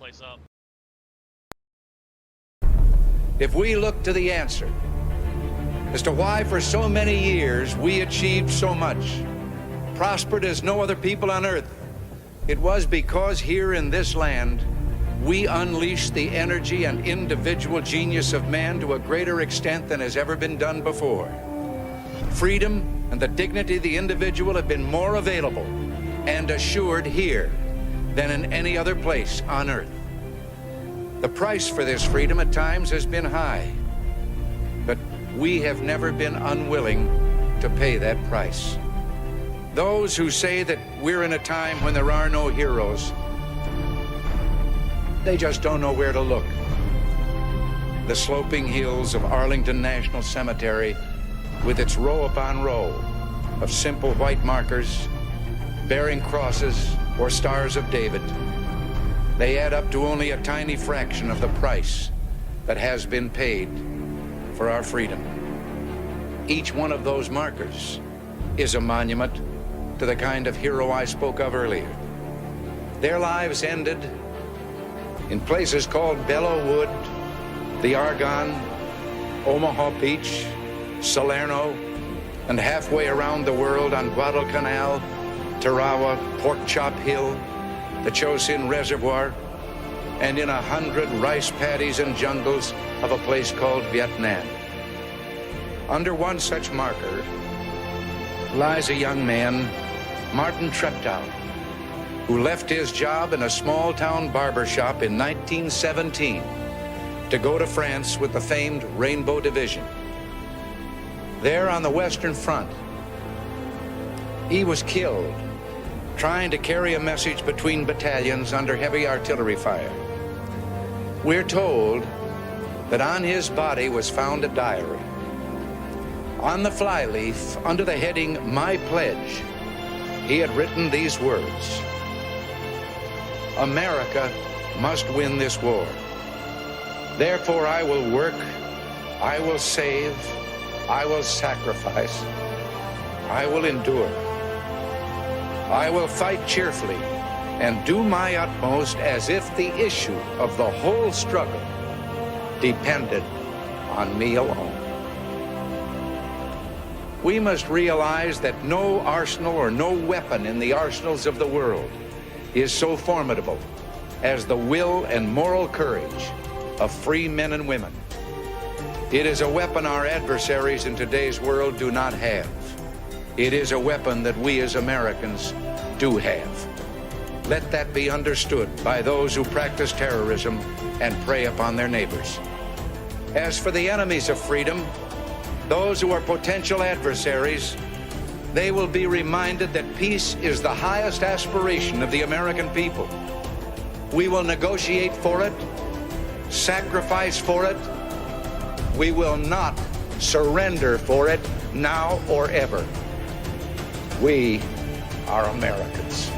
place up. If we look to the answer as to why for so many years we achieved so much, prospered as no other people on earth, it was because here in this land we unleashed the energy and individual genius of man to a greater extent than has ever been done before. Freedom and the dignity of the individual have been more available and assured here than in any other place on earth. The price for this freedom at times has been high, but we have never been unwilling to pay that price. Those who say that we're in a time when there are no heroes, they just don't know where to look. The sloping hills of Arlington National Cemetery, with its row upon row of simple white markers bearing crosses or stars of David, they add up to only a tiny fraction of the price that has been paid for our freedom. Each one of those markers is a monument to the kind of hero I spoke of earlier. Their lives ended in places called Belleau Wood, the Argonne, Omaha Beach, Salerno, and halfway around the world on Guadalcanal, Tarawa, Pork Chop Hill, the Chosin Reservoir, and in 100 rice paddies and jungles of a place called Vietnam. Under one such marker lies a young man, Martin Treptow, who left his job in a small-town barber shop in 1917 to go to France with the famed Rainbow Division. There on the Western Front, he was killed trying to carry a message between battalions under heavy artillery fire. We're told that on his body was found a diary. On the flyleaf, under the heading, "My Pledge," he had written these words: "America must win this war. Therefore I will work, I will save, I will sacrifice, I will endure. I will fight cheerfully and do my utmost as if the issue of the whole struggle depended on me alone." We must realize that no arsenal or no weapon in the arsenals of the world is so formidable as the will and moral courage of free men and women. It is a weapon our adversaries in today's world do not have. It is a weapon that we as Americans do have. Let that be understood by those who practice terrorism and prey upon their neighbors. As for the enemies of freedom, those who are potential adversaries, they will be reminded that peace is the highest aspiration of the American people. We will negotiate for it, sacrifice for it. We will not surrender for it now or ever. We are Americans.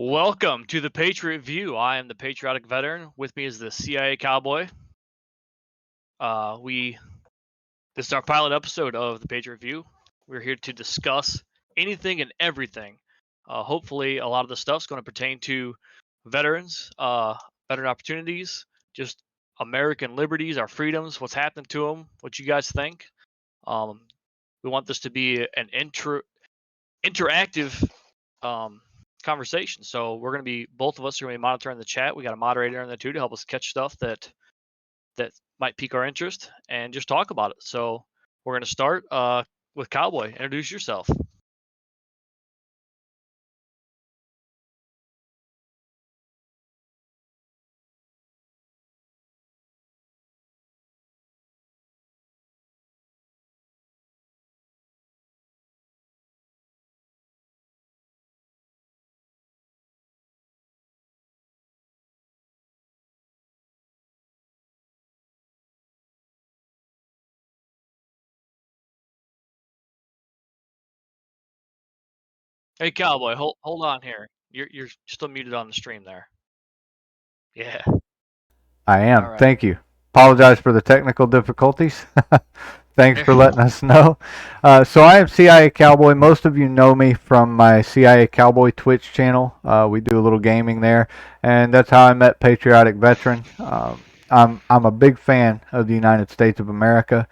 Welcome to the Patriot View. I am the Patriotic Veteran. With me is the CIACowboy. This is our pilot episode of the Patriot View. We're here to discuss anything and everything. Hopefully, a lot of the stuff's going to pertain to veterans, veteran opportunities, just American liberties, our freedoms, what's happening to them, what you guys think. We want this to be an interactive conversation. So we're going to be, both of us are going to be monitoring the chat. We got a moderator in there too to help us catch stuff that might pique our interest and just talk about it. So we're going to start with Cowboy. Introduce yourself. Hey, Cowboy, hold on here. You're still muted on the stream there. Yeah. I am. All right. Thank you. Apologize for the technical difficulties. Thanks for letting us know. So I am CIACowboy. Most of you know me from my CIACowboy Twitch channel. We do a little gaming there, and that's how I met Patriotic Veteran. I'm a big fan of the United States of America.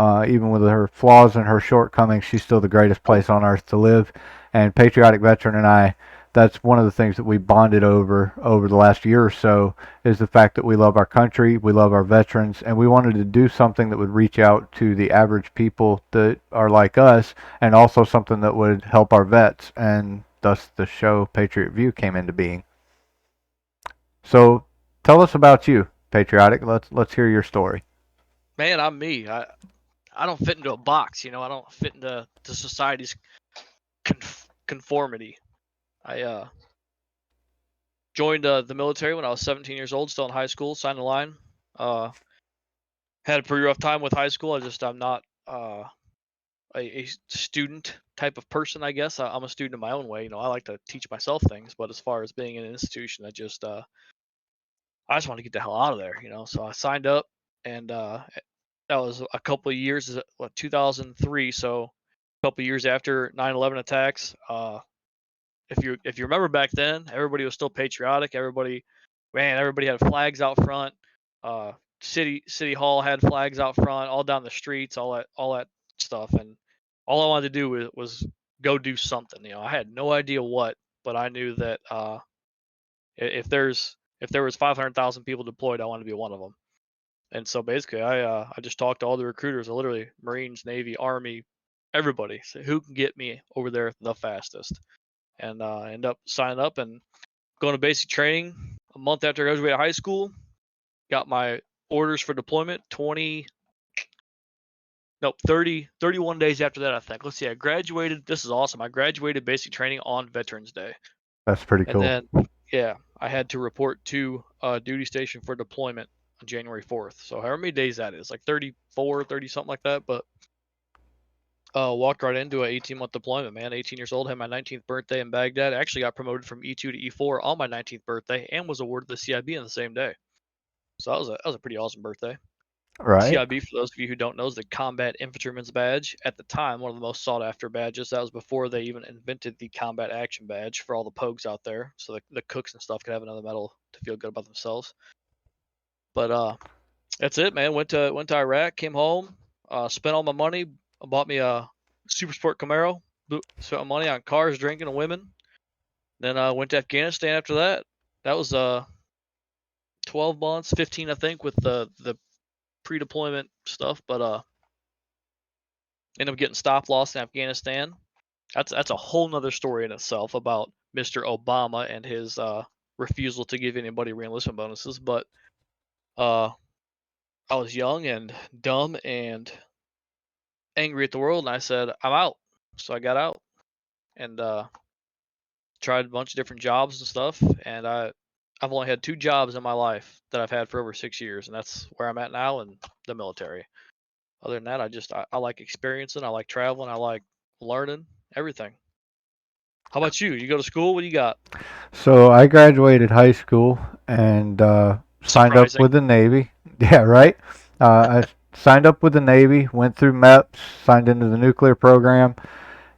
Even with her flaws and her shortcomings, she's still the greatest place on earth to live. And Patriotic Veteran and I, that's one of the things that we bonded over the last year or so, is the fact that we love our country, we love our veterans, and we wanted to do something that would reach out to the average people that are like us, and also something that would help our vets, and thus the show Patriot View came into being. So tell us about you, Patriotic. Let's hear your story. Man, I'm me. I don't fit into a box, you know. I don't fit into society's conformity. I joined the military when I was 17 years old, still in high school, signed the line. Had a pretty rough time with high school. I'm not a student type of person, I guess. I'm a student in my own way. You know, I like to teach myself things, but as far as being in an institution, I just want to get the hell out of there, you know. So I signed up, and that was a couple of years, 2003, so a couple of years after 9/11 attacks. If you remember back then, everybody was still patriotic. Everybody had flags out front. City hall had flags out front, all down the streets, all that stuff. And all I wanted to do was go do something. You know, I had no idea what, but I knew that if there was 500,000 people deployed, I wanted to be one of them. And so basically, I just talked to all the recruiters, literally Marines, Navy, Army, everybody. So who can get me over there the fastest? And end up signing up and going to basic training a month after I graduated high school. Got my orders for deployment 31 days after that, I think. Let's see, I graduated. This is awesome. I graduated basic training on Veterans Day. That's pretty cool. And then, yeah, I had to report to duty station for deployment on January 4th. So however many days that is, like 34, 30, something like that. But walked right into an 18-month deployment, man. 18 years old, had my 19th birthday in Baghdad. I actually got promoted from E2 to E4 on my 19th birthday and was awarded the CIB on the same day. So that was a pretty awesome birthday. Right. CIB, for those of you who don't know, is the Combat Infantryman's Badge. At the time, one of the most sought-after badges. That was before they even invented the Combat Action Badge for all the pogues out there, so the cooks and stuff could have another medal to feel good about themselves. But that's it, man. Went to Iraq, came home, spent all my money, bought me a Super Sport Camaro, spent my money on cars, drinking, and women. Then I went to Afghanistan after that. That was 12 months, 15, I think, with the pre-deployment stuff, but ended up getting stop loss in Afghanistan. That's a whole nother story in itself about Mr. Obama and his refusal to give anybody reenlistment bonuses. But I was young and dumb and angry at the world, and I said, I'm out. So I got out and tried a bunch of different jobs and stuff, and I've only had 2 jobs in my life that I've had for over 6 years, and that's where I'm at now in the military. Other than that, I like experiencing, I like traveling, I like learning everything. How about you? You go to school? What do you got? So I graduated high school and signed up with the Navy. Yeah, right. I signed up with the Navy, went through MEPS, signed into the nuclear program,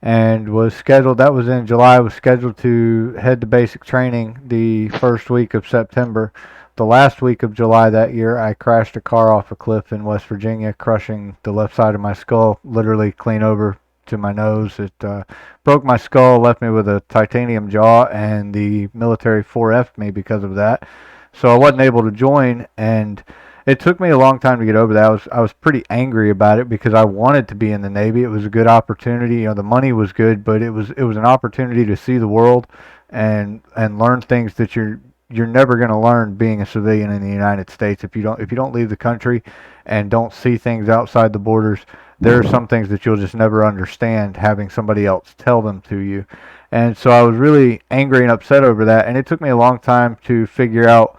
and was scheduled. That was in July. I was scheduled to head to basic training the first week of September. the last week of July that year, I crashed a car off a cliff in West Virginia, crushing the left side of my skull, literally clean over to my nose. It broke my skull, left me with a titanium jaw, and the military 4F'd me because of that. So I wasn't able to join, and it took me a long time to get over that. I was pretty angry about it because I wanted to be in the Navy. It was a good opportunity. You know, the money was good, but it was an opportunity to see the world and learn things that you're never going to learn being a civilian in the United States if you don't leave the country and don't see things outside the borders. There are some things that you'll just never understand having somebody else tell them to you. And so I was really angry and upset over that, and it took me a long time to figure out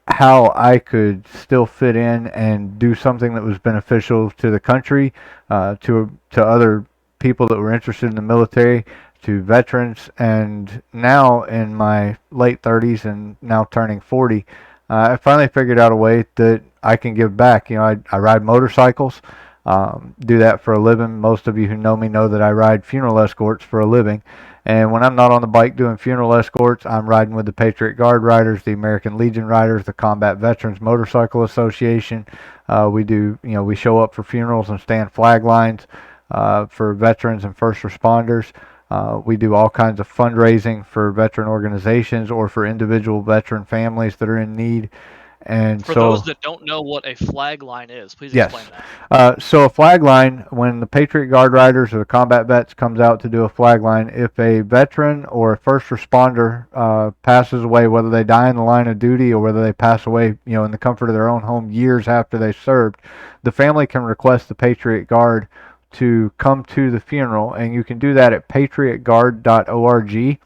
how I could still fit in and do something that was beneficial to the country, to other people that were interested in the military, to veterans. And now in my late 30s and now turning 40, I finally figured out a way that I can give back. You know, I ride motorcycles, do that for a living. Most of you who know me know that I ride funeral escorts for a living. And when I'm not on the bike doing funeral escorts, I'm riding with the Patriot Guard Riders, the American Legion Riders, the Combat Veterans Motorcycle Association. We show up for funerals and stand flag lines for veterans and first responders. We do all kinds of fundraising for veteran organizations or for individual veteran families that are in need. And For so, those that don't know what a flag line is, please explain yes. that. So a flag line, when the Patriot Guard Riders or the Combat Vets comes out to do a flag line, if a veteran or a first responder passes away, whether they die in the line of duty or whether they pass away, in the comfort of their own home years after they served, the family can request the Patriot Guard to come to the funeral, and you can do that at patriotguard.org.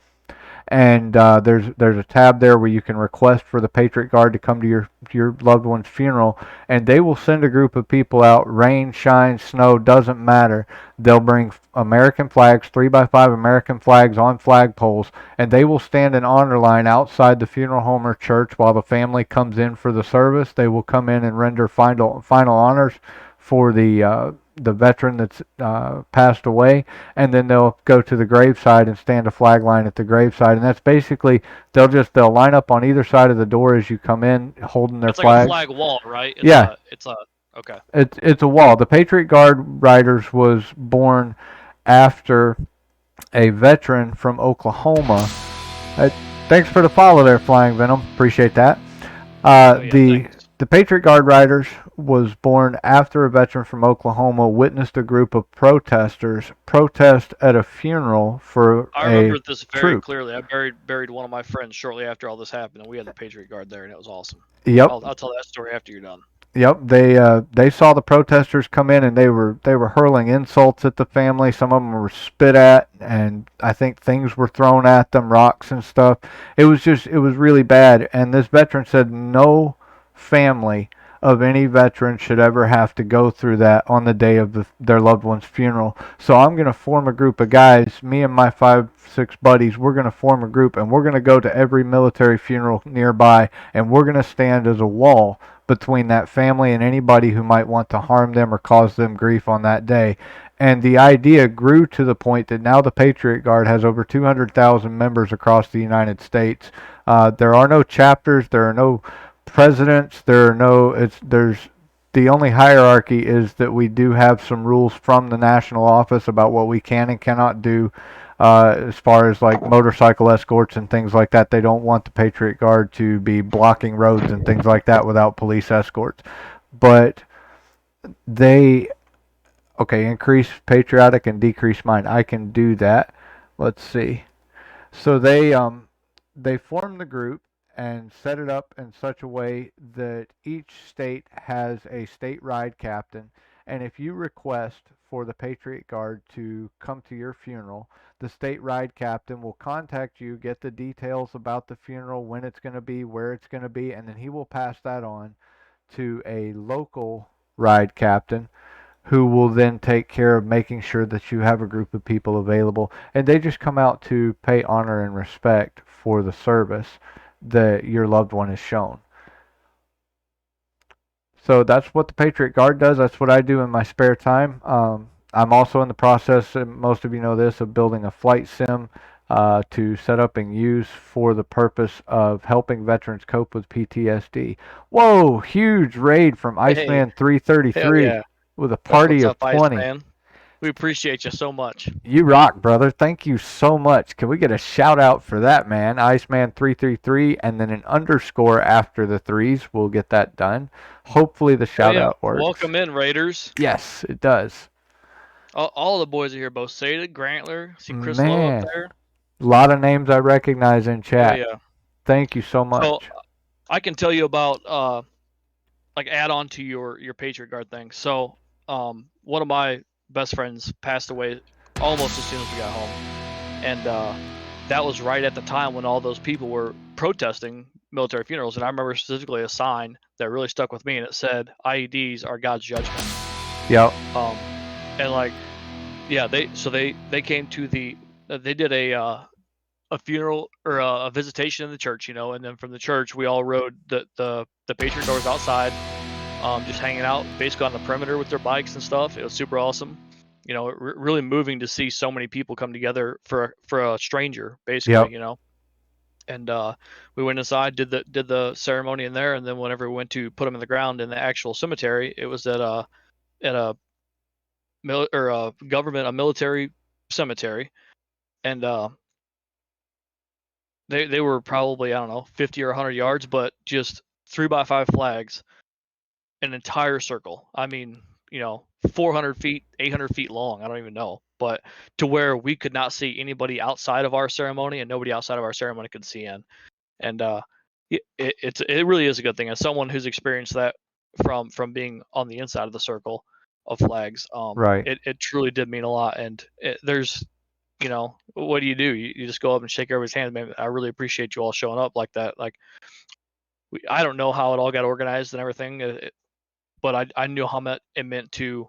And there's a tab there where you can request for the Patriot Guard to come to your loved one's funeral, and they will send a group of people out. Rain, shine, snow, doesn't matter. They'll bring American flags, 3x5 American flags on flagpoles, and they will stand in honor line outside the funeral home or church while the family comes in for the service. They will come in and render final honors for the veteran that's passed away, and then they'll go to the graveside and stand a flag line at the graveside. And that's basically, they'll line up on either side of the door as you come in, holding their flags. It's like a flag wall, right? Yeah. Okay. It's a wall. The Patriot Guard Riders was born after a veteran from Oklahoma. Thanks for the follow there, Flying Venom. Appreciate that. The Patriot Guard Riders was born after a veteran from Oklahoma witnessed a group of protesters protest at a funeral for I remember this very troop. clearly. I buried one of my friends shortly after all this happened, and we had the Patriot Guard there, and it was awesome. Yep. I'll tell that story after you're done. Yep, they saw the protesters come in, and they were hurling insults at the family. Some of them were spit at, and I think things were thrown at them, rocks and stuff. It was really bad. And this veteran said no family of any veteran should ever have to go through that on the day of their loved one's funeral. So I'm going to form a group of guys, me and my 5-6 buddies, we're going to form a group, and we're going to go to every military funeral nearby, and we're going to stand as a wall between that family and anybody who might want to harm them or cause them grief on that day. And the idea grew to the point that now the Patriot Guard has over 200,000 members across the United States. There are no chapters, there are no presidents, there's the only hierarchy is that we do have some rules from the national office about what we can and cannot do as far as like motorcycle escorts and things like that. They don't want the Patriot Guard to be blocking roads and things like that without police escorts. But increase patriotic and decrease mine. I can do that. Let's see. So they formed the group and set it up in such a way that each state has a state ride captain. And if you request for the Patriot Guard to come to your funeral, the state ride captain will contact you, get the details about the funeral, when it's going to be, where it's going to be, and then he will pass that on to a local ride captain who will then take care of making sure that you have a group of people available. And they just come out to pay honor and respect for the service that your loved one is shown. So that's what the Patriot Guard does. That's what I do in my spare time. I'm also in the process, and most of you know this, of building a flight sim to set up and use for the purpose of helping veterans cope with PTSD. Whoa, huge raid from Hey, Iceman hell 333 yeah. with a That's party what's of up, 20. Iceman. We appreciate you so much. You rock, brother. Thank you so much. Can we get a shout out for that, man? Iceman333 and then an underscore after the threes. We'll get that done. Hopefully the Hell shout yeah. out works. Welcome in, Raiders. Yes, it does. All the boys are here, both Saded, Grantler. See Chris Lowe up Man, there. a lot of names I recognize in Hell chat. yeah. Thank you so So much. I can tell you about like add on to your Patriot Guard thing. So one of my best friends passed away almost as soon as we got home. And that was right at the time when all those people were protesting military funerals. And I remember specifically a sign that really stuck with me, and it said, "IEDs are God's judgment." Yep. And like, yeah, they came to they did a funeral or a visitation in the church, and then from the church we all rode the Patriot doors outside, just hanging out basically on the perimeter with their bikes and stuff. It was super awesome. Really moving to see so many people come together for a stranger, basically. Yep. And we went inside, did the ceremony in there, and then whenever we went to put them in the ground in the actual cemetery, it was at a a military cemetery, and they were probably, I don't know, 50 or 100 yards, but just 3x5 flags, an entire circle. I mean, 400 feet, 800 feet long. I don't even know, but to where we could not see anybody outside of our ceremony, and nobody outside of our ceremony could see in. And it really is a good thing. As someone who's experienced that from being on the inside of the circle of flags, Right. it truly did mean a lot. And there's, what do? You just go up and shake everybody's hand. Man, I really appreciate you all showing up like that. Like, I don't know how it all got organized and everything, but I knew how much it meant to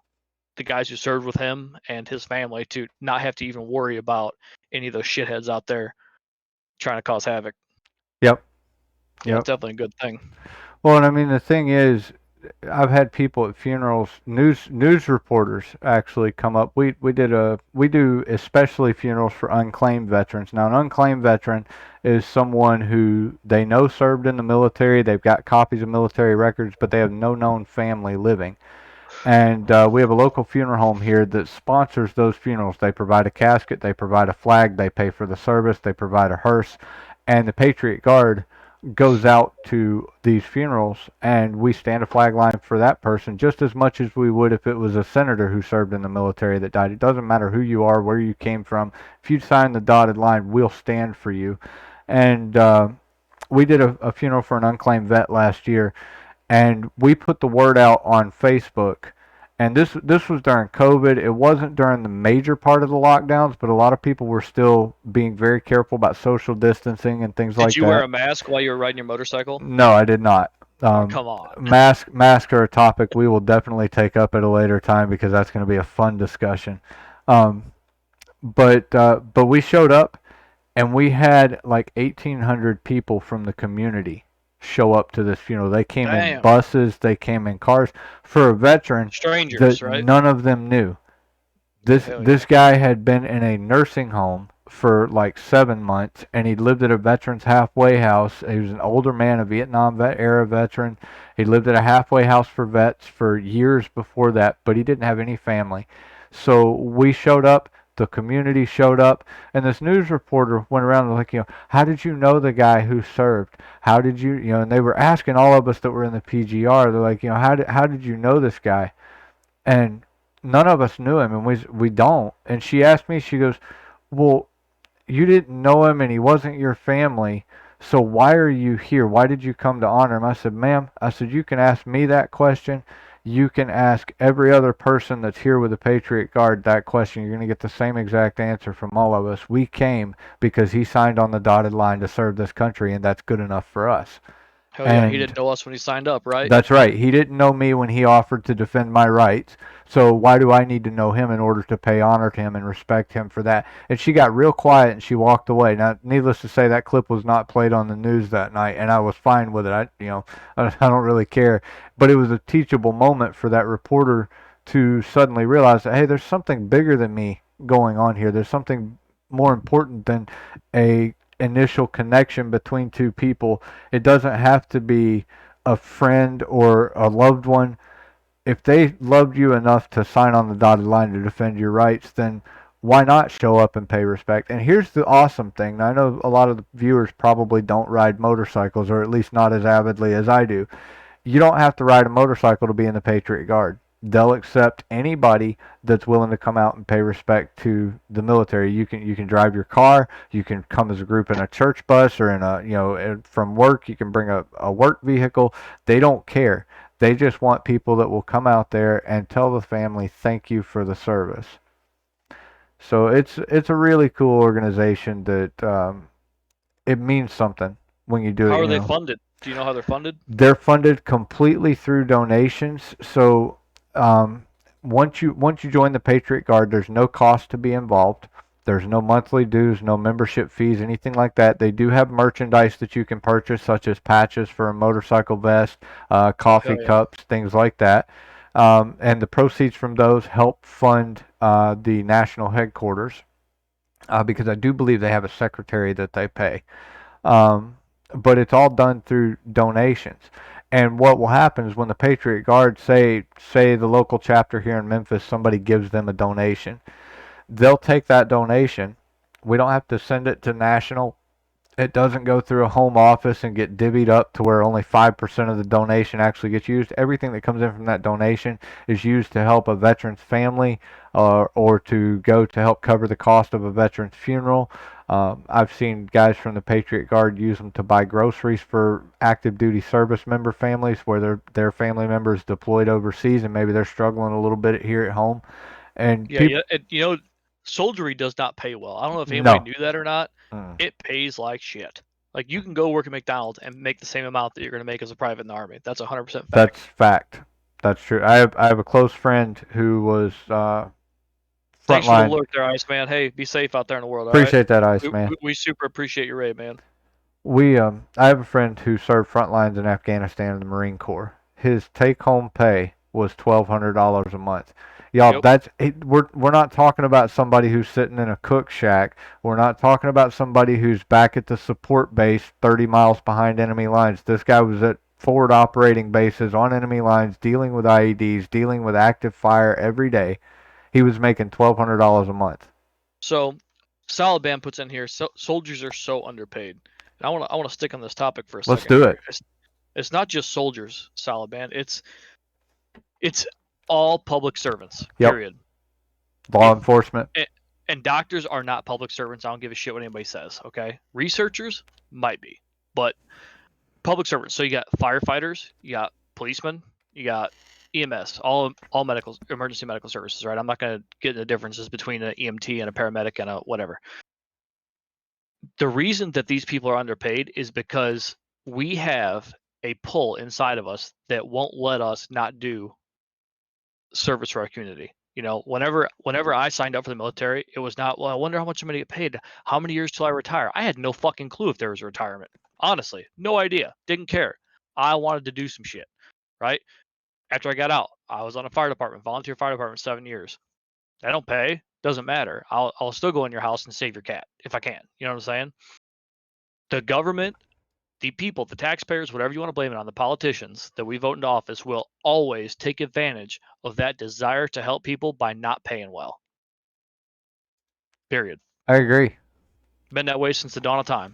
the guys who served with him and his family to not have to even worry about any of those shitheads out there trying to cause havoc. Yep. Yeah, Yep. it's definitely a good thing. Well, and I mean the thing is, I've had people at funerals, news reporters actually come up. We do especially funerals for unclaimed veterans. Now, an unclaimed veteran is someone who they know served in the military. They've got copies of military records, but they have no known family living. And we have a local funeral home here that sponsors those funerals. They provide a casket, they provide a flag, they pay for the service, they provide a hearse, and the Patriot Guard goes out to these funerals, and we stand a flag line for that person just as much as we would if it was a senator who served in the military that died. It doesn't matter who you are, where you came from. If you sign the dotted line, we'll stand for you. And we did a funeral for an unclaimed vet last year, and we put the word out on Facebook. And this was during COVID. It wasn't during the major part of the lockdowns, but a lot of people were still being very careful about social distancing and things Did like you wear that. a mask while you were riding your motorcycle? No, I did not. Oh, come on. Masks are a topic we will definitely take up at a later time because that's going to be a fun discussion. But we showed up, and we had like 1,800 people from the community show up to this funeral. They came in Damn. buses, they came in cars. For a veteran Strangers, that right? none of them knew. This Hell this yeah. guy had been in a nursing home for like 7 months, and he lived at a veterans halfway house. He was an older man, a Vietnam era veteran. He lived at a halfway house for vets for years before that, but he didn't have any family. So we showed up. The community showed up, and this news reporter went around like, how did you know the guy who served? How did you, and they were asking all of us that were in the PGR. They're like, how did you know this guy? And none of us knew him, and we don't. And she asked me, she goes, well, you didn't know him, and he wasn't your family, so why are you here? Why did you come to honor him? I said, ma'am, you can ask me that question. You can ask every other person that's here with the Patriot Guard that question. You're going to get the same exact answer from all of us. We came because he signed on the dotted line to serve this country, and that's good enough for us. Hell yeah. He And didn't know us when he signed up, right? that's right. He didn't know me when he offered to defend my rights. So why do I need to know him in order to pay honor to him and respect him for that? And she got real quiet and she walked away. Now, needless to say, that clip was not played on the news that night, and I was fine with it. I don't really care. But it was a teachable moment for that reporter to suddenly realize that, hey, there's something bigger than me going on here. There's something more important than a initial connection between two people. It doesn't have to be a friend or a loved one. If they loved you enough to sign on the dotted line to defend your rights, then why not show up and pay respect? And here's the awesome thing. Now, I know a lot of the viewers probably don't ride motorcycles, or at least not as avidly as I do. You don't have to ride a motorcycle to be in the Patriot Guard. They'll accept anybody that's willing to come out and pay respect to the military. You can drive your car. You can come as a group in a church bus or in a from work. You can bring a work vehicle. They don't care. They just want people that will come out there and tell the family thank you for the service. So it's a really cool organization that it means something when you do it. How are they funded? Do you know how they're funded? They're funded completely through donations. So once you join the Patriot Guard, there's no cost to be involved. There's no monthly dues, no membership fees, anything like that. They do have merchandise that you can purchase, such as patches for a motorcycle vest, coffee cups, things like that. And the proceeds from those help fund the national headquarters because I do believe they have a secretary that they pay. Um, but it's all done through donations. And what will happen is when the Patriot Guard say the local chapter here in Memphis, somebody gives them a donation, they'll take that donation. We don't have to send it to national. It doesn't go through a home office and get divvied up to where only 5% of the donation actually gets used. Everything that comes in from that donation is used to help a veteran's family or to go to help cover the cost of a veteran's funeral. I've seen guys from the Patriot Guard use them to buy groceries for active duty service member families where their family members deployed overseas and maybe they're struggling a little bit here at home. And Yeah, soldiery does not pay well. I don't know if anybody knew that or not. It pays like shit. Like you can go work at McDonald's and make the same amount that you're going to make as a private in the Army. That's 100% fact. That's fact. That's true. I have a close friend who was Thanks for the frontline. alert there, Iceman. Hey, be safe out there in the world. Appreciate that, all right? Iceman. We super appreciate your raid, man. I have a friend who served front lines in Afghanistan in the Marine Corps. His take-home pay was $1,200 a month. Y'all, we're not talking about somebody who's sitting in a cook shack. We're not talking about somebody who's back at the support base 30 miles behind enemy lines. This guy was at forward operating bases on enemy lines, dealing with IEDs, dealing with active fire every day. He was making $1,200 a month. So, Solid Band puts in here, soldiers are so underpaid. And I want to stick on this topic for a second. Let's do it. It's not just soldiers, Solid Band. It's all public servants. Yep. Period. Law enforcement. And doctors are not public servants. I don't give a shit what anybody says. Okay, researchers might be, but public servants. So you got firefighters, you got policemen, you got EMS, all emergency medical services, right? I'm not going to get into the differences between an EMT and a paramedic and a whatever. The reason that these people are underpaid is because we have a pull inside of us that won't let us not do service for our community. Whenever I signed up for the military, it was not, well, I wonder how much I'm going to get paid. How many years till I retire? I had no fucking clue if there was a retirement. Honestly, no idea. Didn't care. I wanted to do some shit, right? After I got out, I was on a fire department, volunteer fire department, 7 years. I don't pay. Doesn't matter. I'll still go in your house and save your cat if I can. You know what I'm saying? The government, the people, the taxpayers, whatever you want to blame it on, the politicians that we vote into office will always take advantage of that desire to help people by not paying well. Period. I agree. Been that way since the dawn of time.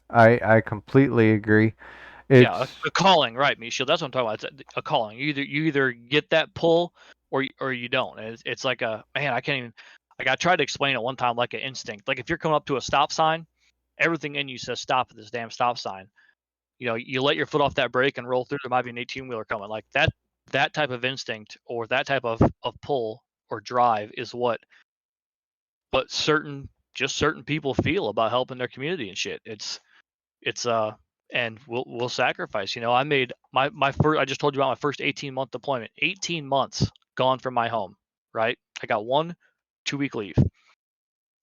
I completely agree. Yeah, a calling, right, Michelle? That's what I'm talking about. It's a calling. You either get that pull or you don't. And it's like I can't even. Like I tried to explain it one time, like an instinct. Like if you're coming up to a stop sign, everything in you says stop at this damn stop sign. You let your foot off that brake and roll through. There might be an 18-wheeler coming. Like that type of instinct or that type of pull or drive is what certain people feel about helping their community and shit. It's and we'll sacrifice. I made my first. I just told you about my first 18-month deployment. 18 months gone from my home. Right. I got 1 2-week leave.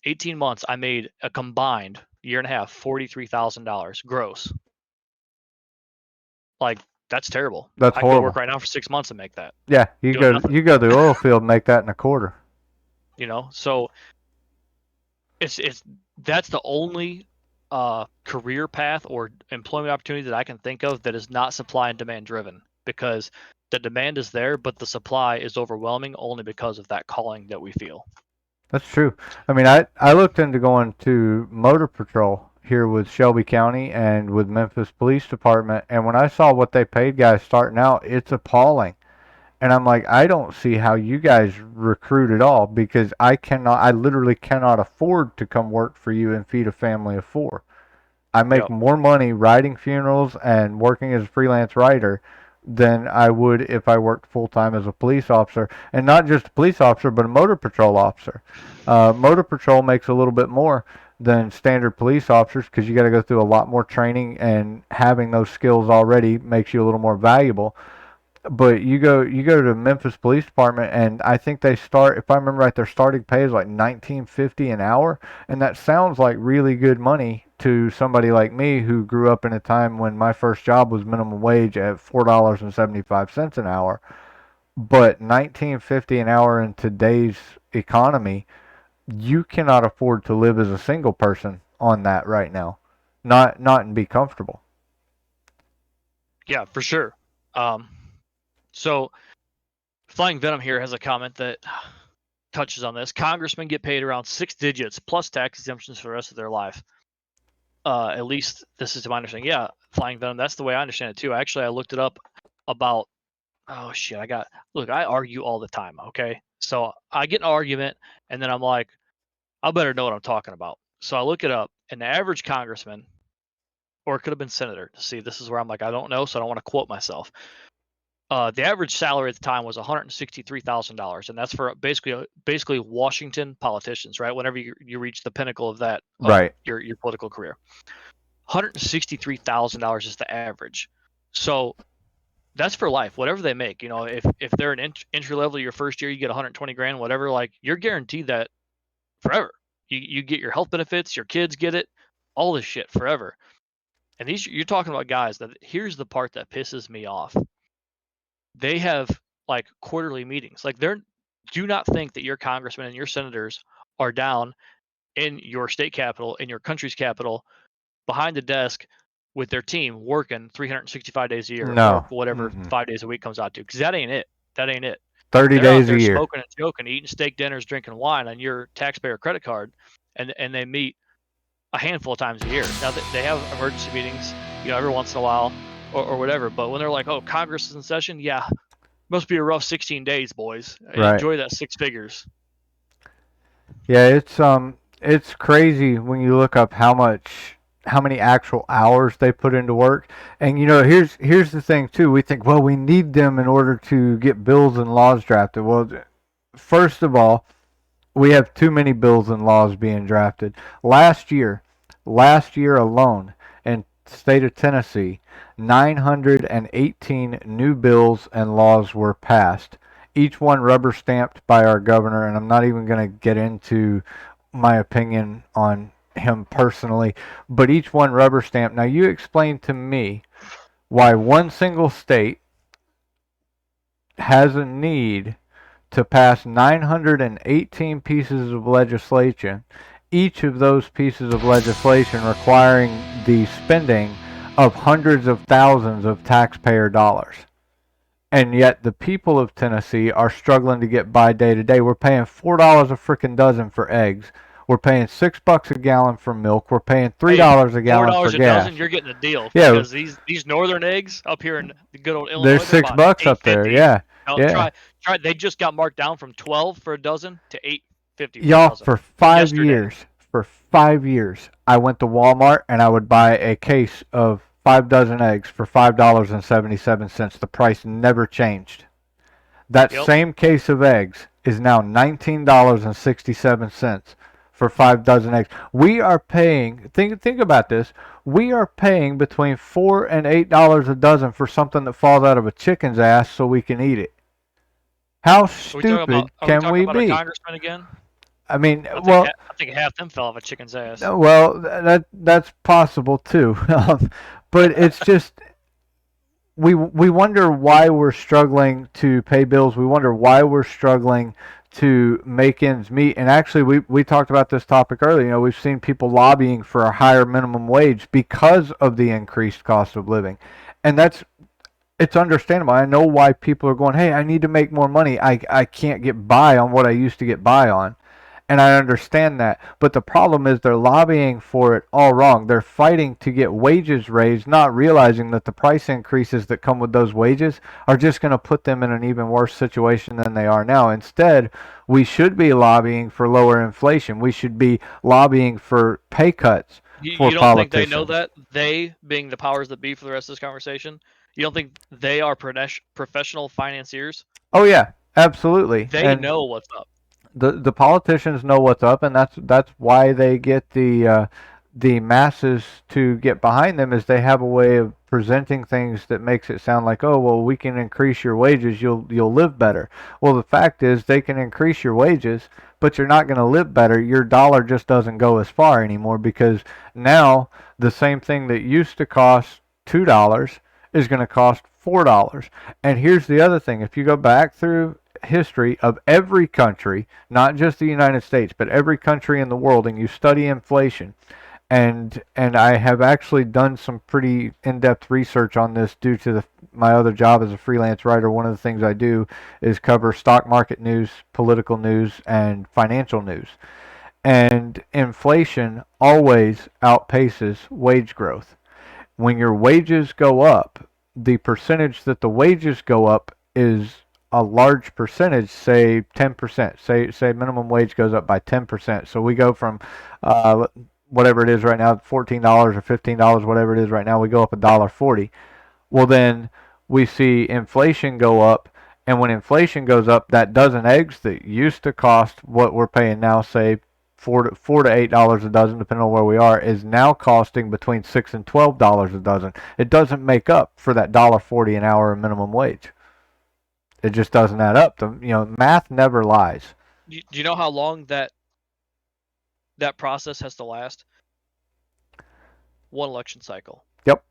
18 months. I made a combined year and a half, $43,000 gross. Like that's terrible. That's horrible. I could work right now for 6 months and make that. Yeah, you go to the oil field and make that in a quarter. So it's that's the only career path or employment opportunity that I can think of that is not supply and demand driven, because the demand is there, but the supply is overwhelming only because of that calling that we feel. That's true. I mean, I looked into going to motor patrol here with Shelby County and with Memphis Police Department, and when I saw what they paid guys starting out, it's appalling. And I'm like, I don't see how you guys recruit at all, because I literally cannot afford to come work for you and feed a family of four. I make Yep. more money writing funerals and working as a freelance writer than I would if I worked full time as a police officer, and not just a police officer, but a motor patrol officer. Motor patrol makes a little bit more than standard police officers because you got to go through a lot more training, and having those skills already makes you a little more valuable. But you go to Memphis Police Department, and I think they start, if I remember right, their starting pay is like 19.50 an hour, and that sounds like really good money to somebody like me who grew up in a time when my first job was minimum wage at $4.75 an hour. But 19.50 an hour in today's economy, you cannot afford to live as a single person on that right now, not and be comfortable. Yeah, for sure. So Flying Venom here has a comment that touches on this. Congressmen get paid around 6 digits plus tax exemptions for the rest of their life. At least this is to my understanding. Yeah, Flying Venom, that's the way I understand it too. Actually, I looked it up about, oh shit, look, I argue all the time, okay? So I get an argument and then I'm like, I better know what I'm talking about. So I look it up, and the average congressman, or it could have been senator. See, this is where I'm like, I don't know, so I don't want to quote myself. The average salary at the time was $163,000, and that's for basically Washington politicians, right? Whenever you reach the pinnacle of that of Right. your political career, $163,000 is the average. So that's for life, whatever they make. You know, if they're an entry level your first year, you get 120 grand, whatever. Like, you're guaranteed that forever. You get your health benefits, your kids get it, all this shit forever. And you're talking about guys that, here's the part that pisses me off. They have like quarterly meetings. Like, do not think that your congressmen and your senators are down in your state capital, in your country's capital, behind the desk with their team working 365 days a year, or No. whatever Mm-mm. 5 days a week comes out to, because that ain't it. That ain't it. 30 They're out days a there year. smoking and joking, eating steak dinners, drinking wine on your taxpayer credit card, and they meet a handful of times a year. Now, they have emergency meetings, every once in a while, or whatever. But when they're like, "Oh, Congress is in session," yeah, must be a rough 16 days, boys. Right. Enjoy that 6 figures. Yeah, it's crazy when you look up how many actual hours they put into work. And here's the thing too. We think, well, we need them in order to get bills and laws drafted. Well, first of all, we have too many bills and laws being drafted. Last year alone in the state of Tennessee, 918 new bills and laws were passed. Each one rubber stamped by our governor, and I'm not even going to get into my opinion on him personally, but each one rubber stamped. Now, you explain to me why one single state has a need to pass 918 pieces of legislation, each of those pieces of legislation requiring the spending of hundreds of thousands of taxpayer dollars. And yet the people of Tennessee are struggling to get by day to day. We're paying $4 a freaking dozen for eggs. We're paying $6 a gallon for milk. We're paying $3 a gallon for $4 a gas. dozen, you're getting a deal. Yeah, because these northern eggs up here in the good old Illinois, there's they're six about bucks up there. 8.50. Yeah, Now, yeah. try. They just got marked down from 12 for a dozen to 8.50 for a Y'all, dozen. for 5 Yesterday. years, I went to Walmart and I would buy a case of 5 dozen eggs for $5.77. The price never changed. That Yep. same case of eggs is now $19.67 for 5 dozen eggs. We are paying, think about this, we are paying between $4 and $8 a dozen for something that falls out of a chicken's ass so we can eat it. How stupid can we about a be? congressman again? I mean, I think half them fell off a chicken's ass. well, that's possible too. But it's just, we wonder why we're struggling to pay bills. We wonder why we're struggling to make ends meet. And actually, we talked about this topic earlier. You know, we've seen people lobbying for a higher minimum wage because of the increased cost of living, and it's understandable. I know why people are going, hey, I need to make more money. I can't get by on what I used to get by on. And I understand that. But the problem is they're lobbying for it all wrong. They're fighting to get wages raised, not realizing that the price increases that come with those wages are just going to put them in an even worse situation than they are now. Instead, we should be lobbying for lower inflation. We should be lobbying for pay cuts for You don't think they politicians. know that? They, being the powers that be for the rest of this conversation, you don't think they are professional financiers? Oh yeah, absolutely. They And know what's up. the politicians know what's up, and that's why they get the masses to get behind them. Is they have a way of presenting things that makes it sound like, oh well, we can increase your wages, you'll live better. Well, the fact is they can increase your wages, but you're not going to live better. Your dollar just doesn't go as far anymore, because now the same thing that used to cost $2 is going to cost $4. And here's the other thing: if you go back through history of every country, not just the United States, but every country in the world, and you study inflation, and I have actually done some pretty in-depth research on this due to my other job as a freelance writer. One of the things I do is cover stock market news, political news, and financial news. And inflation always outpaces wage growth. When your wages go up, the percentage that the wages go up is a large percentage, say 10%. Say minimum wage goes up by 10%. So we go from whatever it is right now, $14 or $15, whatever it is right now, we go up $1.40. Well, then we see inflation go up, and when inflation goes up, that dozen eggs that used to cost what we're paying now, say $4 to $8 a dozen, depending on where we are, is now costing between $6 and $12 a dozen. It doesn't make up for that $1.40 an hour minimum wage. It just doesn't add up. Math never lies. Do you know how long that process has to last? One election cycle. Yep.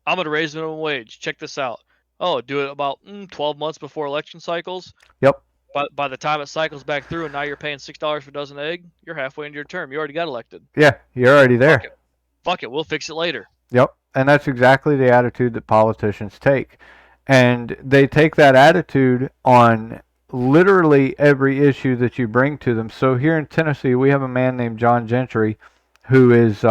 I'm going to raise minimum wage. Check this out. Oh, do it about 12 months before election cycles. Yep. But by the time it cycles back through and now you're paying $6 for a dozen egg, you're halfway into your term. You already got elected. Yeah, you're already there. Fuck it. We'll fix it later. Yep. And that's exactly the attitude that politicians take. And they take that attitude on literally every issue that you bring to them. So here in Tennessee, we have a man named John Gentry who is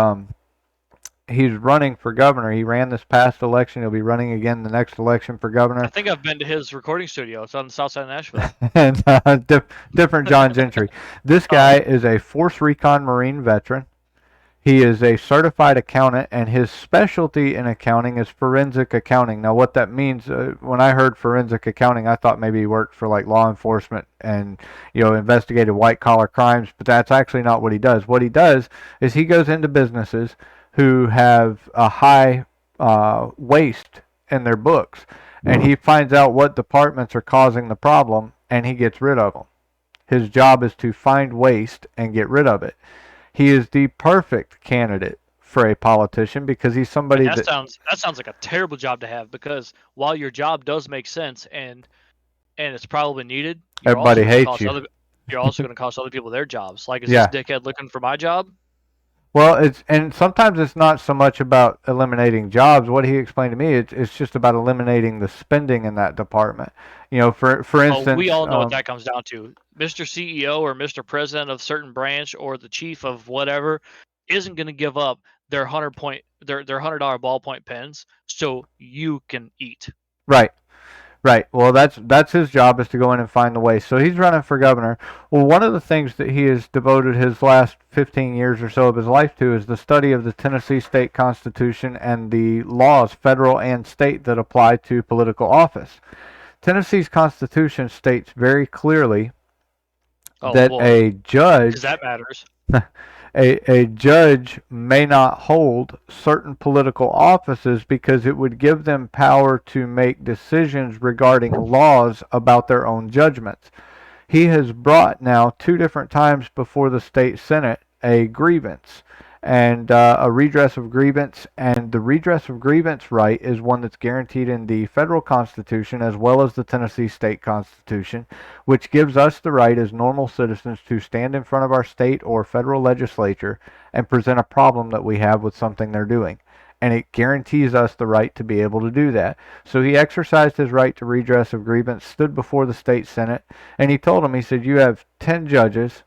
he's running for governor. He ran this past election. He'll be running again the next election for governor. I think I've been to his recording studio. It's on the south side of Nashville. And different John Gentry. This guy is a Force Recon Marine veteran. He is a certified accountant, and his specialty in accounting is forensic accounting. Now, what that means, when I heard forensic accounting, I thought maybe he worked for like law enforcement and, investigated white-collar crimes, but that's actually not what he does. What he does is he goes into businesses who have a high waste in their books, and he finds out what departments are causing the problem, and he gets rid of them. His job is to find waste and get rid of it. He is the perfect candidate for a politician because he's somebody that sounds like a terrible job to have, because while your job does make sense and it's probably needed, everybody hates you. You're also going to cost other people their jobs. Like, is this dickhead looking for my job? Well, and sometimes it's not so much about eliminating jobs. What he explained to me, it's just about eliminating the spending in that department. For instance, we all know what that comes down to. Mr. CEO or Mr. President of certain branch or the chief of whatever isn't going to give up their $100 ballpoint pens so you can eat. Right. Right. Well, that's his job, is to go in and find the waste. So he's running for governor. Well, one of the things that he has devoted his last 15 years or so of his life to is the study of the Tennessee state constitution and the laws, federal and state, that apply to political office. Tennessee's constitution states very clearly that a judge... Because that matters. A judge may not hold certain political offices because it would give them power to make decisions regarding laws about their own judgments. He has brought now 2 different times before the state senate a grievance, and a redress of grievance. And the redress of grievance right is one that's guaranteed in the federal Constitution as well as the Tennessee state Constitution, which gives us the right as normal citizens to stand in front of our state or federal legislature and present a problem that we have with something they're doing. And it guarantees us the right to be able to do that. So he exercised his right to redress of grievance, stood before the state Senate, and he told them, he said, you have 10 judges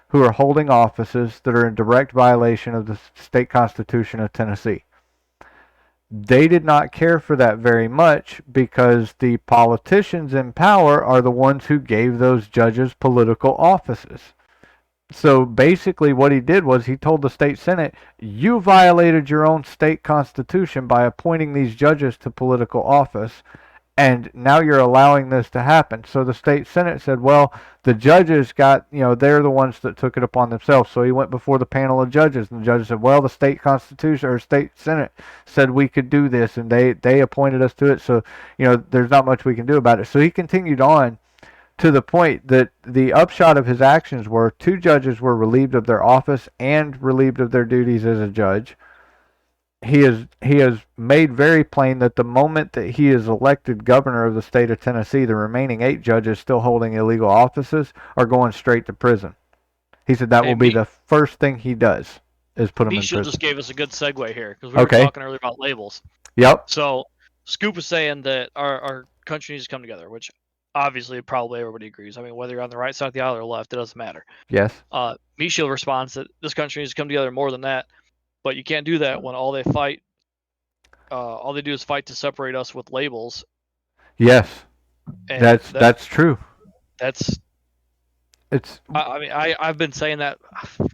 who are holding offices that are in direct violation of the state constitution of Tennessee. They did not care for that very much because the politicians in power are the ones who gave those judges political offices. So basically what he did was he told the state Senate, you violated your own state constitution by appointing these judges to political office, and now you're allowing this to happen. So the state Senate said, well, the judges got, they're the ones that took it upon themselves. So he went before the panel of judges, and the judges said, well, the state constitution or state Senate said we could do this, and they appointed us to it. So, there's not much we can do about it. So he continued on to the point that the upshot of his actions were 2 judges were relieved of their office and relieved of their duties as a judge. He has made very plain that the moment that he is elected governor of the state of Tennessee, the remaining 8 judges still holding illegal offices are going straight to prison. He said that will be the first thing he does, is put them in prison. Just gave us a good segue here, because we were talking earlier about labels. Yep. So Scoop is saying that our country needs to come together, which obviously probably everybody agrees. I mean, whether you're on the right side of the aisle or left, it doesn't matter. Yes. Michel responds that this country needs to come together more than that. But you can't do that when all they do is fight to separate us with labels. Yes, that's true. I've been saying that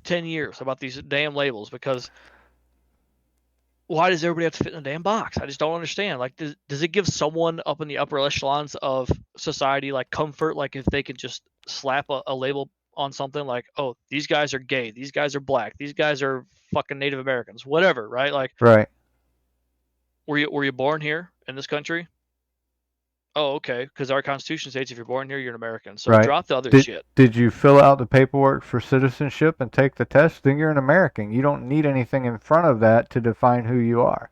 10 years about these damn labels, because why does everybody have to fit in a damn box? I just don't understand. Like, does it give someone up in the upper echelons of society like comfort, like if they could just slap a label on something like, oh, these guys are gay, these guys are black, these guys are fucking Native Americans, whatever, right? Like, right. Were you born here in this country? Oh, okay, because our Constitution states if you're born here, you're an American. So right. Drop the other shit. Did you fill out the paperwork for citizenship and take the test? Then you're an American. You don't need anything in front of that to define who you are.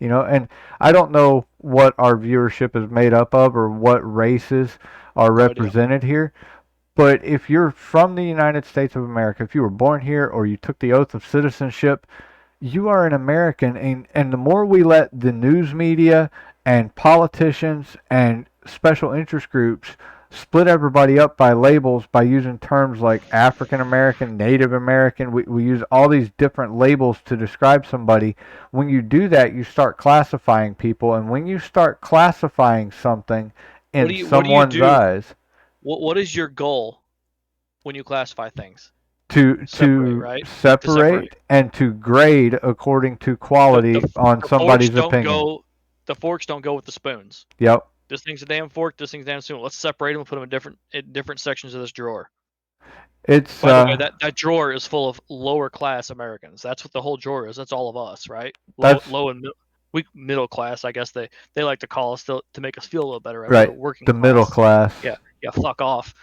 And I don't know what our viewership is made up of or what races are represented here. But if you're from the United States of America, if you were born here or you took the oath of citizenship, you are an American. And the more we let the news media and politicians and special interest groups split everybody up by labels, by using terms like African American, Native American, we use all these different labels to describe somebody. When you do that, you start classifying people. And when you start classifying something in someone's eyes... What is your goal when you classify things? To separate and to grade according to quality on somebody's opinion. The forks don't go with the spoons. Yep. This thing's a damn fork. This thing's a damn spoon. Let's separate them and put them in different sections of this drawer. By the way, that drawer is full of lower class Americans. That's what the whole drawer is. That's all of us, right? Low and middle class. I guess they like to call us to make us feel a little better. Right. The middle class. Yeah, fuck off.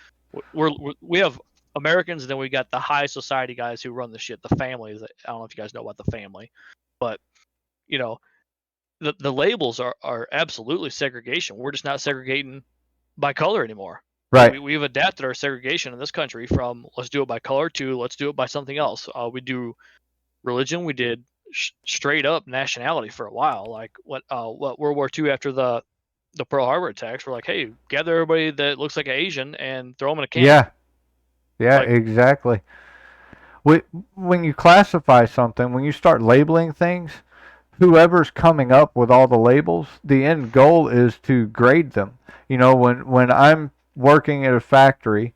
We have Americans, and then we got the high society guys who run the shit, the families. I don't know if you guys know about the family, but the labels are absolutely segregation. We're just not segregating by color anymore. Right. We've adapted our segregation in this country from let's do it by color to let's do it by something else. We do religion. We did straight up nationality for a while. Like what World War II after the Pearl Harbor attacks, we're like, hey, gather everybody that looks like an Asian and throw them in a camp. Yeah, exactly. When you classify something, when you start labeling things, whoever's coming up with all the labels, the end goal is to grade them. When I'm working at a factory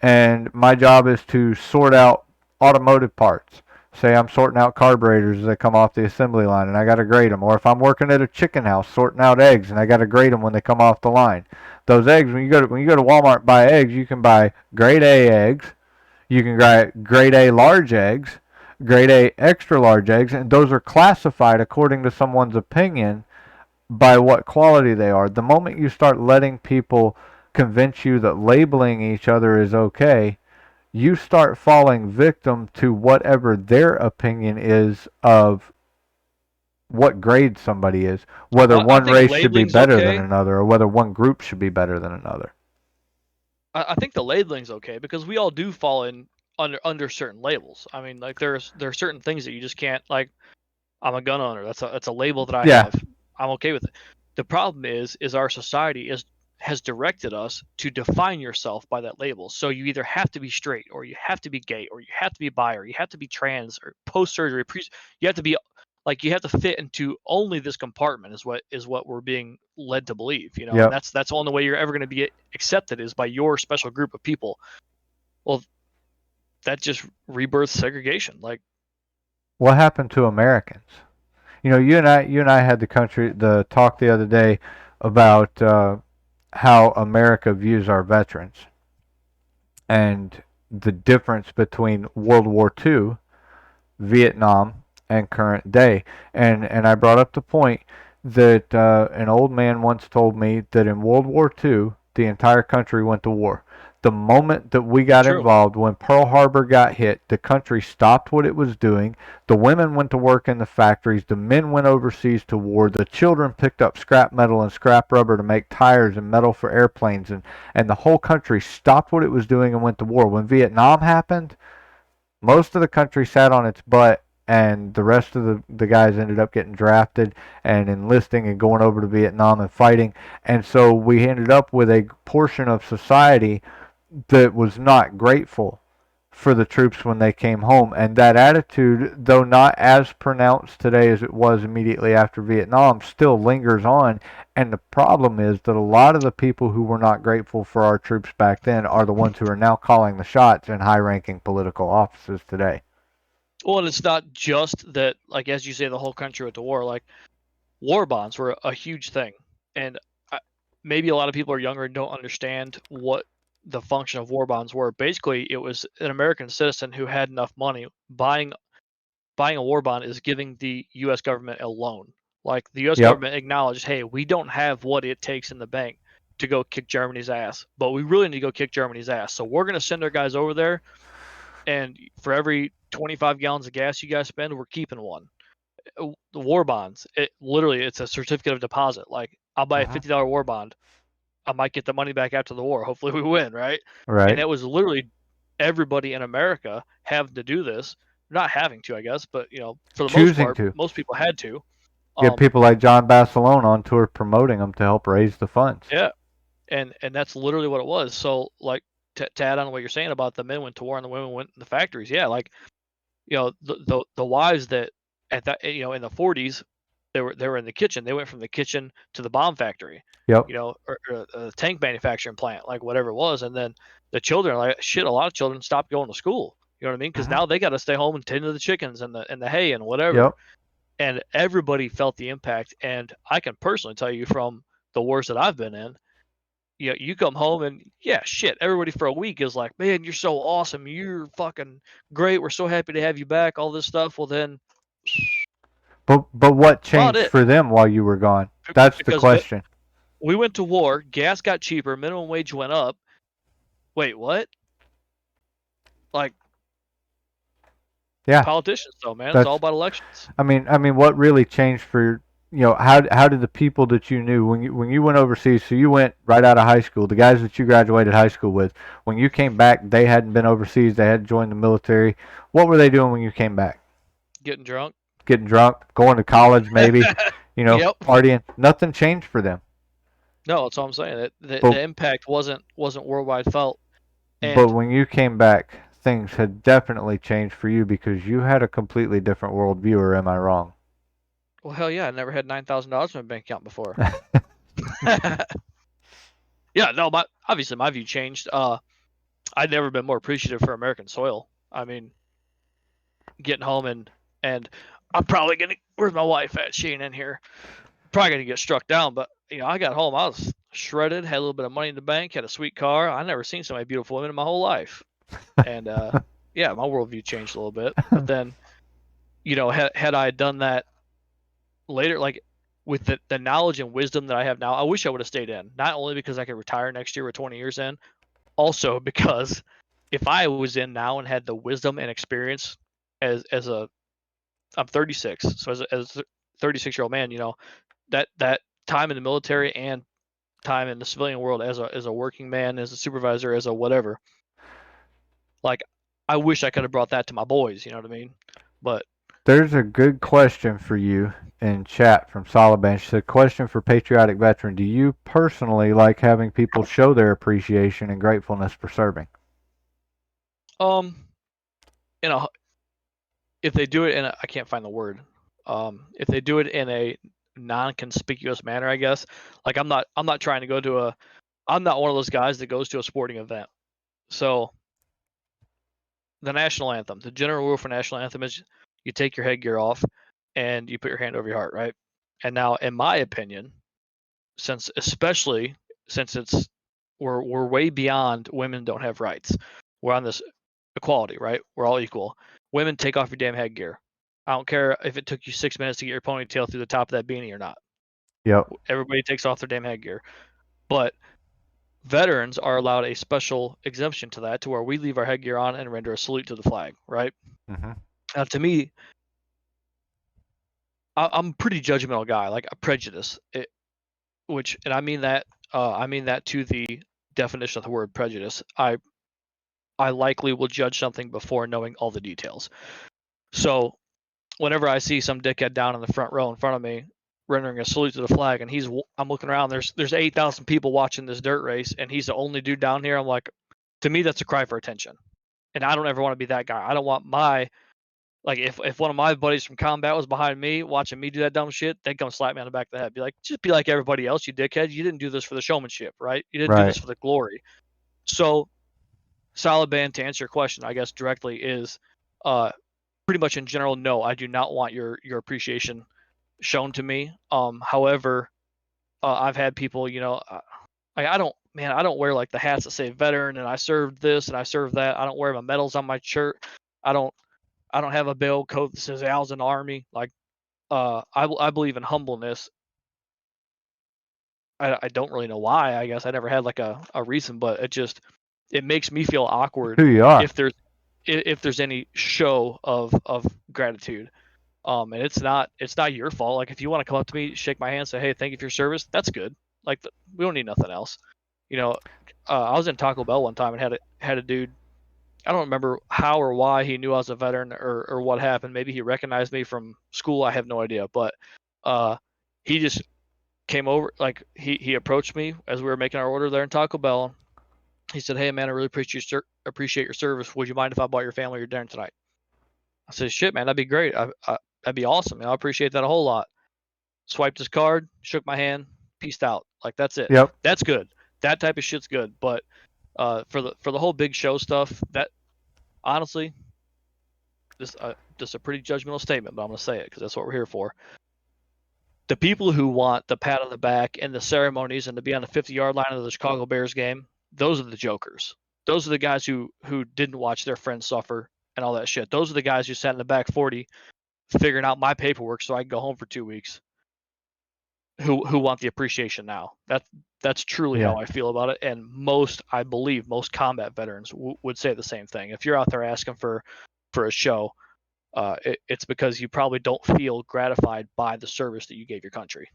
and my job is to sort out automotive parts, say I'm sorting out carburetors as they come off the assembly line and I got to grade them. Or if I'm working at a chicken house sorting out eggs and I got to grade them when they come off the line. Those eggs, when you go to Walmart and buy eggs, you can buy grade A eggs, you can buy grade A large eggs, grade A extra large eggs, and those are classified according to someone's opinion by what quality they are. The moment you start letting people convince you that labeling each other is okay, you start falling victim to whatever their opinion is of what grade somebody is, whether Well, I one think race should be labeling's better than okay. another, or whether one group should be better than another. I think the labeling's okay because we all do fall in under certain labels. I mean, like there are certain things that you just can't like. I'm a gun owner. That's a label that I Yeah. have. I'm okay with it. The problem is our society has directed us to define yourself by that label. So you either have to be straight, or you have to be gay, or you have to be bi, or you have to be trans, or post surgery. You have to be like you have to fit into only this compartment is what we're being led to believe. And Yep. that's the only way you're ever going to be accepted is by your special group of people. Well, that just rebirths segregation. Like, What happened to Americans? You and I had the talk the other day about how America views our veterans and the difference between World War II, Vietnam, and current day. And I brought up the point that an old man once told me that in World War II, the entire country went to war. The moment that we got true. involved, when Pearl Harbor got hit, the country stopped what it was doing. The women went to work in the factories. The men went overseas to war. The children picked up scrap metal and scrap rubber to make tires and metal for airplanes. And the whole country stopped what it was doing and went to war. When Vietnam happened, most of the country sat on its butt, and the rest of the guys ended up getting drafted and enlisting and going over to Vietnam and fighting. And so we ended up with a portion of society that was not grateful for the troops when they came home. And that attitude, though not as pronounced today as it was immediately after Vietnam, still lingers on. And the problem is that a lot of the people who were not grateful for our troops back then are the ones who are now calling the shots in high ranking political offices today. Well, and it's not just that, like as you say, the whole country went to war. Like war bonds were a huge thing, and maybe a lot of people are younger and don't understand what the function of war bonds were. Basically, it was an American citizen who had enough money buying a war bond is giving the U.S. government a loan. Like the U.S. Yep. government acknowledged, hey, we don't have what it takes in the bank to go kick Germany's ass, but we really need to go kick Germany's ass. So we're going to send our guys over there, and for every 25 gallons of gas you guys spend, we're keeping one. The war bonds, it's a certificate of deposit. Like I'll buy a Uh-huh. $50 war bond. I might get the money back after the war. Hopefully we win, right? And Right. it was literally everybody in America having to do this. Not having to, I guess, but for the most Choosing part, to most people had to. get Um, people like John Basilone on tour promoting them to help raise the funds. yeah, and that's literally what it was. So like to add on what you're saying about the men went to war and the women went in the factories. Yeah, like the wives that at that in the 40s they were in the kitchen. They went from the kitchen to the bomb factory, Yep. or a tank manufacturing plant, like whatever it was. And then the children, like shit, a lot of children stopped going to school. You know what I mean? Because Uh-huh. now they got to stay home and tend to the chickens and the hay and whatever. Yep. And everybody felt the impact. And I can personally tell you from the wars that I've been in, you come home and yeah, shit, everybody for a week is like, man, you're so awesome, you're fucking great, we're so happy to have you back, all this stuff. Well, then But what that's about changed it for them while you were gone? That's the because question. we went to war, gas got cheaper, minimum wage went up. Wait, what? Like Yeah. politicians, though, man, it's all That's about elections. I mean what really changed for how did the people that you knew when you went overseas, so you went right out of high school, the guys that you graduated high school with, when you came back, they hadn't been overseas, they hadn't joined the military. What were they doing when you came back? Getting drunk. Getting drunk, going to college maybe, Yep. partying. Nothing changed for them. No, that's all I'm saying. That But the impact wasn't worldwide felt. but And when you came back, things had definitely changed for you because you had a completely different worldview, or am I wrong? well, hell yeah, I never had $9,000 in my bank account before. Yeah, no, obviously my view changed. I'd never been more appreciative for American soil. I mean, getting home and I'm probably gonna. Where's my wife at? She ain't in here. Probably gonna get struck down, but I got home. I was shredded. Had a little bit of money in the bank. Had a sweet car. I never seen so many beautiful women in my whole life. And yeah, my worldview changed a little bit. But then, had I done that later, like with the knowledge and wisdom that I have now, I wish I would have stayed in. Not only because I could retire next year with 20 years in, also because if I was in now and had the wisdom and experience as a I'm 36, so as a 36-year-old man, that time in the military and time in the civilian world as a working man, as a supervisor, as a whatever, like I wish I could have brought that to my boys. You know what I mean? But There's a good question for you in chat from Soliban. She said, question for Patriotic Veteran. Do you personally like having people show their appreciation and gratefulness for serving? um, you know, if they do it in I can't find the word. If they do it in a non-conspicuous manner, I guess. Like I'm not trying to go to a I'm not one of those guys that goes to a sporting event. So the national anthem, the general rule for national anthem is you take your headgear off and you put your hand over your heart, right? And now, in my opinion, especially since we're way beyond women don't have rights. We're on this equality, right? We're all equal. Women, take off your damn headgear. I don't care if it took you 6 minutes to get your ponytail through the top of that beanie or not. Yep. Everybody takes off their damn headgear. But veterans are allowed a special exemption to that, to where we leave our headgear on and render a salute to the flag, right? Mm-hmm. Now, to me, I'm a pretty judgmental guy, like a prejudice, and I mean that. I mean that to the definition of the word prejudice. I likely will judge something before knowing all the details. So whenever I see some dickhead down in the front row in front of me rendering a salute to the flag, and I'm looking around, there's 8,000 people watching this dirt race, and he's the only dude down here. I'm like, to me, that's a cry for attention, and I don't ever want to be that guy. I don't want my like if one of my buddies from combat was behind me watching me do that dumb shit, they'd come slap me on the back of the head, be like, just be like everybody else, you dickhead. You didn't do this for the showmanship, right? You didn't do Right. this for the glory. So solid band, to answer your question, I guess directly, is uh pretty much in general, no, I do not want your appreciation shown to me. However, I've had people, I don't, man, I don't wear like the hats that say veteran and I served this and I served that. I don't wear my medals on my shirt. I don't I don't have a bell coat that says I was in the army. Like, I believe in humbleness. I don't really know why. I guess I never had like a reason, but it makes me feel awkward Who you are. if there's any show of gratitude. And it's not your fault. Like, if you want to come up to me, shake my hand, say, hey, thank you for your service, that's good. Like, we don't need nothing else. You know, I was in Taco Bell one time and had a dude. I don't remember how or why he knew I was a veteran, or what happened. Maybe he recognized me from school. I have no idea. But he just came over. Like, he approached me as we were making our order there in Taco Bell. He said, "Hey man, I really appreciate your service. Would you mind if I bought your family your dinner tonight?" I said, "Shit, man, that'd be great. That'd be awesome. I appreciate that a whole lot." Swiped his card, shook my hand, peaced out. Like, that's it. Yep. That's good. That type of shit's good. But for the whole big show stuff, that honestly, just a pretty judgmental statement, but I'm gonna say it because that's what we're here for. The people who want the pat on the back and the ceremonies and to be on the 50-yard line of the Chicago Bears game, those are the jokers. Those are the guys who didn't watch their friends suffer and all that shit. Those are the guys who sat in the back 40 figuring out my paperwork so I can go home for 2 weeks. Who want the appreciation now. That's truly Yeah. how I feel about it, and I believe most combat veterans would say the same thing. If you're out there asking for a show, it's because you probably don't feel gratified by the service that you gave your country.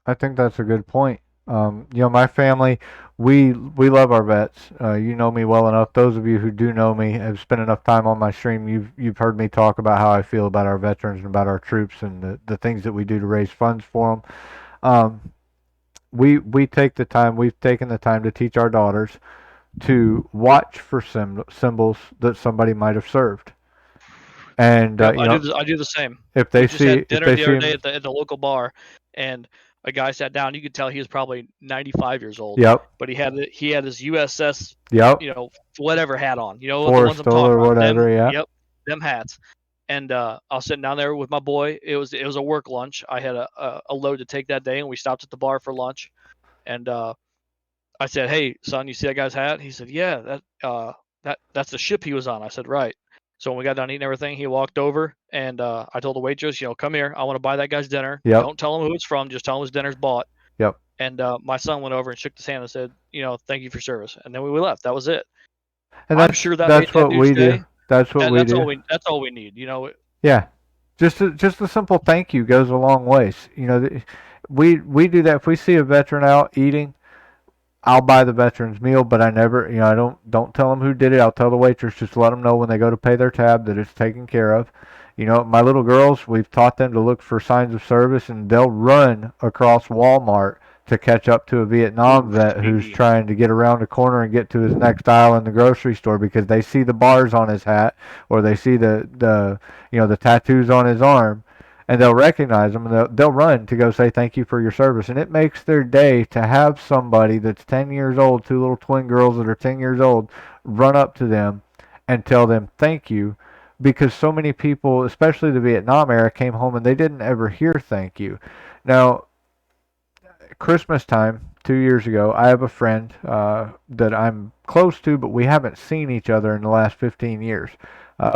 I think that's a good point. My family, we love our vets. You know me well enough. Those of you who do know me have spent enough time on my stream. You've heard me talk about how I feel about our veterans and about our troops and the things that we do to raise funds for them. We take the time. We've taken the time to teach our daughters to watch for symbols that somebody might have served. And Yep, I do the same. if We they just had if dinner they the see other day them, at the local bar, and a guy sat down. You could tell he was probably 95 years old, yep, but he had his USS, yep, whatever hat on. You know what the ones I'm Forrestal talking or about? whatever, yeah, Yep, them hats. And I was sitting down there with my boy. It was a work lunch. I had a load to take that day, and we stopped at the bar for lunch. And I said, "Hey, son, you see that guy's hat?" He said, "Yeah, that's the ship he was on." I said, "Right." So when we got done eating everything, he walked over, and I told the waitress, "Come here. I want to buy that guy's dinner. yep, Don't tell him who it's from. Just tell him his dinner's bought." yep. And my son went over and shook his hand and said, "Thank you for service." And then we left. That was it. And I'm sure that made that's that what dude's we do. day. That's what we do. That's all we need. Yeah, just a simple thank you goes a long ways. We do that if we see a veteran out eating. I'll buy the veteran's meal, but I never, I don't tell them who did it. I'll tell the waitress just to let them know when they go to pay their tab that it's taken care of. My little girls, we've taught them to look for signs of service, and they'll run across Walmart to catch up to a Vietnam Ooh, vet who's Speedy. trying to get around the corner and get to his next aisle in the grocery store because they see the bars on his hat or they see the tattoos on his arm, and they'll recognize them, and they'll run to go say thank you for your service. And it makes their day to have somebody that's 10 years old, two little twin girls that are 10 years old, run up to them and tell them thank you, because so many people, especially the Vietnam era, came home and they didn't ever hear thank you. Now, Christmas time 2 years ago, I have a friend that I'm close to, but we haven't seen each other in the last 15 years.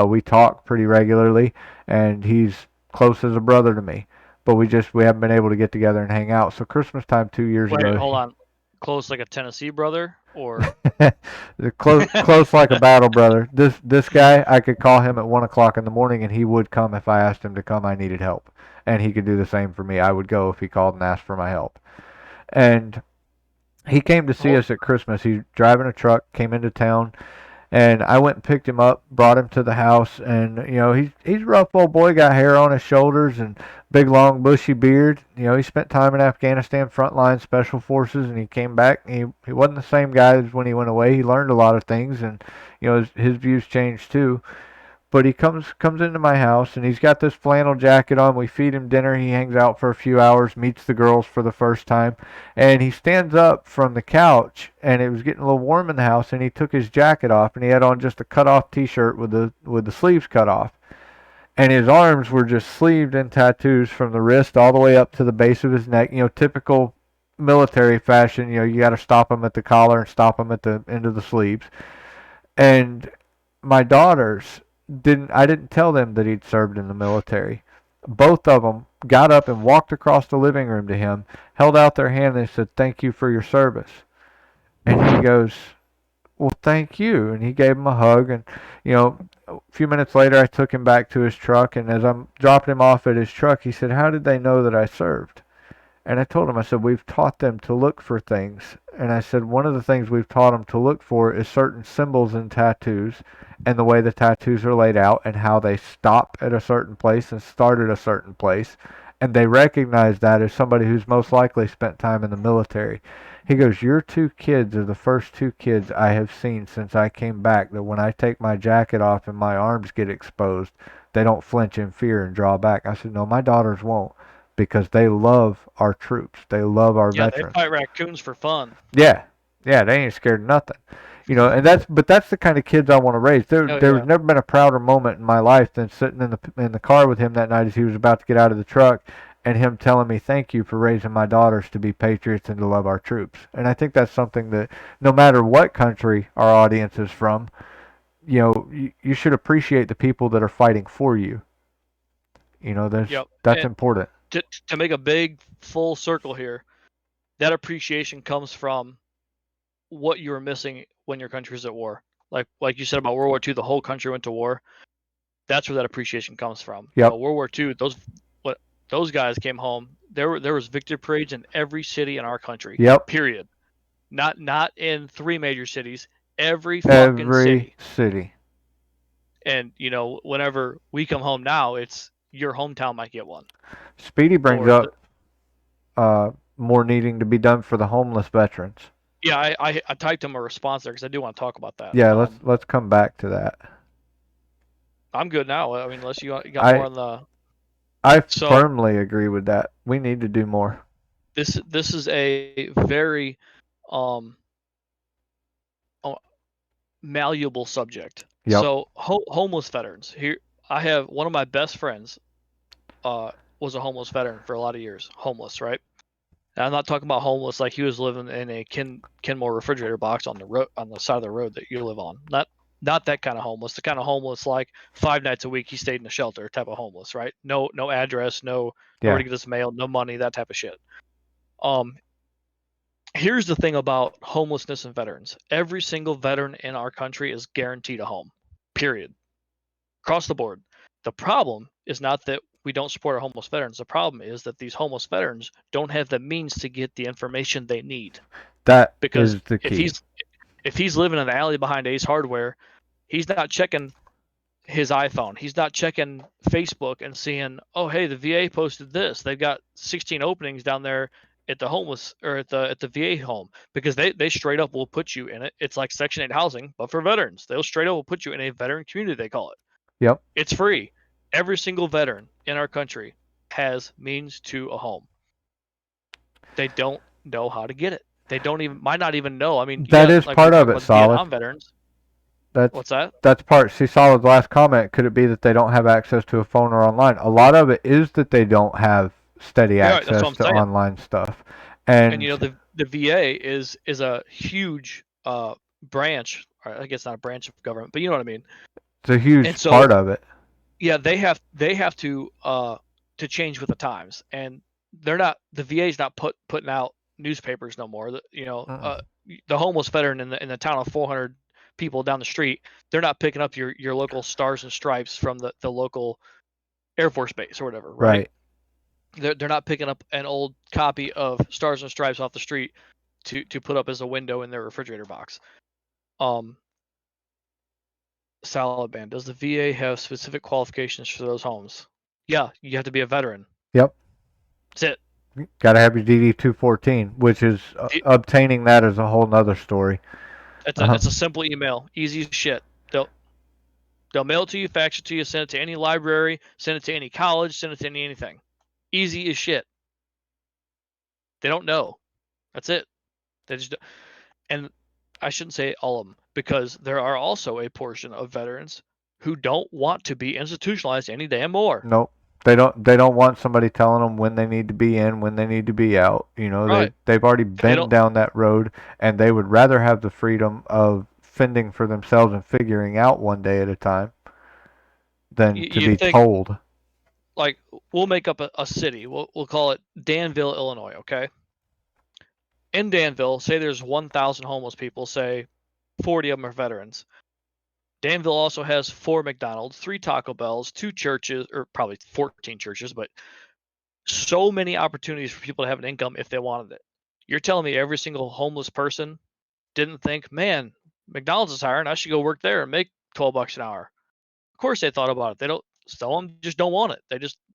We talk pretty regularly, and he's close as a brother to me. But we haven't been able to get together and hang out. So Christmas time 2 years Wait, ago, hold on. Close like a Tennessee brother, or close like a battle brother. This guy, I could call him at 1 o'clock in the morning, and he would come if I asked him to come. I needed help, and he could do the same for me. I would go if he called and asked for my help. And he came to see oh, us at Christmas. He's driving a truck, came into town, and I went and picked him up, brought him to the house, and he's a rough old boy, got hair on his shoulders and big long bushy beard. He spent time in Afghanistan, frontline special forces, and he came back. And he wasn't the same guy as when he went away. He learned a lot of things, and his views changed too. But he comes into my house, and he's got this flannel jacket on. We feed him dinner. He hangs out for a few hours, meets the girls for the first time, and he stands up from the couch. And it was getting a little warm in the house, and he took his jacket off, and he had on just a cut off T-shirt with the sleeves cut off, and his arms were just sleeved in tattoos from the wrist all the way up to the base of his neck. Typical military fashion. You got to stop him at the collar and stop him at the end of the sleeves. And my daughters I didn't tell them that he'd served in the military. Both of them got up and walked across the living room to him, held out their hand, and said, "Thank you for your service." And he goes, "Well, thank you." And he gave him a hug. And a few minutes later, I took him back to his truck. And as I'm dropping him off at his truck, he said, "How did they know that I served?" And I told him, I said, "We've taught them to look for things." And I said, "One of the things we've taught them to look for is certain symbols in tattoos and the way the tattoos are laid out and how they stop at a certain place and start at a certain place. And they recognize that as somebody who's most likely spent time in the military." He goes, "Your two kids are the first two kids I have seen since I came back that when I take my jacket off and my arms get exposed, they don't flinch in fear and draw back." I said, "No, my daughters won't, because they love our troops. They love our yeah, they veterans." fight raccoons for fun. Yeah, yeah, they ain't scared of nothing. And that's the kind of kids I want to raise. Oh There was yeah, never been a prouder moment in my life than sitting in the car with him that night as he was about to get out of the truck, and him telling me thank you for raising my daughters to be patriots and to love our troops. And I think that's something that no matter what country our audience is from, you should appreciate the people that are fighting for you. yep. That's And important. to make a big full circle here, that appreciation comes from what you were missing when your country was at war. Like you said about World War II, the whole country went to war. That's where that appreciation comes from. Yep. World War II, those guys came home. There was victory parades in every city in our country. Yep. Period. Not in 3 major cities. Every fucking Every city. city. And whenever we come home now, it's your hometown might get one. Speedy brings Or up more needing to be done for the homeless veterans. yeah, I typed him a response there because I do want to talk about that. Yeah, let's come back to that. I'm good now. I mean, unless you got more I on the. I So firmly agree with that. We need to do more. this is a very um uh, malleable subject. Yep. So homeless veterans here. I have one of my best friends. Was a homeless veteran for a lot of years. Homeless, right? And I'm not talking about homeless like he was living in a Kenmore refrigerator box on the road on the side of the road that you live on. Not that kind of homeless. The kind of homeless like 5 nights a week he stayed in a shelter type of homeless, right? No address, nowhere Yeah. to get his mail, no money, that type of shit. Um, Here's the thing about homelessness and veterans. Every single veteran in our country is guaranteed a home. Period. Across the board. The problem is not that we don't support our homeless veterans. The problem is that these homeless veterans don't have the means to get the information they need. That Because is the key. if he's living in the alley behind Ace Hardware, he's not checking his iPhone. He's not checking Facebook and seeing, oh hey, the VA posted this. They've got 16 openings down there at the homeless or at the VA home, because they straight up will put you in it. It's like Section 8 housing, but for veterans. They'll straight up will put you in a veteran community, they call it. Yep. It's free. Every single veteran in our country has means to a home. They don't know how to get it. They might not even know. I mean, That is part of it, Solid. Vietnam veterans. What's that? That's part. See, Solid's last comment. Could it be that they don't have access to a phone or online? A lot of it is that they don't have steady access to online stuff. And you know, the VA is a huge branch. Or I guess not a branch of government, but you know what I mean. It's a huge part of it. Yeah, they have to change with the times, and they're not. The VA's not putting out newspapers no more. You know, the homeless veteran in the town of 400 people down the street, they're not picking up your local Stars and Stripes from the local Air Force base or whatever, right? They're not picking up an old copy of Stars and Stripes off the street to put up as a window in their refrigerator box. Salad Band, does the VA have specific qualifications for those homes? Yeah, you have to be a veteran. Yep. That's it. Got to have your DD-214, which is obtaining that is a whole nother story. It's a simple email, easy as shit. They'll mail it to you, fax it to you, send it to any library, send it to any college, send it to anything. Easy as shit. They don't know. That's it. They just and I shouldn't say all of them, because there are also a portion of veterans who don't want to be institutionalized any damn more. Nope. They don't want somebody telling them when they need to be in, when they need to be out. You know, right. they've already been down that road, and they would rather have the freedom of fending for themselves and figuring out one day at a time than to be told. Like, we'll make up a city. We'll call it Danville, Illinois, okay? In Danville, say there's 1,000 homeless people, say 40 of them are veterans. Danville also has 4 McDonald's, 3 Taco Bells, 2 churches, or probably 14 churches, but so many opportunities for people to have an income if they wanted it. You're telling me every single homeless person didn't think, man, McDonald's is hiring, I should go work there and make $12 an hour. Of course they thought about it. They don't. Some of them just don't want it.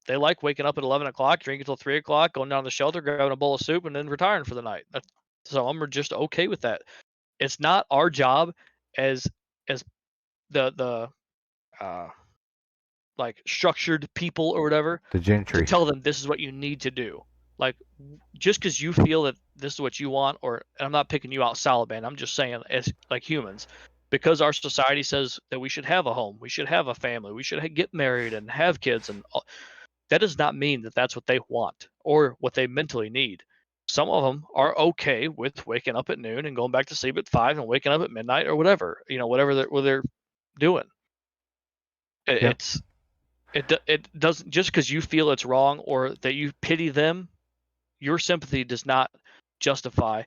They like waking up at 11 o'clock, drinking until 3 o'clock, going down to the shelter, grabbing a bowl of soup, and then retiring for the night. Some of them are just okay with that. It's not our job as the like structured people or whatever, the gentry, to tell them this is what you need to do. Like, just because you feel that this is what you want, and I'm not picking you out, Salad Band, I'm just saying, as like humans, because our society says that we should have a home, we should have a family, we should get married and have kids, and that does not mean that that's what they want or what they mentally need. Some of them are okay with waking up at noon and going back to sleep at 5 and waking up at midnight or whatever, whatever they're doing. It doesn't, just because you feel it's wrong or that you pity them, your sympathy does not justify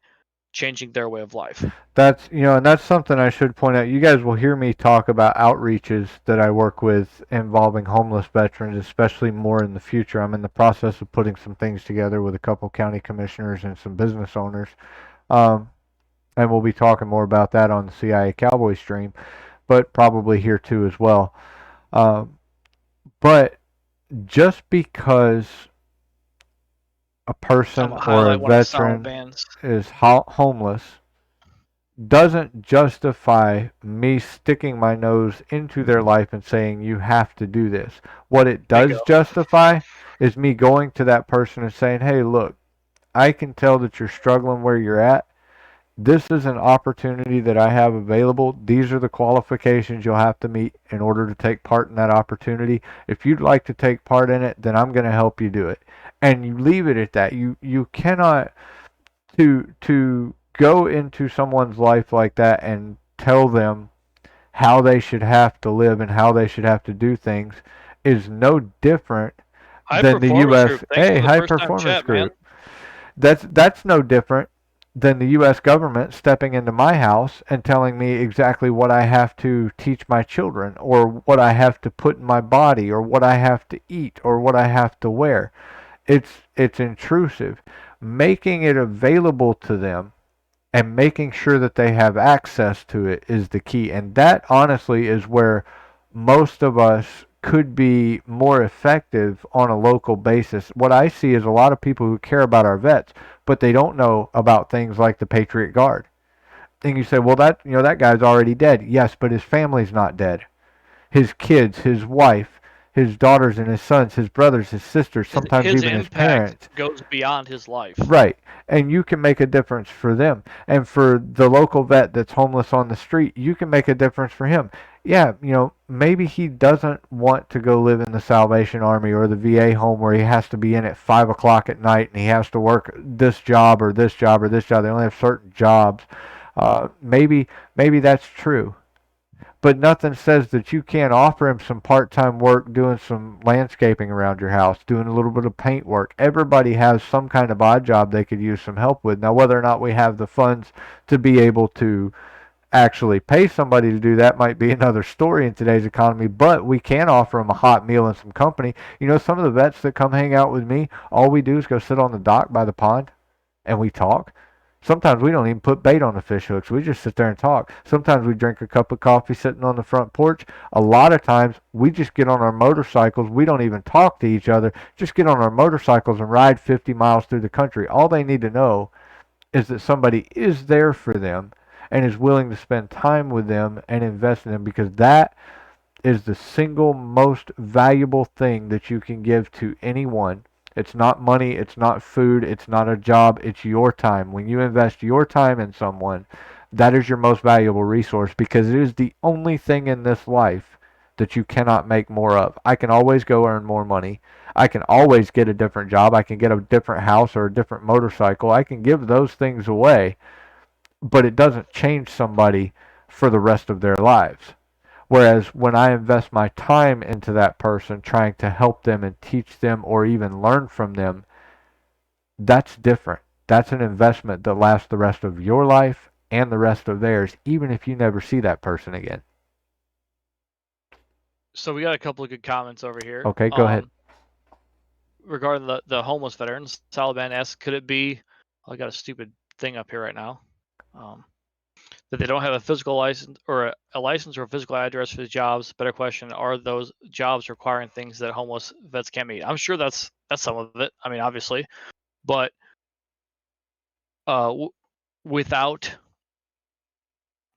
changing their way of life. That's and that's something I should point out. You guys will hear me talk about outreaches that I work with involving homeless veterans, especially more in the future. I'm in the process of putting some things together with a couple county commissioners and some business owners, and we'll be talking more about that on the CIACowboy stream, but probably here too as well. But just because a person or a veteran is homeless doesn't justify me sticking my nose into their life and saying you have to do this. What it does justify is me going to that person and saying, hey, look, I can tell that you're struggling where you're at. This is an opportunity that I have available. These are the qualifications you'll have to meet in order to take part in that opportunity. If you'd like to take part in it, then I'm going to help you do it. And you leave it at that. You cannot to go into someone's life like that and tell them how they should have to live and how they should have to do things is no different than the U.S. High performance group. That's no different than the U.S. government stepping into my house and telling me exactly what I have to teach my children, or what I have to put in my body, or what I have to eat, or what I have to wear. It's intrusive. Making it available to them and making sure that they have access to it is the key. And that honestly is where most of us could be more effective on a local basis. What I see is a lot of people who care about our vets, but they don't know about things like the Patriot Guard. And you say, well, that guy's already dead. Yes, but his family's not dead. His kids, his wife, his daughters and his sons, his brothers, his sisters, sometimes His even his impact parents. goes beyond his life. Right. And you can make a difference for them. And for the local vet that's homeless on the street, you can make a difference for him. Yeah, maybe he doesn't want to go live in the Salvation Army or the VA home where he has to be in at 5 o'clock at night and he has to work this job or this job or this job. They only have certain jobs. Maybe that's true. But nothing says that you can't offer him some part-time work doing some landscaping around your house, doing a little bit of paint work. Everybody has some kind of odd job they could use some help with. Now, whether or not we have the funds to be able to actually pay somebody to do that might be another story in today's economy, but we can offer them a hot meal and some company. Some of the vets that come hang out with me, all we do is go sit on the dock by the pond and we talk. Sometimes we don't even put bait on the fish hooks. We just sit there and talk. Sometimes we drink a cup of coffee sitting on the front porch. A lot of times we just get on our motorcycles. We don't even talk to each other. Just get on our motorcycles and ride 50 miles through the country. All they need to know is that somebody is there for them and is willing to spend time with them and invest in them, because that is the single most valuable thing that you can give to anyone. It's not money, it's not food, it's not a job, it's your time. When you invest your time in someone, that is your most valuable resource, because it is the only thing in this life that you cannot make more of. I can always go earn more money. I can always get a different job. I can get a different house or a different motorcycle. I can give those things away, but it doesn't change somebody for the rest of their lives. Whereas when I invest my time into that person, trying to help them and teach them or even learn from them, that's different. That's an investment that lasts the rest of your life and the rest of theirs, even if you never see that person again. So we got a couple of good comments over here. Okay, go ahead. Regarding the homeless veterans, Taliban asks, could it be? I got a stupid thing up here right now. That they don't have a physical license or a license or a physical address for the jobs. Better question: are those jobs requiring things that homeless vets can't meet? I'm sure that's some of it. I mean, obviously, but without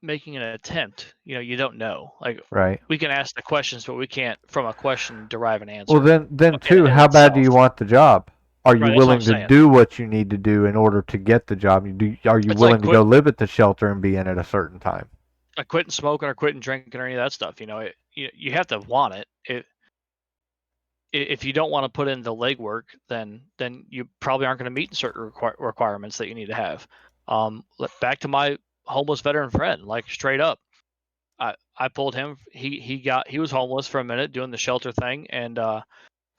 making an attempt, you don't know. Like, right. We can ask the questions, but we can't, from a question, derive an answer. Well, then too, how bad do you want the job? Are you willing to do what you need to do in order to get the job? Are you willing to go live at the shelter and be in at a certain time? Like quitting smoking or quitting drinking or any of that stuff. You have to want it. If you don't want to put in the legwork, then you probably aren't going to meet certain requirements that you need to have. Back to my homeless veteran friend, like straight up, I pulled him. He was homeless for a minute doing the shelter thing, and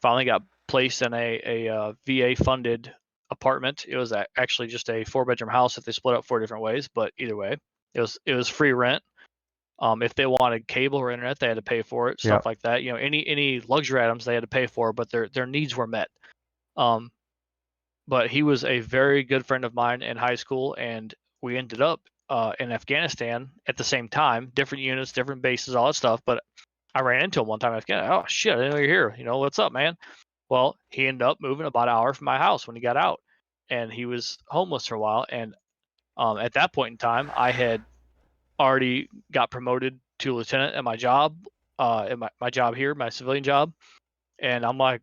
finally got placed in a VA funded apartment. It was actually just a 4-bedroom house that they split up 4 different ways, but either way, it was free rent. If they wanted cable or internet, they had to pay for it, stuff like that. Any luxury items they had to pay for, but their needs were met. But he was a very good friend of mine in high school, and we ended up in Afghanistan at the same time, different units, different bases, all that stuff. But I ran into him one time in Afghanistan. Oh shit, I didn't know you're here. What's up, man? Well, he ended up moving about an hour from my house when he got out, and he was homeless for a while. And at that point in time, I had already got promoted to lieutenant at my job, at my job here, my civilian job. And I'm like,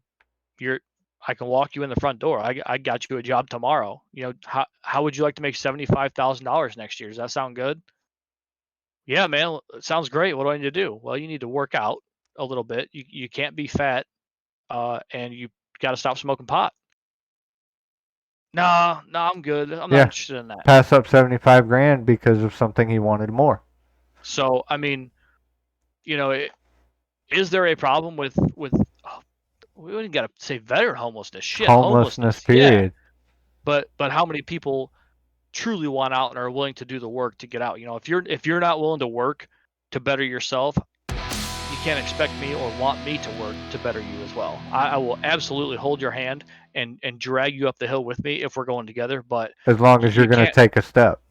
I can walk you in the front door. I got you a job tomorrow. How would you like to make $75,000 next year? Does that sound good? Yeah, man, it sounds great. What do I need to do? Well, you need to work out a little bit. You can't be fat, and you got to stop smoking pot. Nah, I'm good. I'm not interested in that. Pass up 75 grand because of something he wanted more. So, I mean, is there a problem with we wouldn't got to say veteran homelessness? Shit, homelessness period. Yeah. But how many people truly want out and are willing to do the work to get out. If you're not willing to work to better yourself, you can't expect me or want me to work to better you as well. I will absolutely hold your hand and drag you up the hill with me if we're going together, but As long as you're you going to can't. take a step.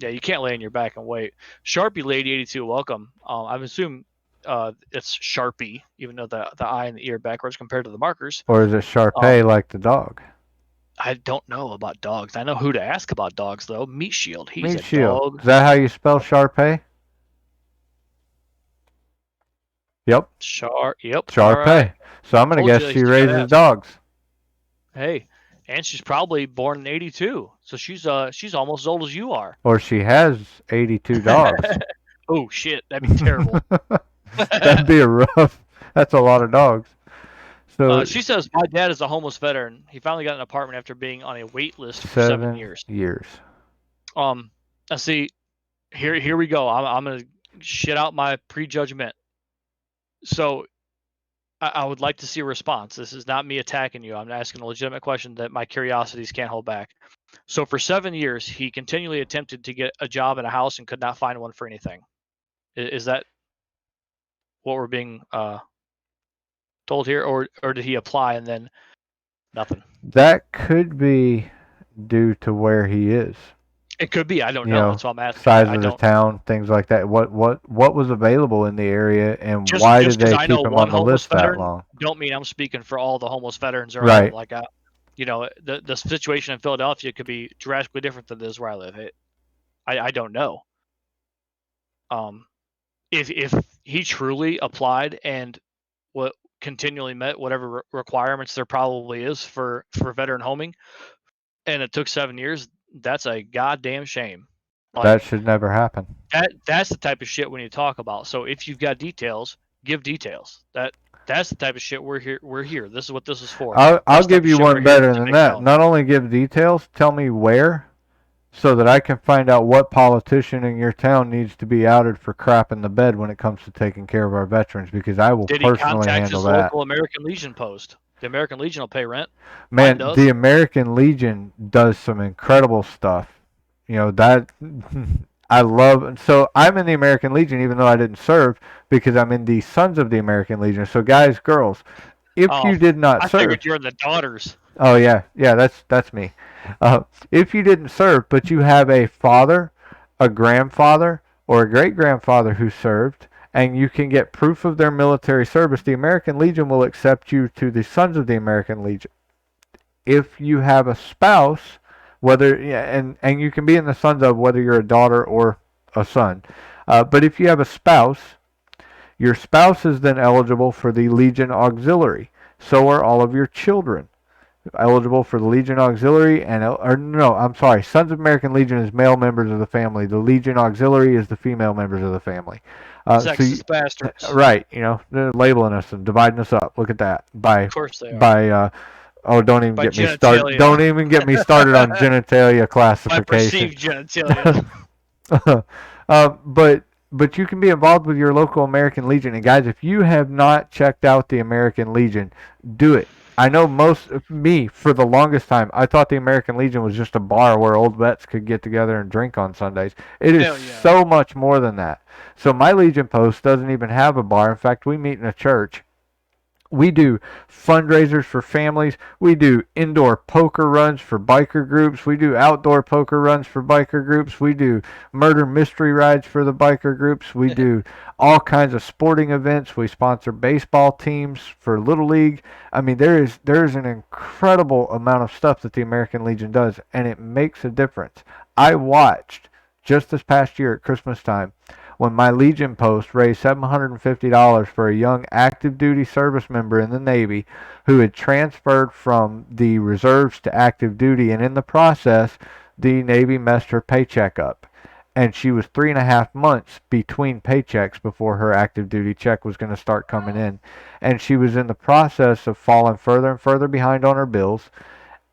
Yeah, you can't lay on your back and wait. Sharpie Lady 82, welcome. I assume it's Sharpie, even though the I and the E are backwards compared to the markers. Or is it Sharpay like the dog? I don't know about dogs. I know who to ask about dogs though. Meat Shield, he's Meat a Shield. dog. Is that how you spell Sharpay? Yep. Yep. Sharpay. Right. So I'm going to guess she raises dogs. Hey, and she's probably born in 82, so she's almost as old as you are. Or she has 82 dogs. Oh shit, that'd be terrible. That'd be a rough. That's a lot of dogs. So she says my dad is a homeless veteran. He finally got an apartment after being on a wait list for 7 years. Let's see. Here we go. I'm gonna shit out my prejudgment. So I would like to see a response. This is not me attacking you. I'm asking a legitimate question that my curiosities can't hold back. So for 7 years, he continually attempted to get a job in a house and could not find one for anything. Is that what we're being told here, or did he apply and then nothing? That could be due to where he is. It could be. I don't know. That's why I'm asking. Size of the town, things like that. What was available in the area, and why did they keep him on the list that long? Don't mean I'm speaking for all the homeless veterans around. Right. Like, the situation in Philadelphia could be drastically different than this where I live. I don't know. If he truly applied and what continually met whatever requirements there probably is for veteran homing, and it took 7 years, that's a goddamn shame. Like, that should never happen. That's the type of shit we need to talk about. So if you've got details, give details. That's the type of shit we're here. This is what this is for. I'll give you one better than that. Not only give details, tell me where, so that I can find out what politician in your town needs to be outed for crap in the bed when it comes to taking care of our veterans, because I will personally handle that. Did he contact his local American Legion post? The American Legion will pay rent. Man, the American Legion does some incredible stuff. That I love. So I'm in the American Legion, even though I didn't serve, because I'm in the Sons of the American Legion. So guys, girls, if you did not serve, I figured you're in the daughters. Oh yeah, that's me. If you didn't serve, but you have a father, a grandfather, or a great-grandfather who served, and you can get proof of their military service, the American Legion will accept you to the Sons of the American Legion. If you have a spouse, and you can be in the Sons of whether you're a daughter or a son, but if you have a spouse, your spouse is then eligible for the Legion Auxiliary. So are all of your children eligible for the Legion Auxiliary, Sons of American Legion is male members of the family. The Legion Auxiliary is the female members of the family. Sexist bastards. Right, they're labeling us and dividing us up. Look at that. Of course they are. Don't even get me started. Don't even get me started on genitalia classification. By perceived genitalia. But you can be involved with your local American Legion. And guys, if you have not checked out the American Legion, do it. I know for the longest time, I thought the American Legion was just a bar where old vets could get together and drink on Sundays. It is so much more than that. So my Legion post doesn't even have a bar. In fact, we meet in a church. We do fundraisers for families. We do indoor poker runs for biker groups. We do outdoor poker runs for biker groups. We do murder mystery rides for the biker groups. We do all kinds of sporting events. We sponsor baseball teams for Little League. I mean, there is an incredible amount of stuff that the American Legion does, and it makes a difference. I watched just this past year at Christmas time when my Legion post raised $750 for a young active duty service member in the Navy who had transferred from the reserves to active duty, and in the process, the Navy messed her paycheck up. And she was 3.5 months between paychecks before her active duty check was going to start coming in. And she was in the process of falling further and further behind on her bills,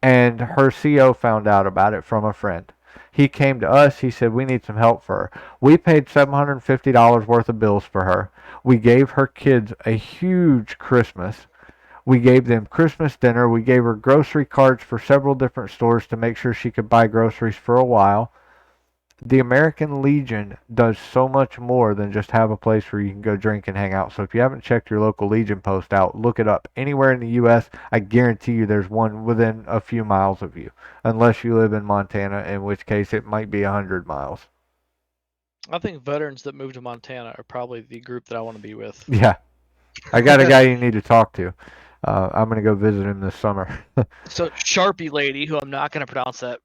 and her CO found out about it from a friend. He came to us. He said, we need some help for her. We paid $750 worth of bills for her. We gave her kids a huge Christmas. We gave them Christmas dinner. We gave her grocery cards for several different stores to make sure she could buy groceries for a while. The American Legion does so much more than just have a place where you can go drink and hang out. So if you haven't checked your local Legion post out, look it up. Anywhere in the U.S., I guarantee you there's one within a few miles of you, unless you live in Montana, in which case it might be 100 miles. I think veterans that move to Montana are probably the group that I want to be with. Yeah. I got a guy you need to talk to. I'm going to go visit him this summer. So Sharpie lady, who I'm not going to pronounce that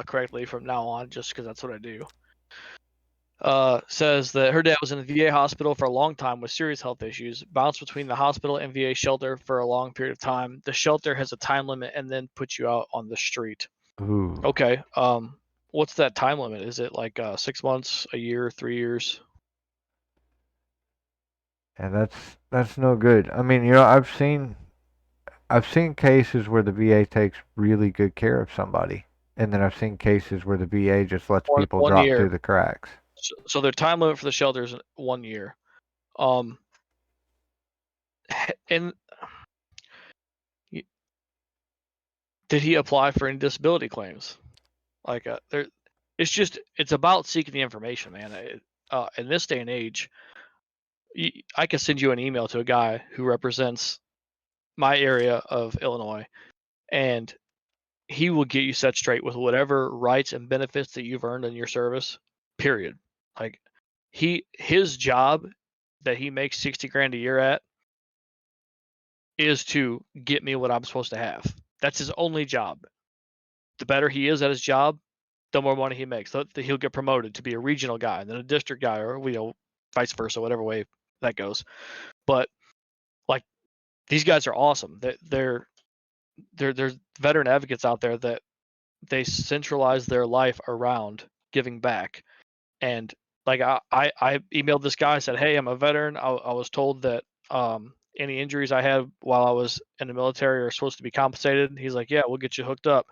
correctly from now on, just because that's what I do, says that her dad was in the VA hospital for a long time with serious health issues, bounced between the hospital and VA shelter for a long period of time. The shelter has a time limit and then puts you out on the street. Ooh. Okay. What's that time limit? Is it like 6 months, a year, 3 years? And that's no good. I mean, you know, I've seen cases where the VA takes really good care of somebody, and then I've seen cases where the VA just lets people One drop year. through the cracks. So their time limit for the shelter is 1 year. And did he apply for any disability claims? Like, it's about seeking the information, man. In this day and age, I can send you an email to a guy who represents my area of Illinois, and he will get you set straight with whatever rights and benefits that you've earned in your service. Period. Like, his job that he makes 60 grand a year at is to get me what I'm supposed to have. That's his only job. The better he is at his job, the more money he makes. He'll get promoted to be a regional guy and then a district guy, or vice versa, whatever way that goes. But like, these guys are awesome. They're veteran advocates out there that they centralize their life around giving back. And like, I emailed this guy, said, hey, I'm a veteran. I was told that any injuries I had while I was in the military are supposed to be compensated. He's like, yeah, we'll get you hooked up.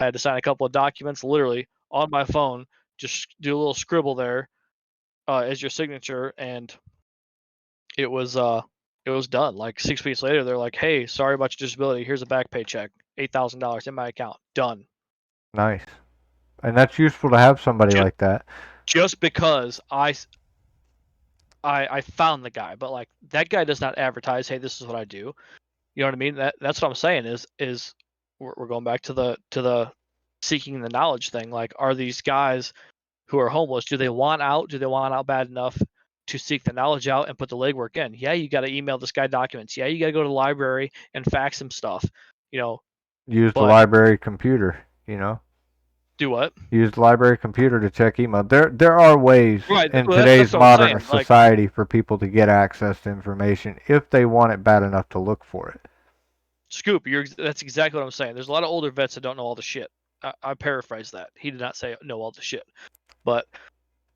I had to sign a couple of documents literally on my phone, just do a little scribble there as your signature, and it was done. Like 6 weeks later, they're like, hey, sorry about your disability. Here's a back pay check, $8,000 in my account. Done. Nice. And that's useful to have somebody like that. Just because I found the guy, but like, that guy does not advertise, hey, this is what I do. You know what I mean? That's what I'm saying is we're going back to the seeking the knowledge thing. Like, are these guys who are homeless, do they want out? Do they want out bad enough to seek the knowledge out and put the legwork in? Yeah, you got to email this guy documents. Yeah, you got to go to the library and fax him stuff. Use the library computer. Do what? Use the library computer to check email. There are ways in Well, today's modern society for people to get access to information if they want it bad enough to look for it. Scoop, that's exactly what I'm saying. There's a lot of older vets that don't know all the shit. I paraphrase that. He did not say know all the shit, but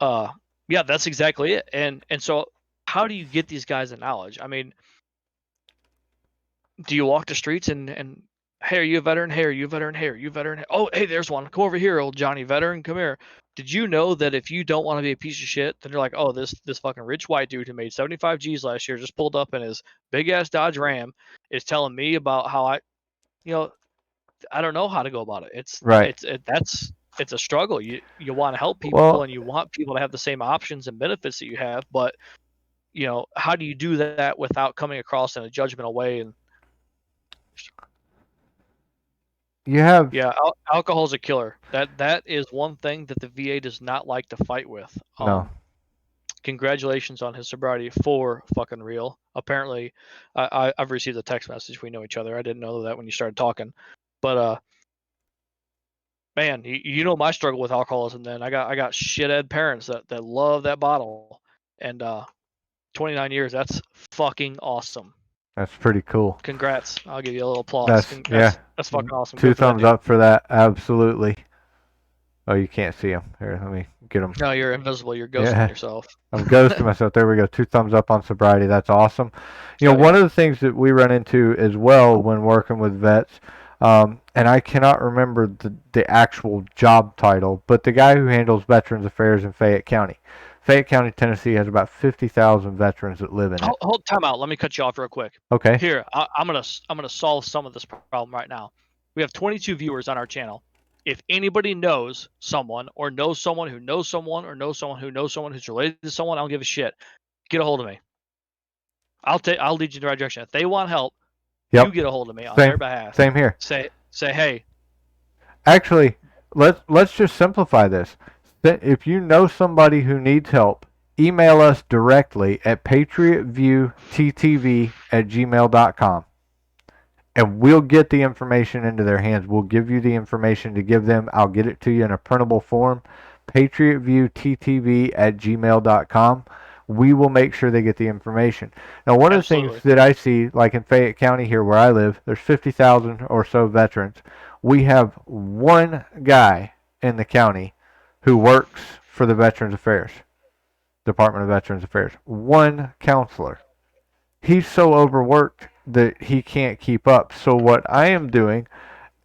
yeah, that's exactly it. And so, how do you get these guys the knowledge? I mean, do you walk the streets and hey, are you a veteran? Hey, are you a veteran? Hey, are you a veteran? Oh, hey, there's one. Come over here, old Johnny veteran. Come here. Did you know that if you don't want to be a piece of shit, then you're like, oh, this fucking rich white dude who made 75 G's last year just pulled up in his big ass Dodge Ram is telling me about how I don't know how to go about it. It's right. It's a struggle. You want to help people and you want people to have the same options and benefits that you have, but how do you do that without coming across in a judgmental way? And alcohol's a killer. That is one thing that the VA does not like to fight with. No. Congratulations on his sobriety, for fucking real. Apparently, I've received a text message. We know each other. I didn't know that when you started talking, but man, you know my struggle with alcoholism. Then I got shithead parents that love that bottle, and 29 years. That's fucking awesome. That's pretty cool. Congrats. I'll give you a little applause. That's fucking awesome. Two thumbs up for that. Absolutely. Oh, you can't see him. Here, let me get him. No, you're invisible. You're ghosting yourself. I'm ghosting myself. There we go. 2 thumbs up on sobriety. That's awesome. One of the things that we run into as well when working with vets, and I cannot remember the actual job title, but the guy who handles Veterans Affairs in Fayette County. Fayette County, Tennessee has about 50,000 veterans that live in it. Hold time out. Let me cut you off real quick. Okay. Here, I'm gonna solve some of this problem right now. We have 22 viewers on our channel. If anybody knows someone, or knows someone who knows someone, or knows someone who knows someone who's related to someone, I don't give a shit. Get a hold of me. I'll lead you in the right direction. If they want help, Yep. you get a hold of me on Same, their behalf. Same here. Say, hey. Actually, let's just simplify this. If you know somebody who needs help, email us directly at patriotviewttv@gmail.com. And we'll get the information into their hands. We'll give you the information to give them. I'll get it to you in a printable form. patriotviewttv@gmail.com. We will make sure they get the information. Now, one of the things that I see, like in Fayette County here where I live, there's 50,000 or so veterans. We have one guy in the county who works for the Veterans Affairs, Department of Veterans Affairs. One counselor. He's so overworked that he can't keep up. So what I am doing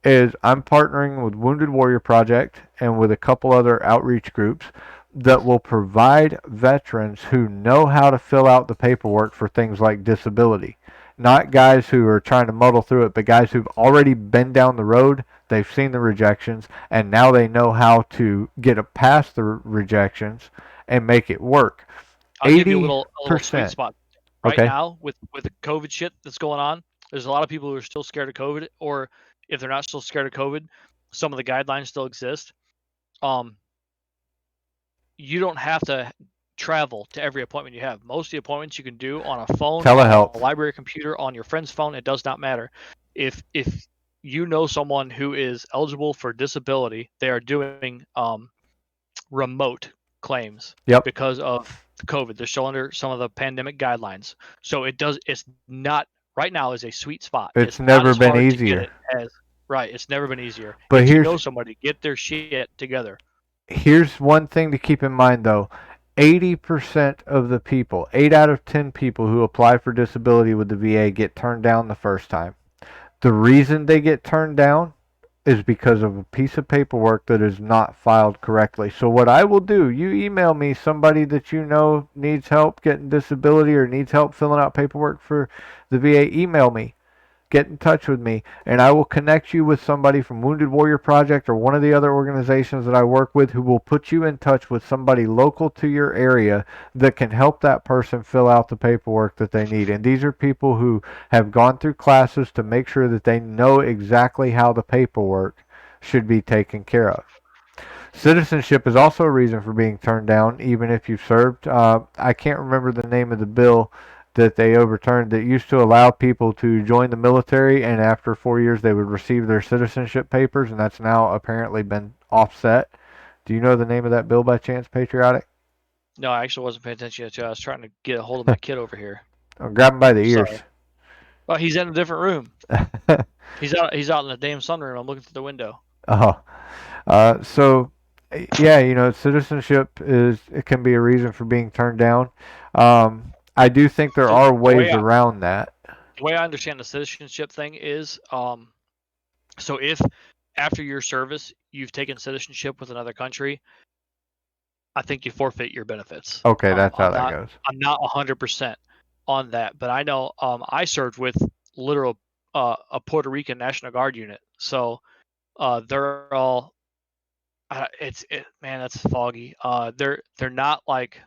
is I'm partnering with Wounded Warrior Project and with a couple other outreach groups that will provide veterans who know how to fill out the paperwork for things like disability. Not guys who are trying to muddle through it, but guys who've already been down the road, they've seen the rejections, and now they know how to get past the rejections and make it work. I'll give you a little sweet spot. Right Okay. now, with the COVID shit that's going on, there's a lot of people who are still scared of COVID, or if they're not still scared of COVID, some of the guidelines still exist. You don't have to travel to every appointment you have. Most of the appointments you can do on a phone, telehealth, on a library computer, on your friend's phone. It does not matter. If you know someone who is eligible for disability, they are doing remote claims. Yep. Because of COVID. They're still under some of the pandemic guidelines. So it's not, right now is a sweet spot. It's never been easier. It's never been easier. But if you know somebody, get their shit together. Here's one thing to keep in mind though. 80% of the people, 8 out of 10 people who apply for disability with the VA get turned down the first time. The reason they get turned down is because of a piece of paperwork that is not filed correctly. So what I will do, you email me somebody that you know needs help getting disability or needs help filling out paperwork for the VA, email me. Get in touch with me, and I will connect you with somebody from Wounded Warrior Project or one of the other organizations that I work with who will put you in touch with somebody local to your area that can help that person fill out the paperwork that they need. And these are people who have gone through classes to make sure that they know exactly how the paperwork should be taken care of. Citizenship is also a reason for being turned down, even if you've served. I can't remember the name of the bill that they overturned that used to allow people to join the military, and after 4 years they would receive their citizenship papers, and that's now apparently been offset. Do you know the name of that bill by chance, Patriotic? No, I actually wasn't paying attention to it. I was trying to get a hold of my kid over here. I'll grab him by the ears. Sorry. Well, he's in a different room. He's out in the damn sunroom. I'm looking through the window. Oh. So yeah, citizenship it can be a reason for being turned down. I do think there are ways around that. The way I understand the citizenship thing is, so if after your service you've taken citizenship with another country, I think you forfeit your benefits. Okay, that's how that goes. I'm not 100% on that, but I know I served with literal a Puerto Rican National Guard unit, so they're all man, that's foggy. They're not like,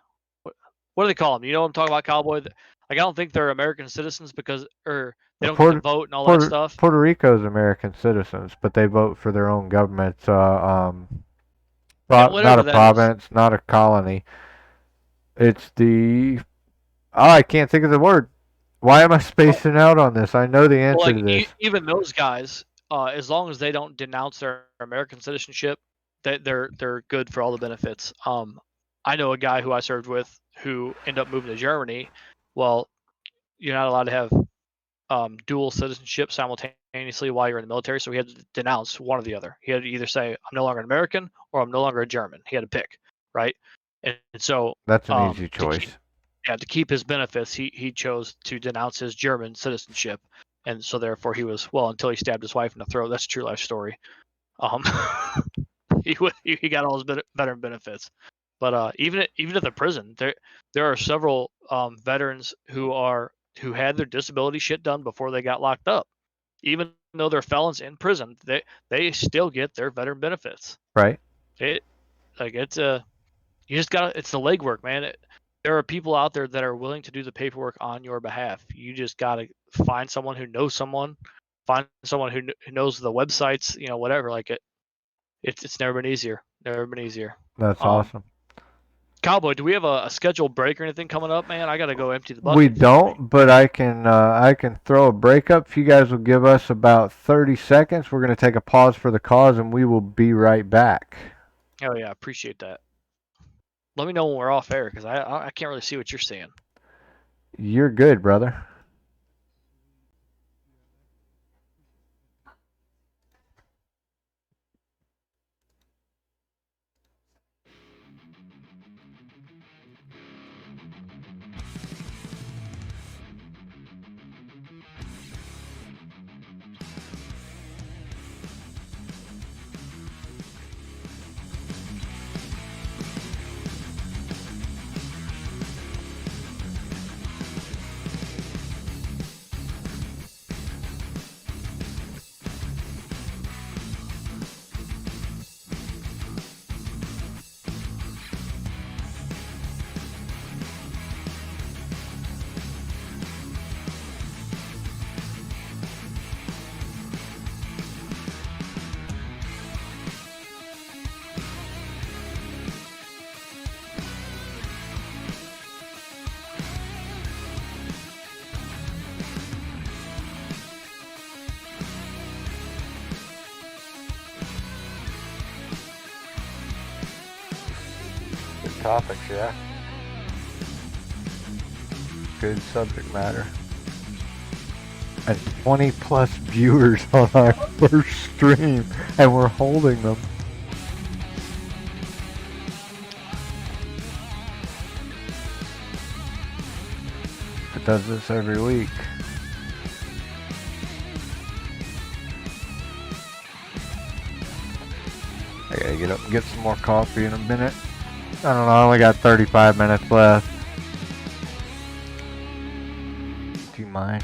what do they call them? You know what I'm talking about, cowboy? Like, I don't think they're American citizens because, or they don't get to vote and all that stuff. Puerto Rico's American citizens, but they vote for their own government. Not a province, not a colony. It's I can't think of the word. Why am I spacing out on this? I know the answer to this. Even those guys, as long as they don't denounce their American citizenship, they're good for all the benefits. I know a guy who I served with who ended up moving to Germany. Well, you're not allowed to have dual citizenship simultaneously while you're in the military, so he had to denounce one or the other. He had to either say, I'm no longer an American or I'm no longer a German. He had to pick, right? And so that's an easy choice. To keep his benefits, he chose to denounce his German citizenship, and so therefore he was, well, until he stabbed his wife in the throat. That's a true life story. He got all his veteran benefits. But even at the prison, there are several veterans who had their disability shit done before they got locked up. Even though they're felons in prison, they still get their veteran benefits. Right. It's you just gotta, it's the legwork, man. There are people out there that are willing to do the paperwork on your behalf. You just gotta find someone who knows someone, find someone who knows the websites, whatever. It's never been easier. Never been easier. That's Um, awesome. Cowboy, do we have a scheduled break or anything coming up, man? I gotta go empty the We bucket if you need me. don't, but I can throw a break up. If you guys will give us about 30 seconds, we're going to take a pause for the cause, and we will be right back. Oh yeah, appreciate that. Let me know when we're off air, because I can't really see what you're saying. You're good, brother. Good topics, yeah. Good subject matter. And 20 plus viewers on our first stream, and we're holding them. It does this every week. I gotta get up and get some more coffee in a minute. I don't know, I only got 35 minutes left. Do you mind?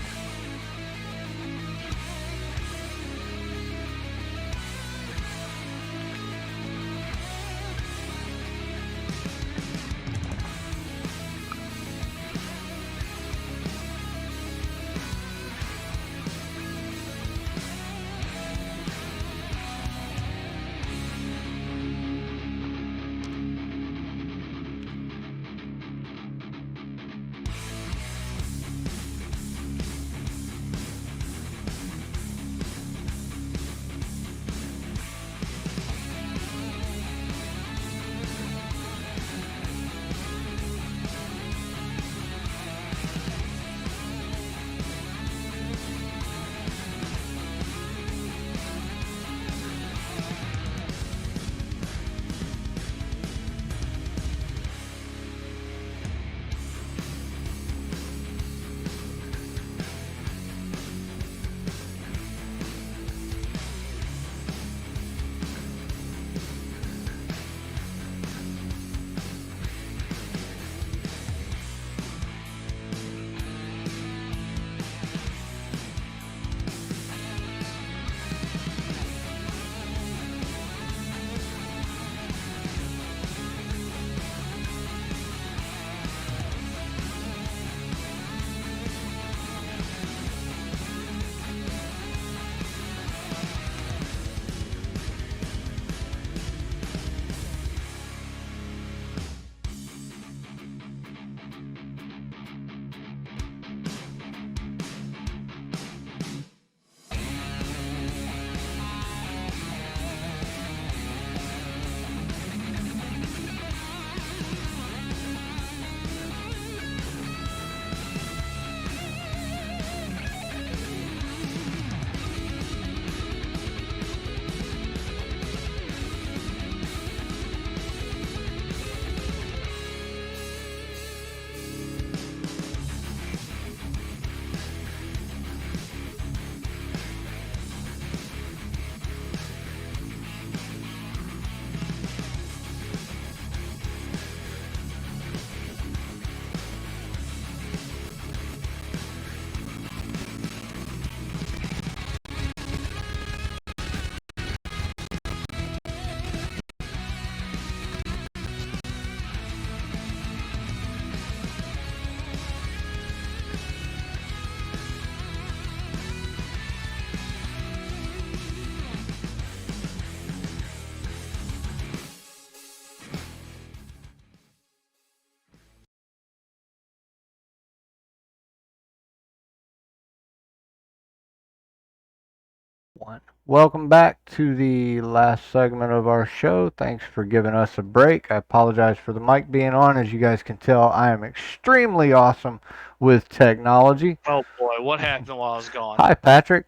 One. Welcome back to the last segment of our show. Thanks for giving us a break. I apologize for the mic being on. As you guys can tell, I am extremely awesome with technology. Oh boy, what happened while I was gone? Hi, Patrick.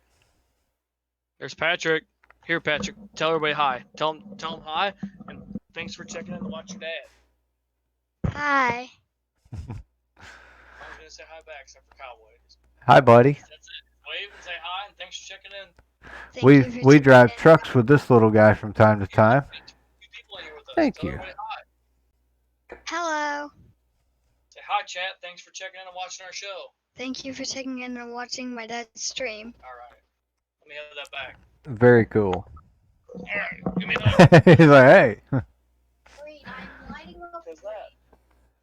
There's Patrick. Here, Patrick. Tell everybody hi. Tell him hi, and thanks for checking in to watch your dad. Hi. I was gonna say hi back, except for Cowboy. Hi, buddy. That's it. Wave and say hi, and thanks for checking in. Thank you for We tuning drive in. trucks with this little guy from time to time. Two people in here with us. Thank Tell you. everybody hi. Hello. Say hi, chat. Thanks for checking in and watching our show. Thank you for checking in and watching my dad's stream. All right. Let me have that back. Very cool. All right. Give me that. He's like, hey. Wait, I'm lighting up. What's that?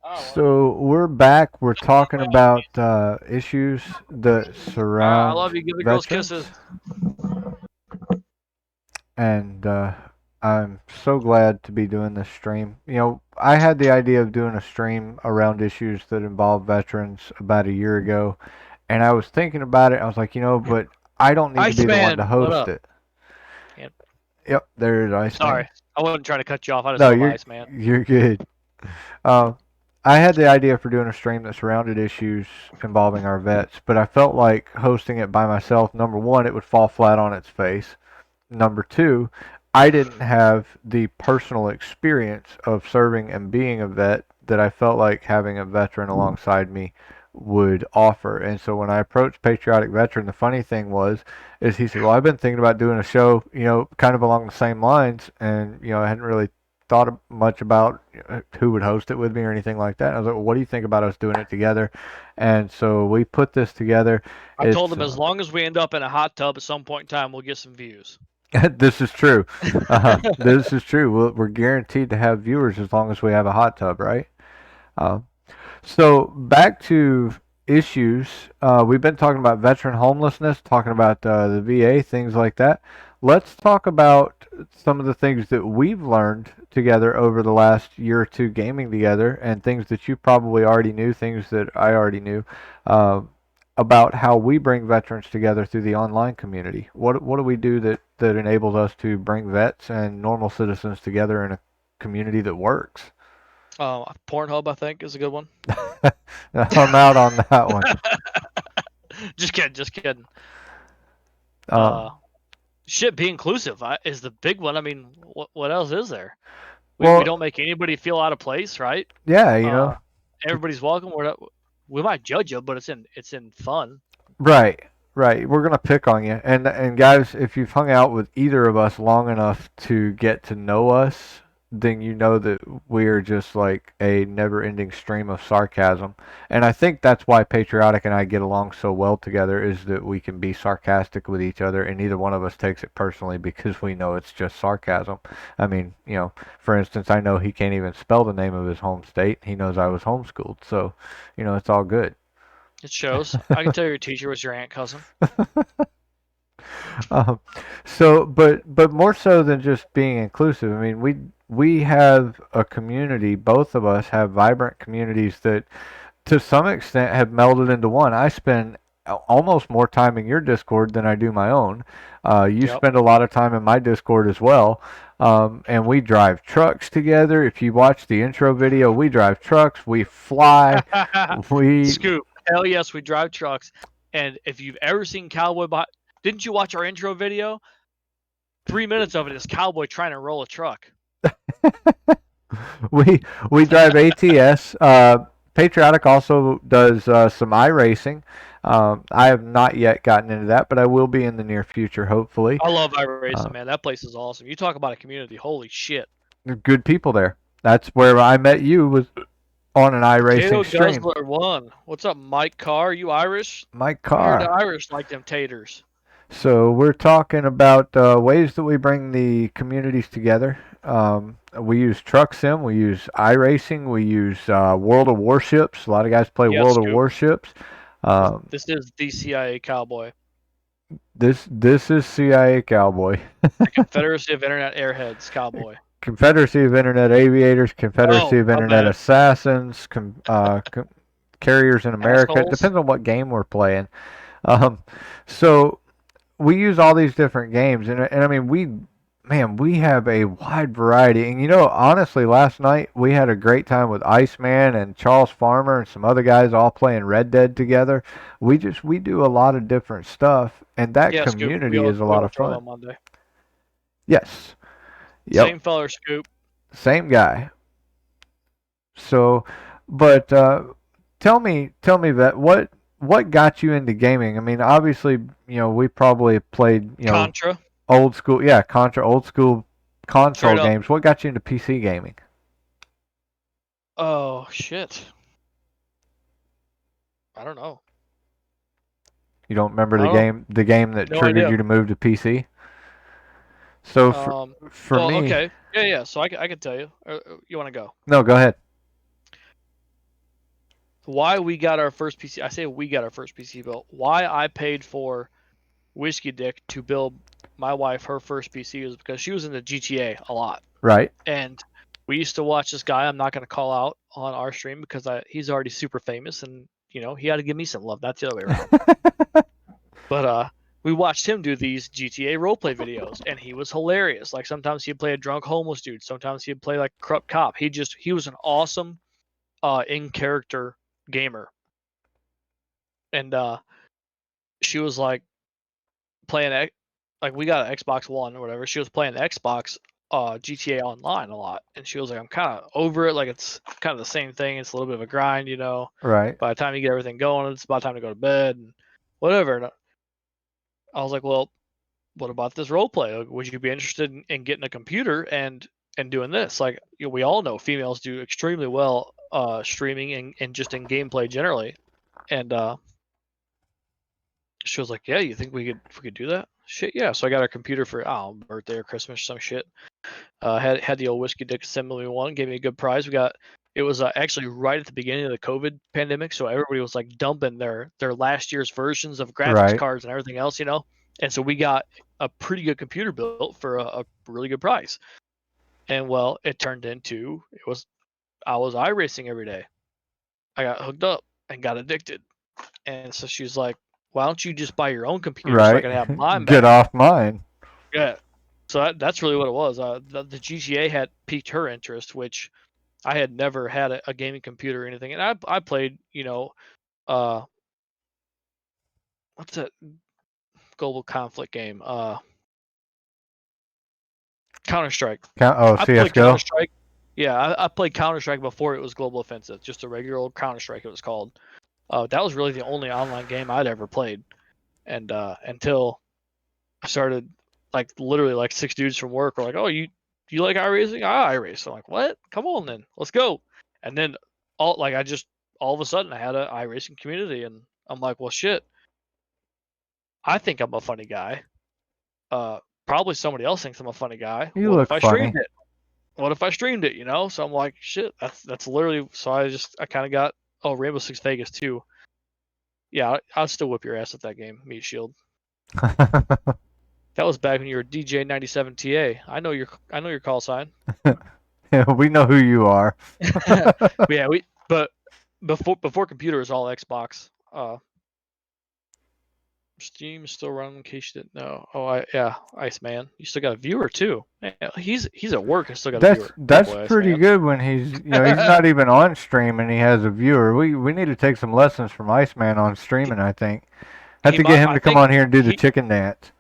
Oh, well. So we're back. We're talking about issues that I surround love you. Give the girls veterans. kisses. And I'm so glad to be doing this stream. You know, I had the idea of doing a stream around issues that involve veterans about a year ago, and I was thinking about it. I was like, you know, but I don't need to be the one to Iceman, what host up? it. Yep. Yep, there's Iceman. Sorry, I wasn't trying to cut you off. I just No, love you're Iceman. you're good. I had the idea for doing a stream that surrounded issues involving our vets, but I felt like hosting it by myself. Number one, it would fall flat on its face. Number two, I didn't have the personal experience of serving and being a vet that I felt like having a veteran alongside me would offer. And so when I approached Patriotic Veteran, the funny thing is he said, "Well, I've been thinking about doing a show, you know, kind of along the same lines, and you know, I hadn't really thought much about who would host it with me or anything like that." And I was like, "Well, what do you think about us doing it together?" And so we put this together. I told him as long as we end up in a hot tub at some point in time, we'll get some views. This is true. This is true. We're guaranteed to have viewers as long as we have a hot tub, right? Uh, so back to issues. We've been talking about veteran homelessness, talking about the VA, things like that. Let's talk about some of the things that we've learned together over the last year or two gaming together, and things that you probably already knew, things that I already knew. About how we bring veterans together through the online community. What do we do that enables us to bring vets and normal citizens together in a community that works? Pornhub, I think, is a good one. I'm out on that one. Just kidding. Um, Shit, be inclusive is the big one. I mean, what else is there? We Well- don't make anybody feel out of place, right? yeah, you know, Everybody's welcome. We might judge you, but it's in fun. right. We're gonna pick on you, and guys, if you've hung out with either of us long enough to get to know us, then you know that we are just like a never-ending stream of sarcasm. And I think that's why Patriotic and I get along so well together, is that we can be sarcastic with each other, and neither one of us takes it personally because we know it's just sarcasm. I mean, you know, for instance, I know he can't even spell the name of his home state. He knows I was homeschooled, so you know it's all good. It shows. I can tell your teacher was your aunt cousin. So, but more so than just being inclusive. I mean, we have a community. Both of us have vibrant communities that, to some extent, have melded into one. I spend almost more time in your Discord than I do my own. You Yep. spend a lot of time in my Discord as well. And we drive trucks together. If you watch the intro video, we drive trucks. We fly. we Scoop. Hell yes, we drive trucks. And if you've ever seen Cowboy, didn't you watch our intro video? 3 minutes of it is Cowboy trying to roll a truck. we drive ATS. Patriotic also does some iRacing. I have not yet gotten into that, but I will be in the near future, hopefully. I love iRacing, man. That place is awesome. You talk about a community. Holy shit. Good people there. That's where I met you, was on an iRacing stream. Guzzler 1. What's up, Mike Carr? You Irish? Mike I heard the Carr. Irish like them taters. So we're talking about ways that we bring the communities together. We use Truck Sim, we use iRacing, we use World of Warships. A lot of guys play Yes, World of Scoop. Warships. This is the CIA Cowboy. This is CIA Cowboy. The Confederacy of Internet Airheads Cowboy. Confederacy of Internet Aviators, Confederacy Oh, of my Internet bad. Assassins, Carriers in America. It Assholes. depends on what game we're playing. So we use all these different games, and I mean we have a wide variety. And honestly, last night we had a great time with Iceman and Charles Farmer and some other guys all playing Red Dead together. We do a lot of different stuff, and that Yeah, Scoop. community is a We lot all of drove fun. on Monday. Yes. Yep. Same feller, Scoop. Same guy. So, but tell me, Vet, what got you into gaming? I mean, obviously, we probably played, Contra. old school, yeah, Contra, old school console Straight up. games. What got you into PC gaming? Oh shit. I don't know. You don't remember I don't the game that No triggered idea. you to move to PC? So for Well, me, okay. Yeah. So I can tell you. You want to go? no, go ahead. Why we got our first PC? I say we got our first PC built. Why I paid for Whiskey Dick to build my wife her first PC was because she was in the GTA a lot, Right. and we used to watch this guy. I'm not going to call out on our stream because he's already super famous, and he had to give me some love. Not the other way around. But we watched him do these GTA roleplay videos, and he was hilarious. Like sometimes he'd play a drunk homeless dude, sometimes he'd play like a corrupt cop. He was an awesome in character gamer. And she was like playing like we got an Xbox One or whatever. She was playing Xbox GTA Online a lot, and she was like, I'm kind of over it. Like it's kind of the same thing. It's a little bit of a grind, Right. By the time you get everything going, it's about time to go to bed and whatever. And I was like, well, what about this role play? Like, would you be interested in getting a computer and doing this? Like we all know females do extremely well streaming and just in gameplay generally. And she was like, yeah, you think we could do that? Shit, yeah. So I got her computer for birthday or Christmas or some shit. Had the old Whiskey Dick assembly one, gave me a good prize. It was actually right at the beginning of the COVID pandemic, so everybody was like dumping their last year's versions of graphics Right. cards and everything else, And so we got a pretty good computer built for a really good price. And well, it turned into I was iRacing every day. I got hooked up and got addicted. And so she's like, why don't you just buy your own computer so I Right. can have mine Get back? off mine. Yeah. So that's really what it was. The GTA had piqued her interest, which I had never had a gaming computer or anything. And I played, what's that global conflict game? Counter-Strike. I played CS:GO. Counter-Strike. Yeah, I played Counter-Strike before it was Global Offensive, just a regular old Counter-Strike it was called. That was really the only online game I'd ever played. And until I started, like literally like 6 dudes from work were like, "Oh, you like iRacing? I iRace." I'm like, "What? Come on then, let's go." And then all of a sudden I had a iRacing community, and I'm like, "Well, shit, I think I'm a funny guy. Probably somebody else thinks I'm a funny guy. You What if look I funny. streamed it? What if I streamed it? So I'm like, shit, that's literally. So I kind of got Rainbow Six Vegas too. Yeah, I'll still whip your ass at that game, Meat Shield. That was back when you were DJ 97 TA. I know your call sign. We know who you are. Yeah, but before computer was all Xbox. Steam is still running in case you didn't know. Oh, yeah, Iceman. You still got a viewer too. Yeah, he's at work and still got a viewer. That's Boy, pretty Iceman. good when he's not even on stream and he has a viewer. We need to take some lessons from Iceman on streaming. I think have to get him to come on here and do the chicken dance.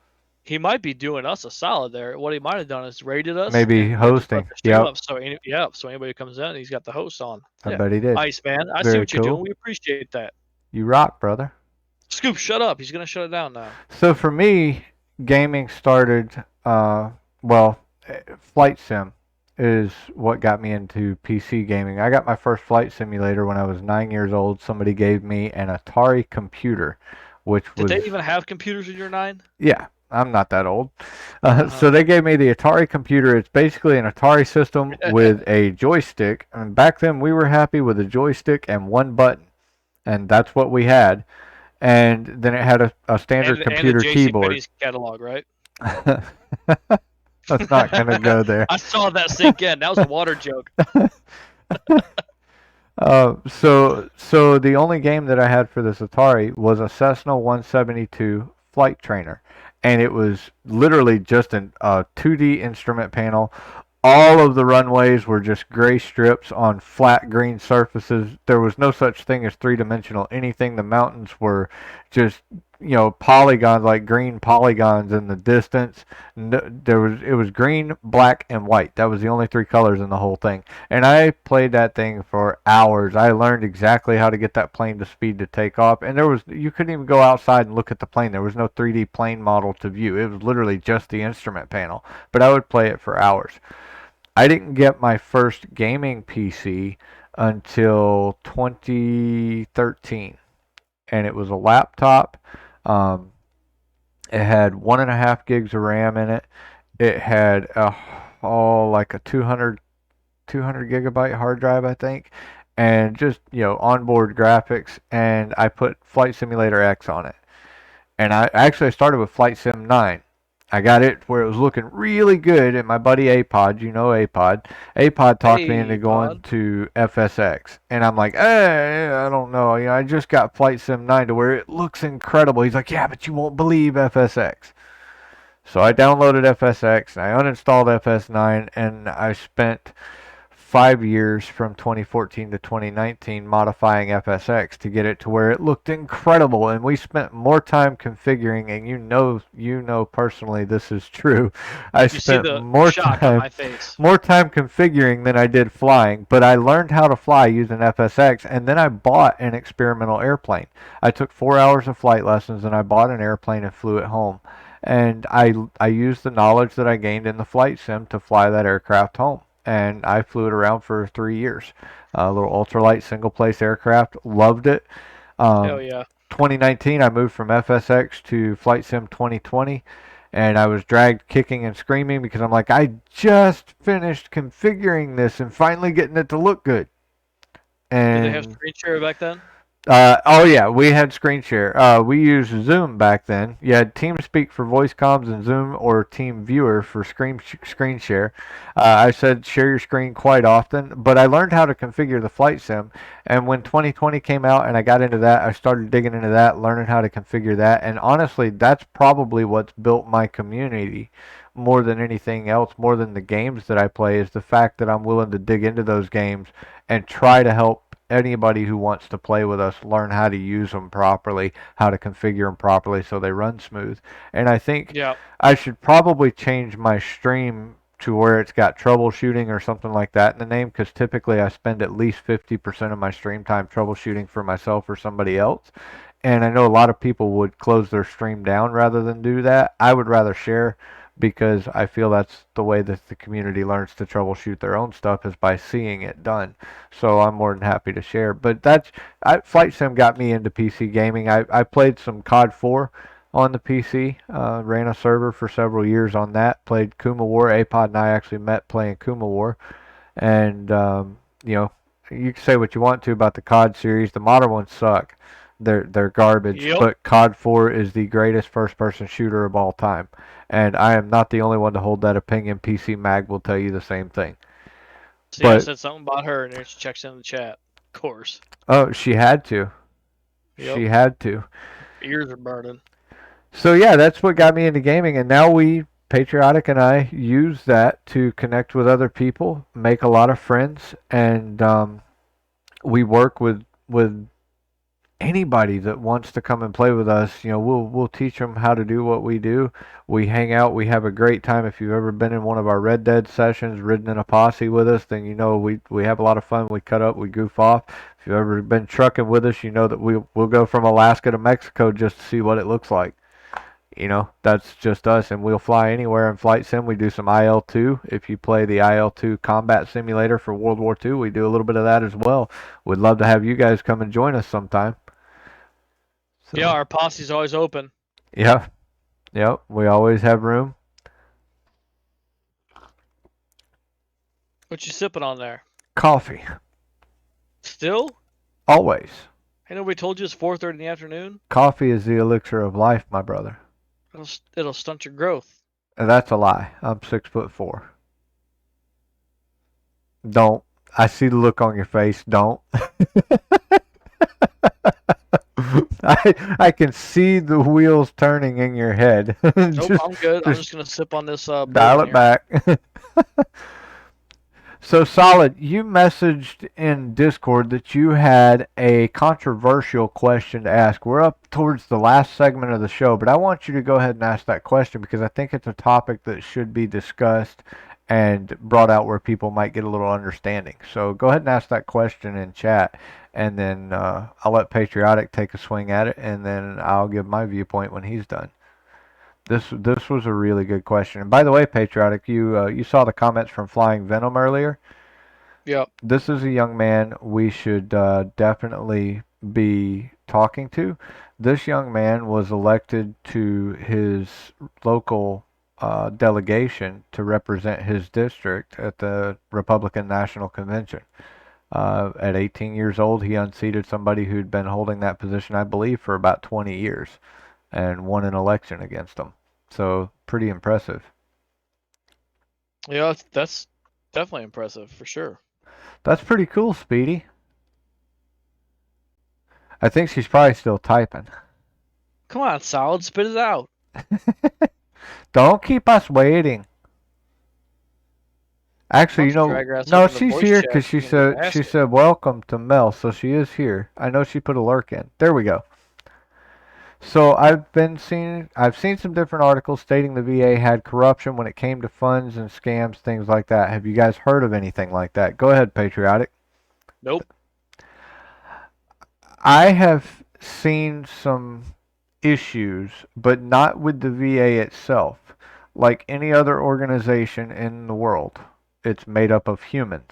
He might be doing us a solid there. What he might have done is rated us. Maybe hosting. Yep. So anybody comes in, he's got the host on. I bet he did. Iceman, I Very see what you're cool. doing. We appreciate that. You rock, brother. Scoop, shut up. He's gonna shut it down now. So for me, gaming started. Flight sim is what got me into PC gaming. I got my first flight simulator when I was 9 years old. Somebody gave me an Atari computer, which was. Did they even have computers when you were 9? Yeah. I'm not that old. So they gave me the Atari computer. It's basically an Atari system with a joystick. And back then we were happy with a joystick and one button. And that's what we had. And then it had a standard computer keyboard. JCPenney's catalog, right? Let's not going to go there. I saw that sink in. That was a water joke. So the only game that I had for this Atari was a Cessna 172 flight trainer. and it was literally just a 2D instrument panel. All of the runways were just gray strips on flat green surfaces. There was no such thing as three-dimensional anything. The mountains were just, polygons, like green polygons in the distance. No, it was green, black, and white. That was the only three colors in the whole thing. And I played that thing for hours. I learned exactly how to get that plane to speed to take off. And you couldn't even go outside and look at the plane. There was no 3D plane model to view. It was literally just the instrument panel. But I would play it for hours. I didn't get my first gaming PC until 2013, and it was a laptop. Um, it had 1.5 gigs of RAM in it. It had like a 200 gigabyte hard drive, I think, and just onboard graphics. And I put Flight Simulator X on it. And I started with Flight Sim 9. I got it where it was looking really good, and my buddy Apod, Apod talked me into going to FSX, and I'm like, I don't know, I just got Flight Sim 9 to where it looks incredible. He's like, yeah, but you won't believe FSX. So I downloaded FSX, and I uninstalled FS9, and I spent 5 years from 2014 to 2019 modifying FSX to get it to where it looked incredible. And we spent more time configuring, and you know personally this is true. I spent more time configuring than I did flying, but I learned how to fly using FSX, and then I bought an experimental airplane. I took 4 hours of flight lessons, and I bought an airplane and flew it home. And I used the knowledge that I gained in the flight sim to fly that aircraft home. And I flew it around for 3 years. A little ultralight single-place aircraft. Loved it. Hell yeah. 2019, I moved from FSX to Flight Sim 2020, and I was dragged kicking and screaming because I'm like, I just finished configuring this and finally getting it to look good. And did they have screen share back then? Oh yeah, we had screen share. We used Zoom back then. You had TeamSpeak for voice comms and Zoom or TeamViewer for screen share. I said share your screen quite often, but I learned how to configure the flight sim. And when 2020 came out and I got into that, I started digging into that, learning how to configure that. And honestly, that's probably what's built my community more than anything else, more than the games that I play, is the fact that I'm willing to dig into those games and try to help anybody who wants to play with us learn how to use them properly, how to configure them properly so they run smooth. And I think I should probably change my stream to where it's got troubleshooting or something like that in the name, because typically I spend at least 50% of my stream time troubleshooting for myself or somebody else. And I know a lot of people would close their stream down rather than do that. I would rather share, because I feel that's the way that the community learns to troubleshoot their own stuff, is by seeing it done. So I'm more than happy to share. But Flight Sim got me into PC gaming. I played some COD 4 on the PC, ran a server for several years on that, played Kuma War. Apod and I actually met playing Kuma War. And, you can say what you want to about the COD series. The modern ones suck. They're garbage. Yep. But COD 4 is the greatest first-person shooter of all time. And I am not the only one to hold that opinion. PC Mag will tell you the same thing. See, I said something about her, and there she checks in the chat. Of course. Oh, she had to. Yep. She had to. Ears are burning. So yeah, that's what got me into gaming, and now Patriotic and I, use that to connect with other people, make a lot of friends, and we work with anybody that wants to come and play with us. We'll teach them how to do what we do. We hang out, we have a great time. If you've ever been in one of our Red Dead sessions, ridden in a posse with us, then we have a lot of fun. We cut up, we goof off. If you've ever been trucking with us, you know that we'll go from Alaska to Mexico just to see what it looks like. That's just us, and we'll fly anywhere in Flight Sim. We do some IL-2. If you play the IL-2 combat simulator for World War II, we do a little bit of that as well. We'd love to have you guys come and join us sometime. So, yeah, our posse's always open. Yeah. Yep, we always have room. What you sipping on there? Coffee. Still? Always. Hey, nobody told you it's 4:30 in the afternoon? Coffee is the elixir of life, my brother. It'll stunt your growth. That's a lie. I'm 6'4". Don't. I see the look on your face. Don't. I can see the wheels turning in your head. Nope, I'm good. I'm Just just gonna sip on this dial bourbon it here. back. So Solid, you messaged in Discord that you had a controversial question to ask. We're up towards the last segment of the show, but I want you to go ahead and ask that question because I think it's a topic that should be discussed and brought out where people might get a little understanding. So go ahead and ask that question in chat, and then I'll let Patriotic take a swing at it, and then I'll give my viewpoint when he's done. This was a really good question. And by the way, Patriotic, you saw the comments from Flying Venom earlier. Yep. This is a young man we should definitely be talking to. This young man was elected to his local delegation to represent his district at the Republican National Convention. At 18 years old, he unseated somebody who'd been holding that position, I believe, for about 20 years and won an election against him. So, pretty impressive. Yeah, that's definitely impressive for sure. That's pretty cool, Speedy. I think she's probably still typing. Come on, Solid, spit it out. Don't keep us waiting. Actually, you know, no, she's here because she said welcome to Mel, so she is here. I know she put a lurk in. There we go. So I've seen some different articles stating the VA had corruption when it came to funds and scams, things like that. Have you guys heard of anything like that? Go ahead, Patriotic. Nope. I have seen some issues, but not with the VA itself. Like any other organization in the world, it's made up of humans.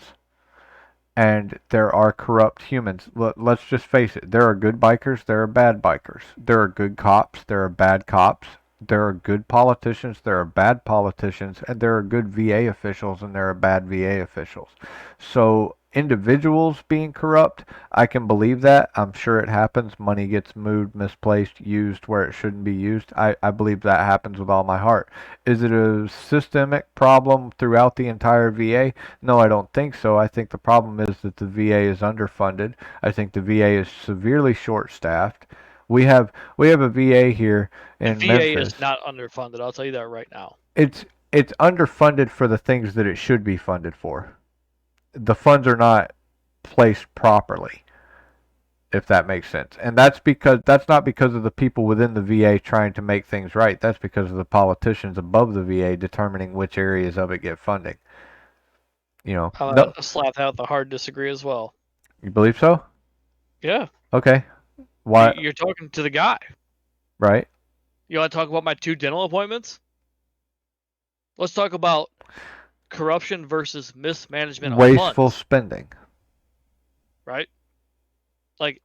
And there are corrupt humans. Let's just face it. There are good bikers, there are bad bikers. There are good cops, there are bad cops. There are good politicians, there are bad politicians, and there are good VA officials and there are bad VA officials. So individuals being corrupt, I can believe that. I'm sure it happens. Money gets moved, misplaced, used where it shouldn't be used. I believe that happens with all my heart. Is it a systemic problem throughout the entire VA? No, I don't think so. I think the problem is that the VA is underfunded. I think the VA is severely short-staffed. We have a VA here in VA Memphis. is not underfunded. I'll tell you that right now. It's underfunded for the things that it should be funded for. The funds are not placed properly, if that makes sense. And that's not because of the people within the VA trying to make things right. That's because of the politicians above the VA determining which areas of it get funding. You know, no, A slap out the hard disagree as well. you believe so? Yeah. Okay. Why? You're talking to the guy. Right. You want to talk about my 2 dental appointments? Let's talk about corruption versus mismanagement of Wasteful funds. spending. Right? Like,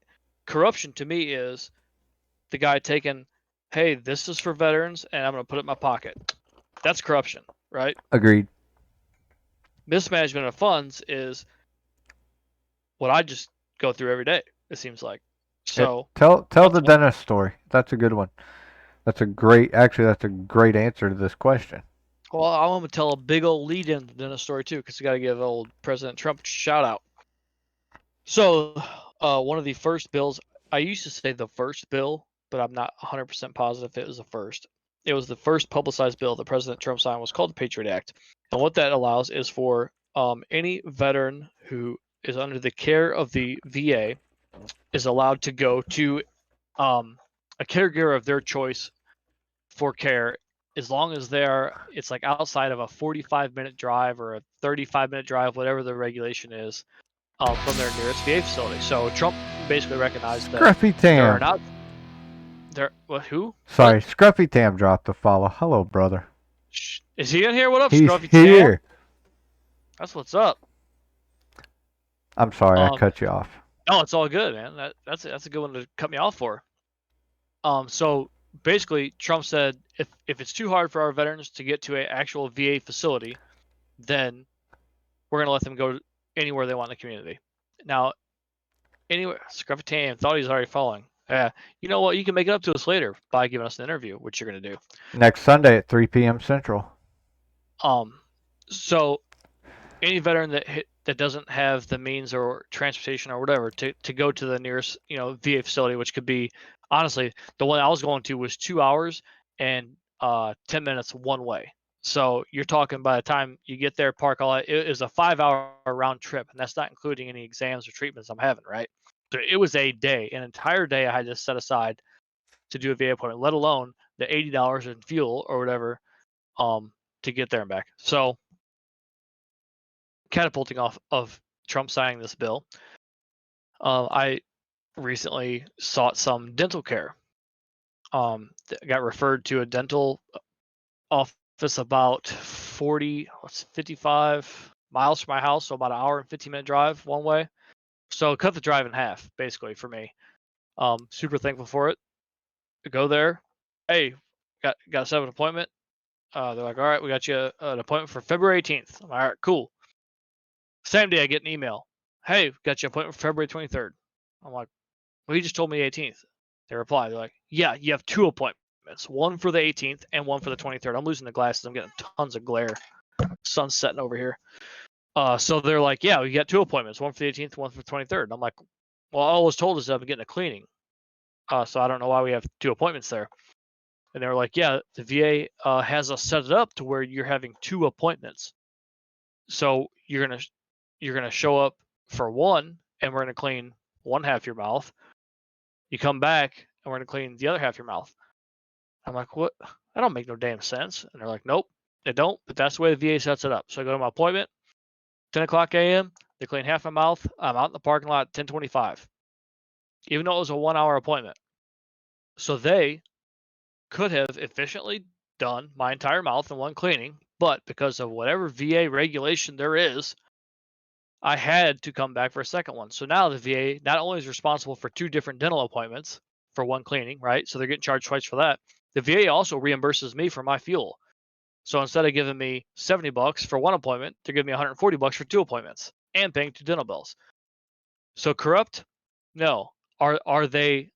corruption to me is the guy taking, hey, this is for veterans, and I'm going to put it in my pocket. That's corruption, right? Agreed. Mismanagement of funds is what I just go through every day, it seems like. So tell the dentist story. That's a good one. That's a great answer to this question. Well, I want to tell a big old lead-in dentist story too, because we got to give old President Trump a shout out. So, one of the first bills, I used to say the first bill, but I'm not 100% positive it was the first. It was the first publicized bill that President Trump signed, was called the Patriot Act. And what that allows is for any veteran who is under the care of the VA is allowed to go to a caregiver of their choice for care, as long as it's like outside of a 45-minute drive or a 35-minute drive, whatever the regulation is, from their nearest VA facility. So Trump basically recognized that Scruffy Tam. What? Who? Sorry, What? Scruffy Tam dropped the follow. Hello, brother. Is he in here? What up, He's Scruffy here. Tam? That's what's up. I'm sorry, I cut you off. No, it's all good, man. That's a good one to cut me off for. So basically, Trump said if it's too hard for our veterans to get to an actual VA facility, then we're gonna let them go anywhere they want in the community. Now, anywhere, Scruffy Tam thought he was already following. Yeah, you know what? You can make it up to us later by giving us an interview, which you're gonna do next Sunday at 3 p.m. Central. So any veteran that doesn't have the means or transportation or whatever to go to the nearest VA facility, which could be honestly, the one I was going to was 2 hours and 10 minutes one way. So you're talking by the time you get there, park all that, it is a 5-hour round trip, and that's not including any exams or treatments I'm having, right? So it was a day, an entire day I had to set aside to do a VA appointment, let alone the $80 in fuel or whatever to get there and back. So catapulting off of Trump signing this bill, I recently sought some dental care. Got referred to a dental office about 55 miles from my house, so about an hour and 15-minute drive one way. So cut the drive in half, basically, for me. Super thankful for it. Go there. Hey, got to set up an appointment. They're like, all right, we got you an appointment for February 18th. I'm like, all right, cool. Same day, I get an email. Hey, got you an appointment for February 23rd. I'm like, well, you just told me 18th. They reply, they're like, yeah, you have 2 appointments, one for the 18th and one for the 23rd. I'm losing the glasses. I'm getting tons of glare. Sun's setting over here. So they're like, yeah, we got 2 appointments, one for the 18th, one for the 23rd. And I'm like, well, all I was told is that I'm getting a cleaning. So I don't know why we have 2 appointments there. And they were like, yeah, the VA has us set it up to where you're having 2 appointments. So you're gonna show up for one, and we're gonna clean one half your mouth. You come back, and we're gonna clean the other half your mouth. I'm like, what? That don't make no damn sense. And they're like, nope, they don't. But that's the way the VA sets it up. So I go to my appointment, 10 o'clock a.m. They clean half my mouth. I'm out in the parking lot at 10:25, even though it was a 1-hour appointment. So they could have efficiently done my entire mouth in one cleaning, but because of whatever VA regulation there is, I had to come back for a second one. So now the VA not only is responsible for 2 different dental appointments for one cleaning, right? So they're getting charged twice for that. The VA also reimburses me for my fuel. So instead of giving me $70 for one appointment, they're giving me $140 for 2 appointments and paying 2 dental bills. So corrupt? No. Are they,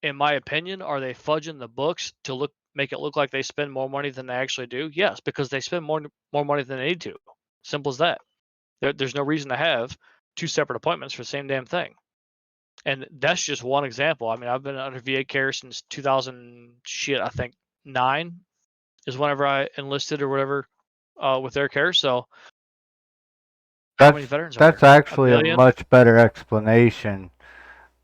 in my opinion, are they fudging the books to make it look like they spend more money than they actually do? Yes, because they spend more money than they need to. Simple as that. There's no reason to have 2 separate appointments for the same damn thing. And that's just one example. I mean, I've been under VA care since 2000 shit, I think 9 is whenever I enlisted or whatever with their care. So how many veterans are That's there? A actually a million? much better explanation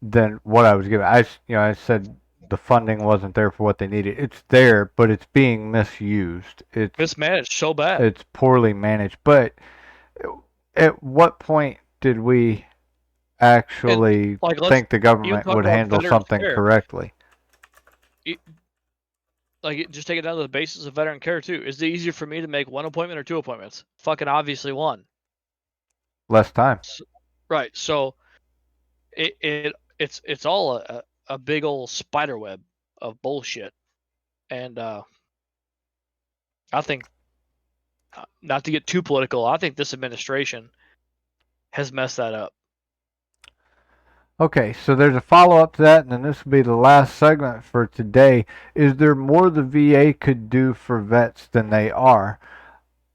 than what I was given. I said the funding wasn't there for what they needed. It's there, but it's being misused. Mismanaged so bad. It's poorly managed. But at what point did we And actually like, let's think the even government talk would about handle veterans something care. correctly? Just take it down to the basis of veteran care too. Is it easier for me to make 1 appointment or 2 appointments? Fucking obviously 1. Less time. Right. So it's all a big old spider web of bullshit. And I think, not to get too political, I think this administration has messed that up. Okay, so there's a follow-up to that, and then this will be the last segment for today. Is there more the VA could do for vets than they are?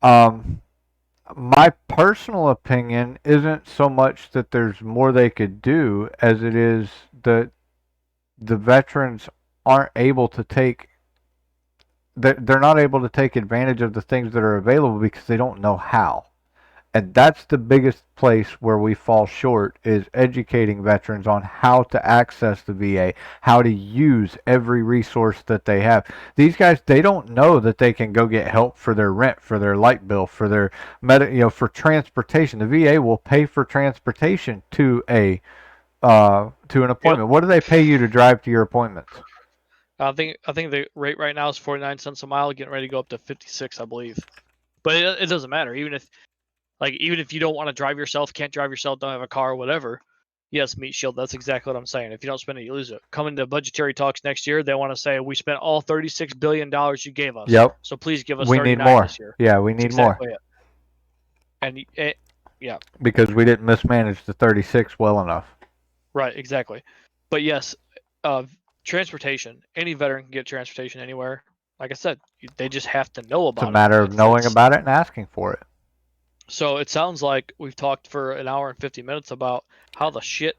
My personal opinion isn't so much that there's more they could do as it is that the veterans aren't able to they're not able to take advantage of the things that are available because they don't know how. And that's the biggest place where we fall short, is educating veterans on how to access the VA, how to use every resource that they have. These guys, they don't know that they can go get help for their rent, for their light bill, for their for transportation. The VA will pay for transportation to an appointment. Yep. What do they pay you to drive to your appointments? I think the rate right now is 49 cents a mile, getting ready to go up to 56, I believe. But it doesn't matter. Even if you don't want to drive yourself, can't drive yourself, don't have a car, whatever. Yes, Meat Shield, that's exactly what I'm saying. If you don't spend it, you lose it. Coming to budgetary talks next year, they want to say, we spent all $36 billion you gave us. Yep. So please give us We 39 need more. this year. Yeah, we That's need more. exactly it. And yeah. Because we didn't mismanage the 36 well enough. Right, exactly. But yes, transportation. Any veteran can get transportation anywhere. Like I said, they just have to know about it. It's a matter of knowing about it and asking for it. So it sounds like we've talked for an hour and 50 minutes about how the shit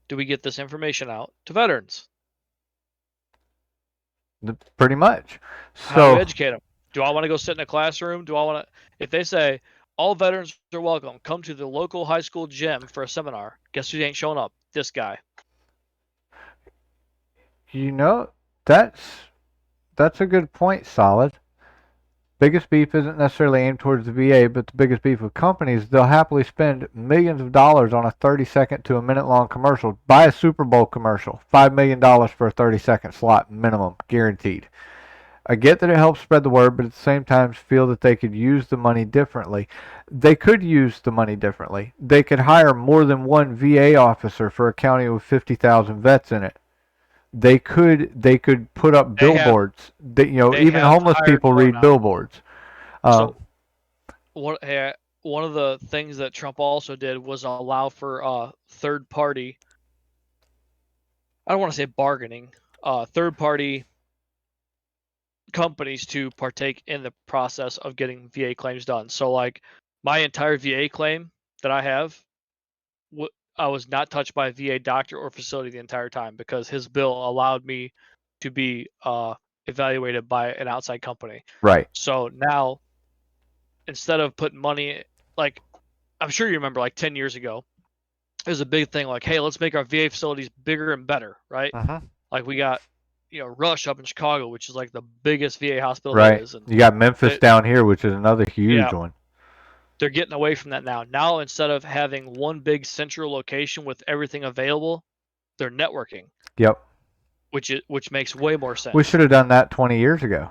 do we get this information out to veterans. Pretty much. How do we So educate them? Do I want to go sit in a classroom? Do I want to? If they say all veterans are welcome, come to the local high school gym for a seminar. Guess who ain't showing up? This guy. you know that's a good point, Solid. Biggest beef isn't necessarily aimed towards the VA, but the biggest beef with companies, they'll happily spend millions of dollars on a 30-second to a minute long commercial. Buy a Super Bowl commercial, $5 million for a 30-second slot minimum, guaranteed. I get that it helps spread the word, but at the same time feel that they could use the money differently. They could use the money differently. They could hire more than one VA officer for a county with 50,000 vets in it. They could put up They have billboards. they Even have homeless hired people more read now. billboards. So one of the things that Trump also did was allow for third party. I don't want to say bargaining. Third party companies to partake in the process of getting VA claims done. So like my entire VA claim that I have, I was not touched by a VA doctor or facility the entire time because his bill allowed me to be evaluated by an outside company. Right. So now instead of putting money, like I'm sure you remember like 10 years ago, it was a big thing like, hey, let's make our VA facilities bigger and better, right? Like we got, Rush up in Chicago, which is like the biggest VA hospital there Right. is. And You got Memphis they, down here, which is another yeah, huge one. they're getting away from that now. Now, instead of having one big central location with everything available, they're networking, Yep. which makes way more sense. We should have done that 20 years ago.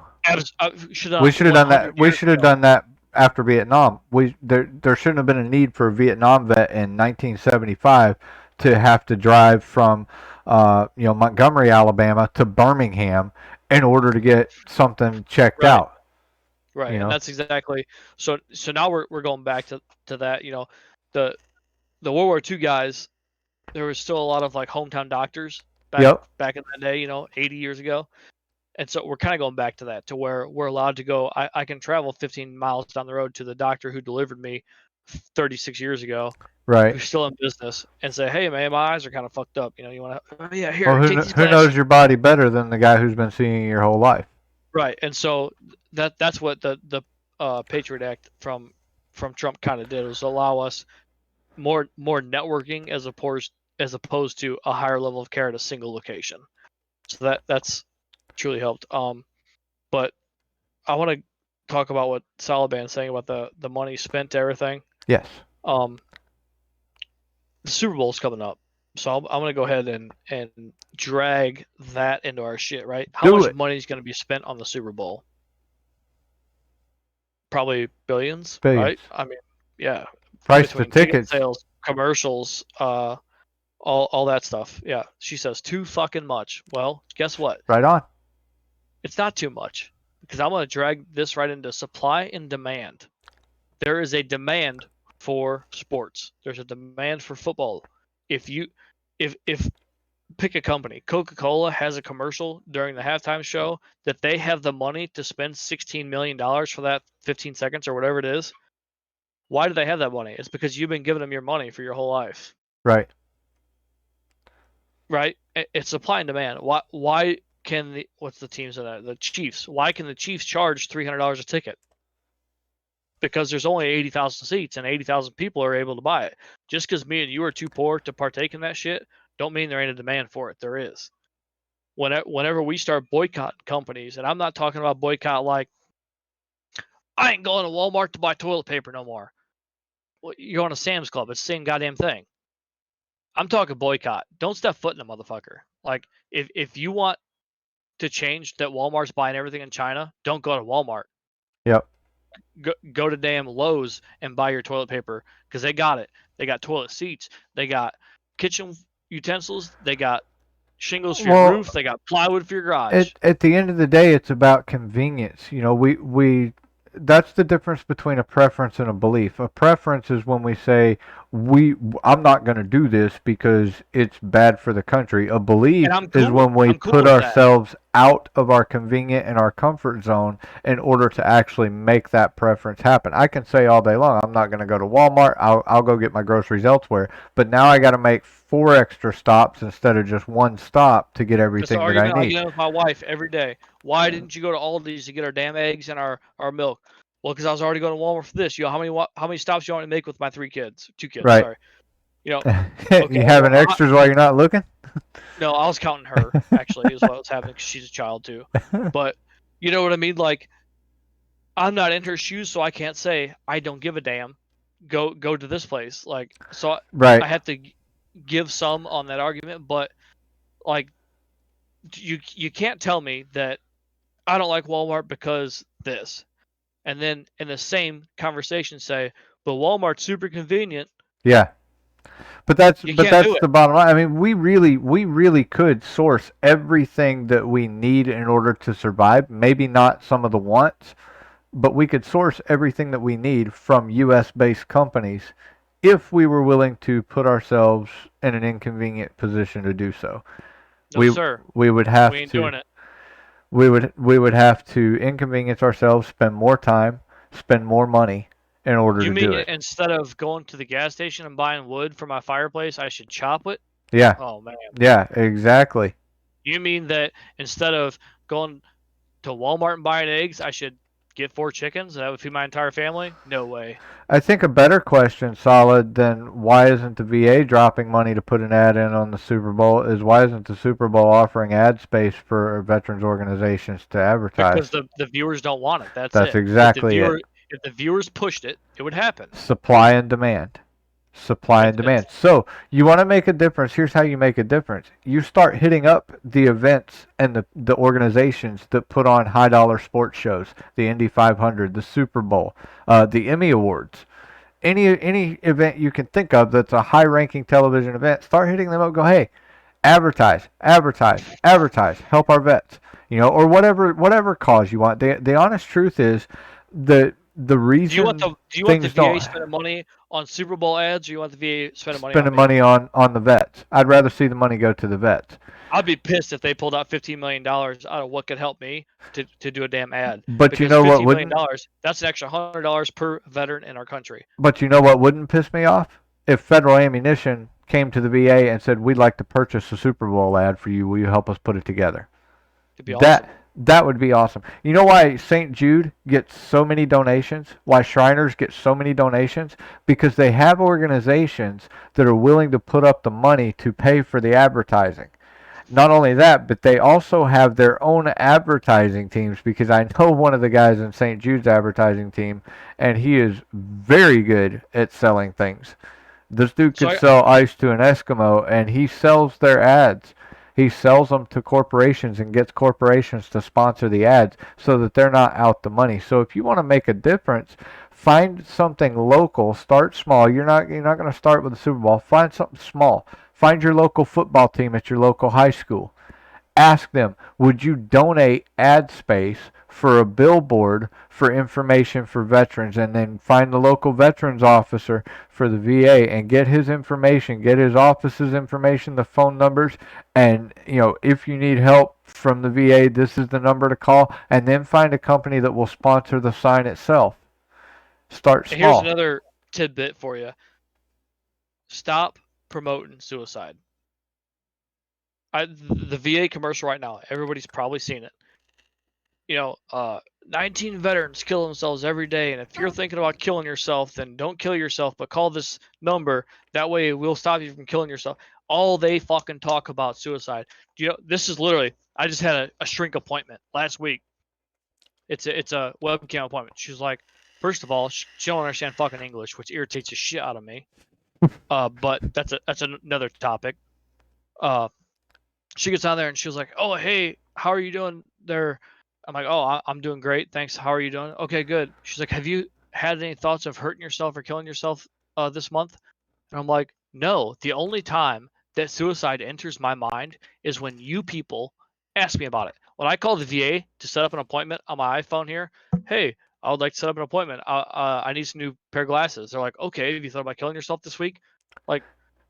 Should have We should have done that. 100 We years should have ago. done that after Vietnam. There shouldn't have been a need for a Vietnam vet in 1975 to have to drive from Montgomery, Alabama to Birmingham in order to get something checked Right. out. Right, and that's exactly so. So now we're going back to that. The World War II guys, there was still a lot of like hometown doctors back in that day. 80 years ago. And so we're kind of going back to that, to where we're allowed to go. I can travel 15 miles down the road to the doctor who delivered me 36 years ago, Right. who's still in business, and say, "Hey, man, my eyes are kind of fucked up. You want to? Oh, yeah, here, Well, take these who glasses." knows your body better than the guy who's been seeing you your whole life? Right, and so that's what the Patriot Act from Trump kind of did, was allow us more networking as opposed to a higher level of care at a single location. So that's truly helped. But I want to talk about what Salaban's saying about the money spent to everything. Yes. The Super Bowl's coming up, so I'm gonna go ahead and drag that into our shit. Right? How much money is gonna be spent on the Super Bowl? Probably billions, right? I mean, yeah. Price for tickets, sales, commercials, all that stuff. Yeah. She says too fucking much. Well, guess what? Right on. It's not too much, because I'm going to drag this right into supply and demand. There is a demand for sports. There's a demand for football. If pick a company, Coca-Cola has a commercial during the halftime show that they have the money to spend $16 million for that 15 seconds or whatever it is. Why do they have that money? It's because you've been giving them your money for your whole life. Right. Right? It's supply and demand. Why can what's the teams in that? The Chiefs. Why can the Chiefs charge $300 a ticket? Because there's only 80,000 seats and 80,000 people are able to buy it. Just because me and you are too poor to partake in that shit, don't mean there ain't a demand for it. There is. Whenever we start boycotting companies, and I'm not talking about boycott like, I ain't going to Walmart to buy toilet paper no more. Well, you're on a Sam's Club. It's the same goddamn thing. I'm talking boycott. Don't step foot in a motherfucker. Like, if you want to change that Walmart's buying everything in China, don't go to Walmart. Yep. Go to damn Lowe's and buy your toilet paper, because they got it. They got toilet seats. They got kitchen utensils. They got shingles for your roof. They got plywood for your garage. At the end of the day, it's about convenience. We that's the difference between a preference and a belief. A preference is when we say I'm not going to do this because it's bad for the country. A belief And I'm is cool. when we I'm cool put with that. ourselves out of our convenient and our comfort zone in order to actually make that preference happen. I can say all day long, I'm not going to go to Walmart. I'll go get my groceries elsewhere. But now I got to make 4 extra stops instead of just one stop to get That's the everything that I argument I need. get in with my wife every day. Why didn't you go to Aldi's to get our damn eggs and our milk? Well, because I was already going to Walmart for this. You know, how many stops you want to make with my 2 kids? Right. Sorry. You know, okay. You Well, having extras while you're not looking? no, I was counting her actually is what was happening because she's a child too. But you know what I mean? Like, I'm not in her shoes, so I can't say I don't give a damn. Go to this place. Like, so Right. I have to give some on that argument, but like, you can't tell me that I don't like Walmart because this, and then in the same conversation say, but Walmart's super convenient. Yeah. But that's You but can't do that's it. the bottom line. I mean, we really could source everything that we need in order to survive. Maybe not some of the wants, but we could source everything that we need from US based companies if we were willing to put ourselves in an inconvenient position to do so. No, We sir. we would We have ain't to doing it. we would have to inconvenience ourselves, spend more time, spend more money in order You to do mean it. instead of going to the gas station and buying wood for my fireplace, I should chop it? Yeah. Oh man. Yeah, exactly. You mean that instead of going to Walmart and buying eggs, I should get 4 chickens and that would feed my entire family? No way. I think a better question, solid, than why isn't the VA dropping money to put an ad in on the Super Bowl is why isn't the Super Bowl offering ad space for veterans organizations to Because advertise? the viewers don't want it. That's That's it. If the exactly it. viewers pushed it, it would happen. Supply and demand. Supply and It's demand. So you want to make a difference. Here's how you make a difference. You start hitting up the events and the organizations that put on high dollar sports shows, the Indy 500, the Super Bowl, the Emmy Awards. Any event you can think of that's a high ranking television event, start hitting them up. Go, hey, advertise, advertise, advertise. Help our vets. Or whatever cause you want. The honest truth is the reason Do you want the things VA don't spending money on Super Bowl ads, or you want the VA spending money on spending me? money on the vets. I'd rather see the money go to the vets. I'd be pissed if they pulled out $15 million out of what could help me to do a damn ad. But you Because know what $15 million, that's an extra $100 per veteran in our country. But you know what wouldn't piss me off? If Federal Ammunition came to the VA and said, "We'd like to purchase a Super Bowl ad for you. Will you help us put it together?" It'd be That awesome. that would be awesome. You know why St. Jude gets so many donations? Why Shriners get so many donations? Because they have organizations that are willing to put up the money to pay for the advertising. Not only that, but they also have their own advertising teams because I know one of the guys in St. Jude's advertising team, and he is very good at selling things. This dude So could sell ice to an Eskimo, and he sells their ads. He sells them to corporations and gets corporations to sponsor the ads so that they're not out the money. So if you want to make a difference, find something local. Start small. You're not going to start with the Super Bowl. Find something small. Find your local football team at your local high school. Ask them, would you donate ad space for a billboard for information for veterans, and then find the local veterans officer for the VA and get his information, get his office's information, the phone numbers, and if you need help from the VA, this is the number to call, and then find a company that will sponsor the sign itself. Start And here's small. another tidbit for you. Stop promoting suicide. The VA commercial right now, everybody's probably seen it. 19 veterans kill themselves every day, and if you're thinking about killing yourself, then don't kill yourself, but call this number. That way we'll stop you from killing yourself. All they fucking talk about suicide. This is literally, I just had a shrink appointment last week. It's a webcam appointment. She's like, first of all, she don't understand fucking English, which irritates the shit out of me. But that's another topic. She gets on there and she was like, "Oh, hey, how are you doing there?" I'm like, "Oh, I'm doing great, thanks. How are you doing?" "Okay, good." She's like, "Have you had any thoughts of hurting yourself or killing yourself this month?" And I'm like, "No. The only time that suicide enters my mind is when you people ask me about it. When I call the VA to set up an appointment on my iPhone here, hey, I would like to set up an appointment. I need some new pair of glasses. They're like, okay, have you thought about killing yourself this week? Like,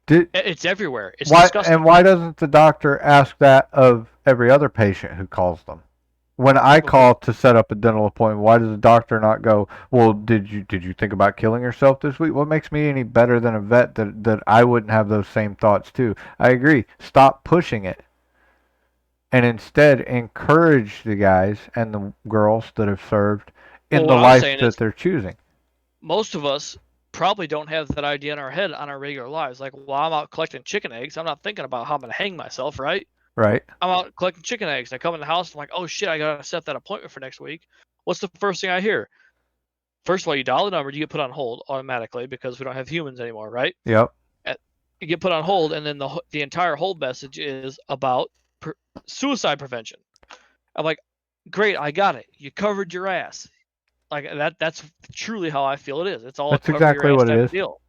it's everywhere. It's disgusting. And why doesn't the doctor ask that of every other patient who calls them? When I call to set up a dental appointment, why does the doctor not go, well, did you think about killing yourself this week? What makes me any better than a vet that I wouldn't have those same thoughts too? I agree. Stop pushing it. And instead encourage the guys and the girls that have served in the life that they're choosing. Most of us probably don't have that idea in our head on our regular lives. Like, well, I'm out collecting chicken eggs. I'm not thinking about how I'm going to hang myself, right? Right. I'm out collecting chicken eggs. And I come in the house. I'm like, oh, shit, I got to set that appointment for next week. What's the first thing I hear? First of all, you dial the number, you get put on hold automatically because we don't have humans anymore, right? Yep. You get put on hold, and then the entire hold message is about suicide prevention. I'm like, great, I got it. You covered your ass. Like that's truly how I feel it is. It's all that's exactly what it is. Deal.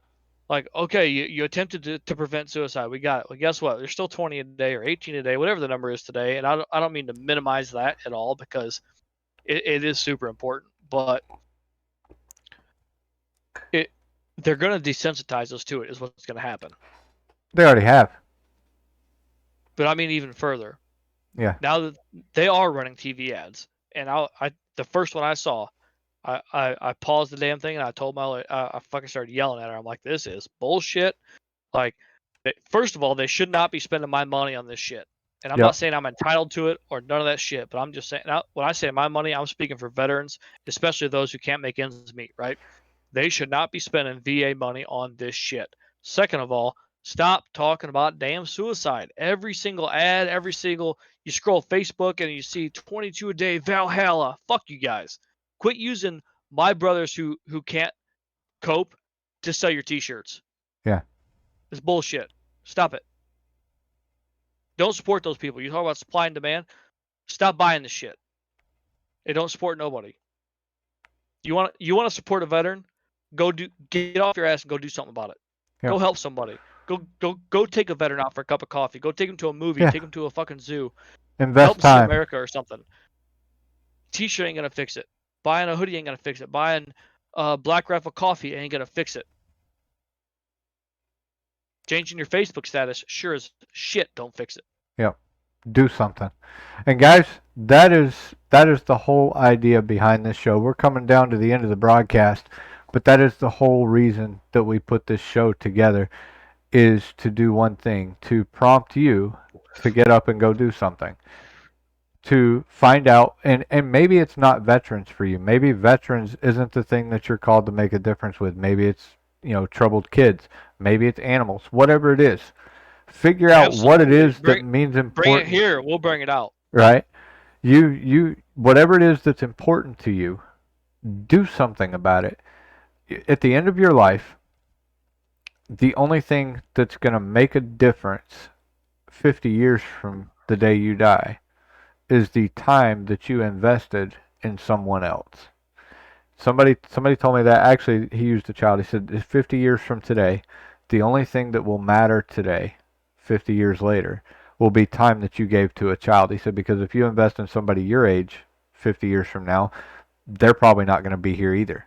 Like, okay, you attempted to prevent suicide. We got it. Well, guess what? There's still 20 a day or 18 a day, whatever the number is today. And I don't mean to minimize that at all because it is super important. But they're going to desensitize us to it is what's going to happen. They already have. But I mean even further. Yeah. Now that they are running TV ads, and the first one I saw, I paused the damn thing and I told I fucking started yelling at her. I'm like, this is bullshit. Like, first of all, they should not be spending my money on this shit. And I'm not saying I'm entitled to it or none of that shit, but I'm just saying, when I say my money, I'm speaking for veterans, especially those who can't make ends meet, right? They should not be spending VA money on this shit. Second of all, stop talking about damn suicide. Every single ad, you scroll Facebook and you see 22 a day Valhalla. Fuck you guys. Quit using my brothers who can't cope to sell your t-shirts. Yeah. It's bullshit. Stop it. Don't support those people. You talk about supply and demand. Stop buying this shit. They don't support nobody. You want to support a veteran? Get off your ass and go do something about it. Yeah. Go help somebody. Go take a veteran out for a cup of coffee. Go take him to a movie. Yeah. Take him to a fucking zoo. Invest help time. America or something. T-shirt ain't gonna fix it. Buying a hoodie ain't gonna fix it. Buying Black Rifle coffee ain't gonna fix it. Changing your Facebook status sure as shit don't fix it. Yep. Do something. And guys, that is the whole idea behind this show. We're coming down to the end of the broadcast, but that is the whole reason that we put this show together, is to do one thing, to prompt you to get up and go do something. To find out, and maybe it's not veterans for you. Maybe veterans isn't the thing that you're called to make a difference with. Maybe it's, troubled kids. Maybe it's animals. Whatever it is. Figure out what it is that means important. Bring it here. We'll bring it out. Right? You whatever it is that's important to you, do something about it. At the end of your life, the only thing that's going to make a difference 50 years from the day you die is the time that you invested in someone else. Somebody told me that. Actually, he used a child. He said, 50 years from today, the only thing that will matter today, 50 years later, will be time that you gave to a child. He said, because if you invest in somebody your age 50 years from now, they're probably not going to be here either.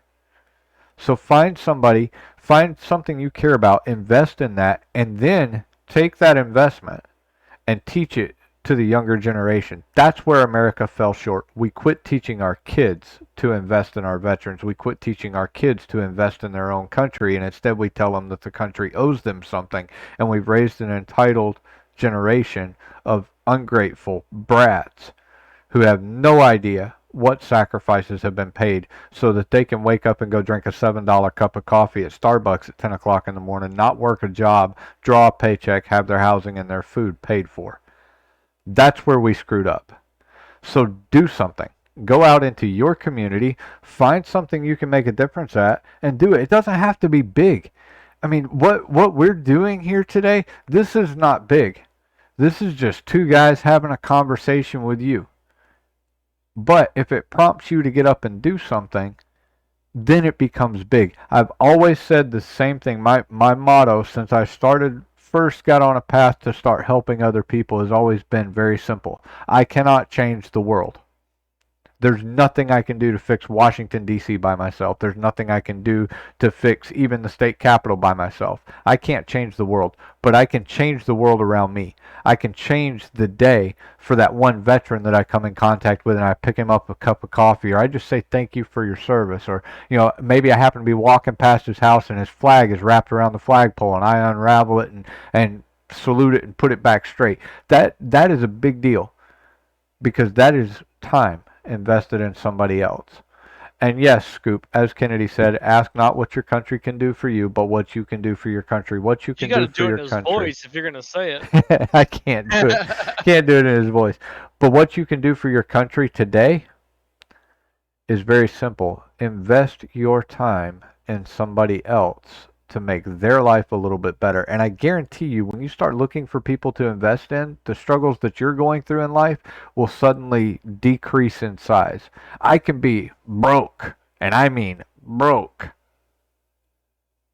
So find something you care about, invest in that, and then take that investment and teach it to the younger generation. That's where America fell short. We quit teaching our kids to invest in our veterans. We quit teaching our kids to invest in their own country, and instead we tell them that the country owes them something, and we've raised an entitled generation of ungrateful brats who have no idea what sacrifices have been paid so that they can wake up and go drink a $7 cup of coffee at Starbucks at 10 o'clock in the morning, not work a job, draw a paycheck, have their housing and their food paid for. That's where we screwed up. So do something. Go out into your community, find something you can make a difference at, and do it. It doesn't have to be big. I mean, what we're doing here today, this is not big. This is just two guys having a conversation with you. But if it prompts you to get up and do something, then it becomes big. I've always said the same thing. My motto since I first got on a path to start helping other people has always been very simple. I cannot change the world. There's nothing I can do to fix Washington, D.C. by myself. There's nothing I can do to fix even the state capitol by myself. I can't change the world, but I can change the world around me. I can change the day for that one veteran that I come in contact with, and I pick him up a cup of coffee, or I just say thank you for your service, or maybe I happen to be walking past his house and his flag is wrapped around the flagpole, and I unravel it and salute it and put it back straight. That is a big deal, because that is time invested in somebody else. And yes, Scoop, as Kennedy said, ask not what your country can do for you, but what you can do for your country. What you can do for your country. You got to do it in his voice if you're going to say it. I can't do it. Can't do it in his voice. But what you can do for your country today is very simple. Invest your time in somebody else to make their life a little bit better. And I guarantee you, when you start looking for people to invest in, the struggles that you're going through in life will suddenly decrease in size. I can be broke, and I mean broke,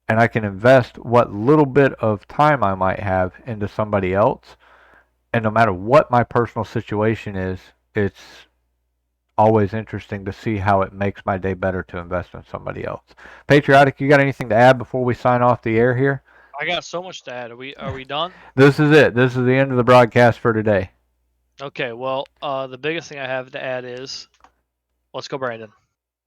and I can invest what little bit of time I might have into somebody else. And no matter what my personal situation is, it's always interesting to see how it makes my day better to invest in somebody else. Patriotic, you got anything to add before we sign off the air here? I got so much to add. Are we done? This is it. This is the end of the broadcast for today. Okay, well, the biggest thing I have to add is, let's go, Brandon.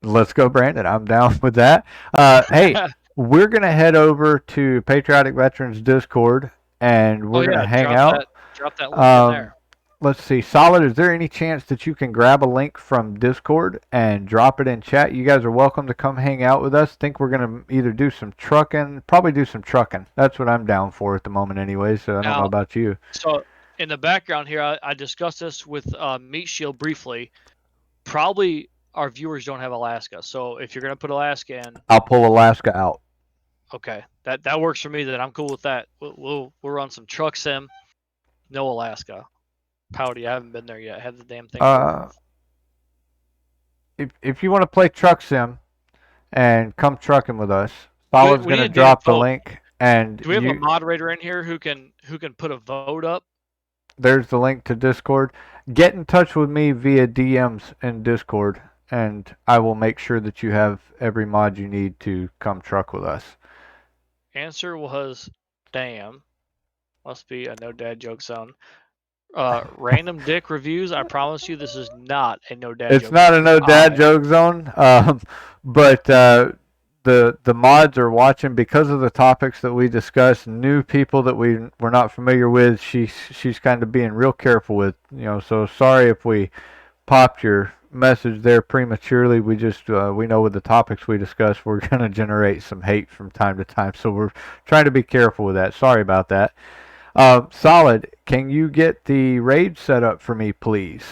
Let's go, Brandon. I'm down with that. Hey, we're going to head over to Patriotic Veterans Discord, and we're going to hang out. Drop that link in there. Let's see. Solid, is there any chance that you can grab a link from Discord and drop it in chat? You guys are welcome to come hang out with us. Think we're going to either do some trucking, probably do some trucking. That's what I'm down for at the moment anyway, so I don't know about you. So in the background here, I discussed this with Meat Shield briefly. Probably our viewers don't have Alaska, so if you're going to put Alaska in, I'll pull Alaska out. Okay, that works for me. Then I'm cool with that. We'll run some truck sim. No Alaska. Pouty, I haven't been there yet. I have the damn thing. If you want to play truck sim and come trucking with us, Solid's going to drop the link. And do we have a moderator in here who can put a vote up? There's the link to Discord. Get in touch with me via DMs in Discord, and I will make sure that you have every mod you need to come truck with us. Answer was, damn. Must be a no dad joke zone. Random dick reviews. I promise you, this is not a no dad. It's not a no dad joke zone. But the mods are watching because of the topics that we discussed. New people that we're not familiar with. She's kind of being real careful with. So sorry if we popped your message there prematurely. We just we know with the topics we discussed, we're going to generate some hate from time to time. So we're trying to be careful with that. Sorry about that. Solid, can you get the raid set up for me, please?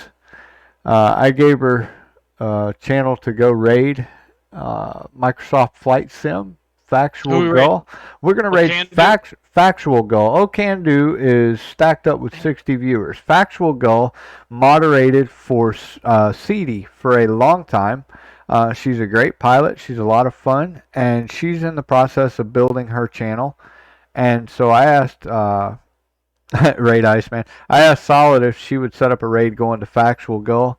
I gave her a channel to go raid Microsoft Flight Sim, Factual Gull. We're going to raid Factual Gull. Oh, Can Do is stacked up with 60 viewers. Factual Gull moderated for CD for a long time. She's a great pilot. She's a lot of fun, and she's in the process of building her channel. And so I asked Raid Iceman. I asked Solid if she would set up a raid going to Factual Gull,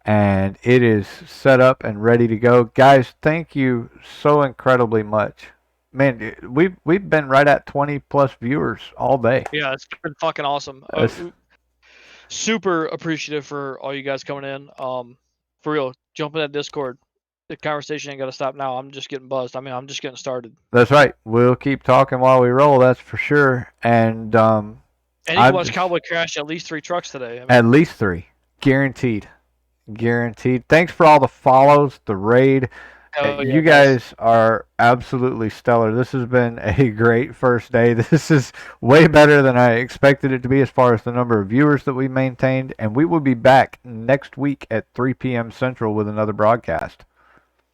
and it is set up and ready to go. Guys, thank you so incredibly much. Man, we've been right at 20 plus viewers all day. Yeah, it's been fucking awesome. Super appreciative for all you guys coming in. For real, jump in that Discord. The conversation ain't got to stop now. I'm just getting buzzed. I mean, I'm just getting started. That's right. We'll keep talking while we roll. That's for sure. And you can watch Cowboy crash at least 3 trucks today. I mean, at least 3, guaranteed. Thanks for all the follows, the raid. You guys are absolutely stellar. This has been a great first day. This is way better than I expected it to be as far as the number of viewers that we maintained. And we will be back next week at 3 p.m. Central with another broadcast.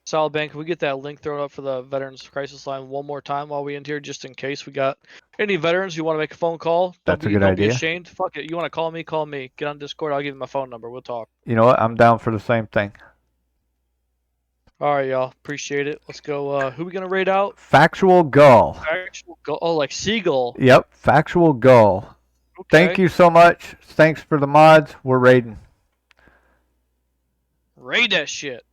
Solid Bank, can we get that link thrown up for the Veterans Crisis Line one more time while we end here, just in case we got any veterans who want to make a phone call? That's a good idea. Don't be ashamed. Fuck it. You want to call me? Call me. Get on Discord. I'll give you my phone number. We'll talk. You know what? I'm down for the same thing. All right, y'all. Appreciate it. Let's go. Who we going to raid out? Factual Gull. Factual Gull. Oh, like Seagull. Yep. Factual Gull. Okay. Thank you so much. Thanks for the mods. We're raiding. Raid that shit.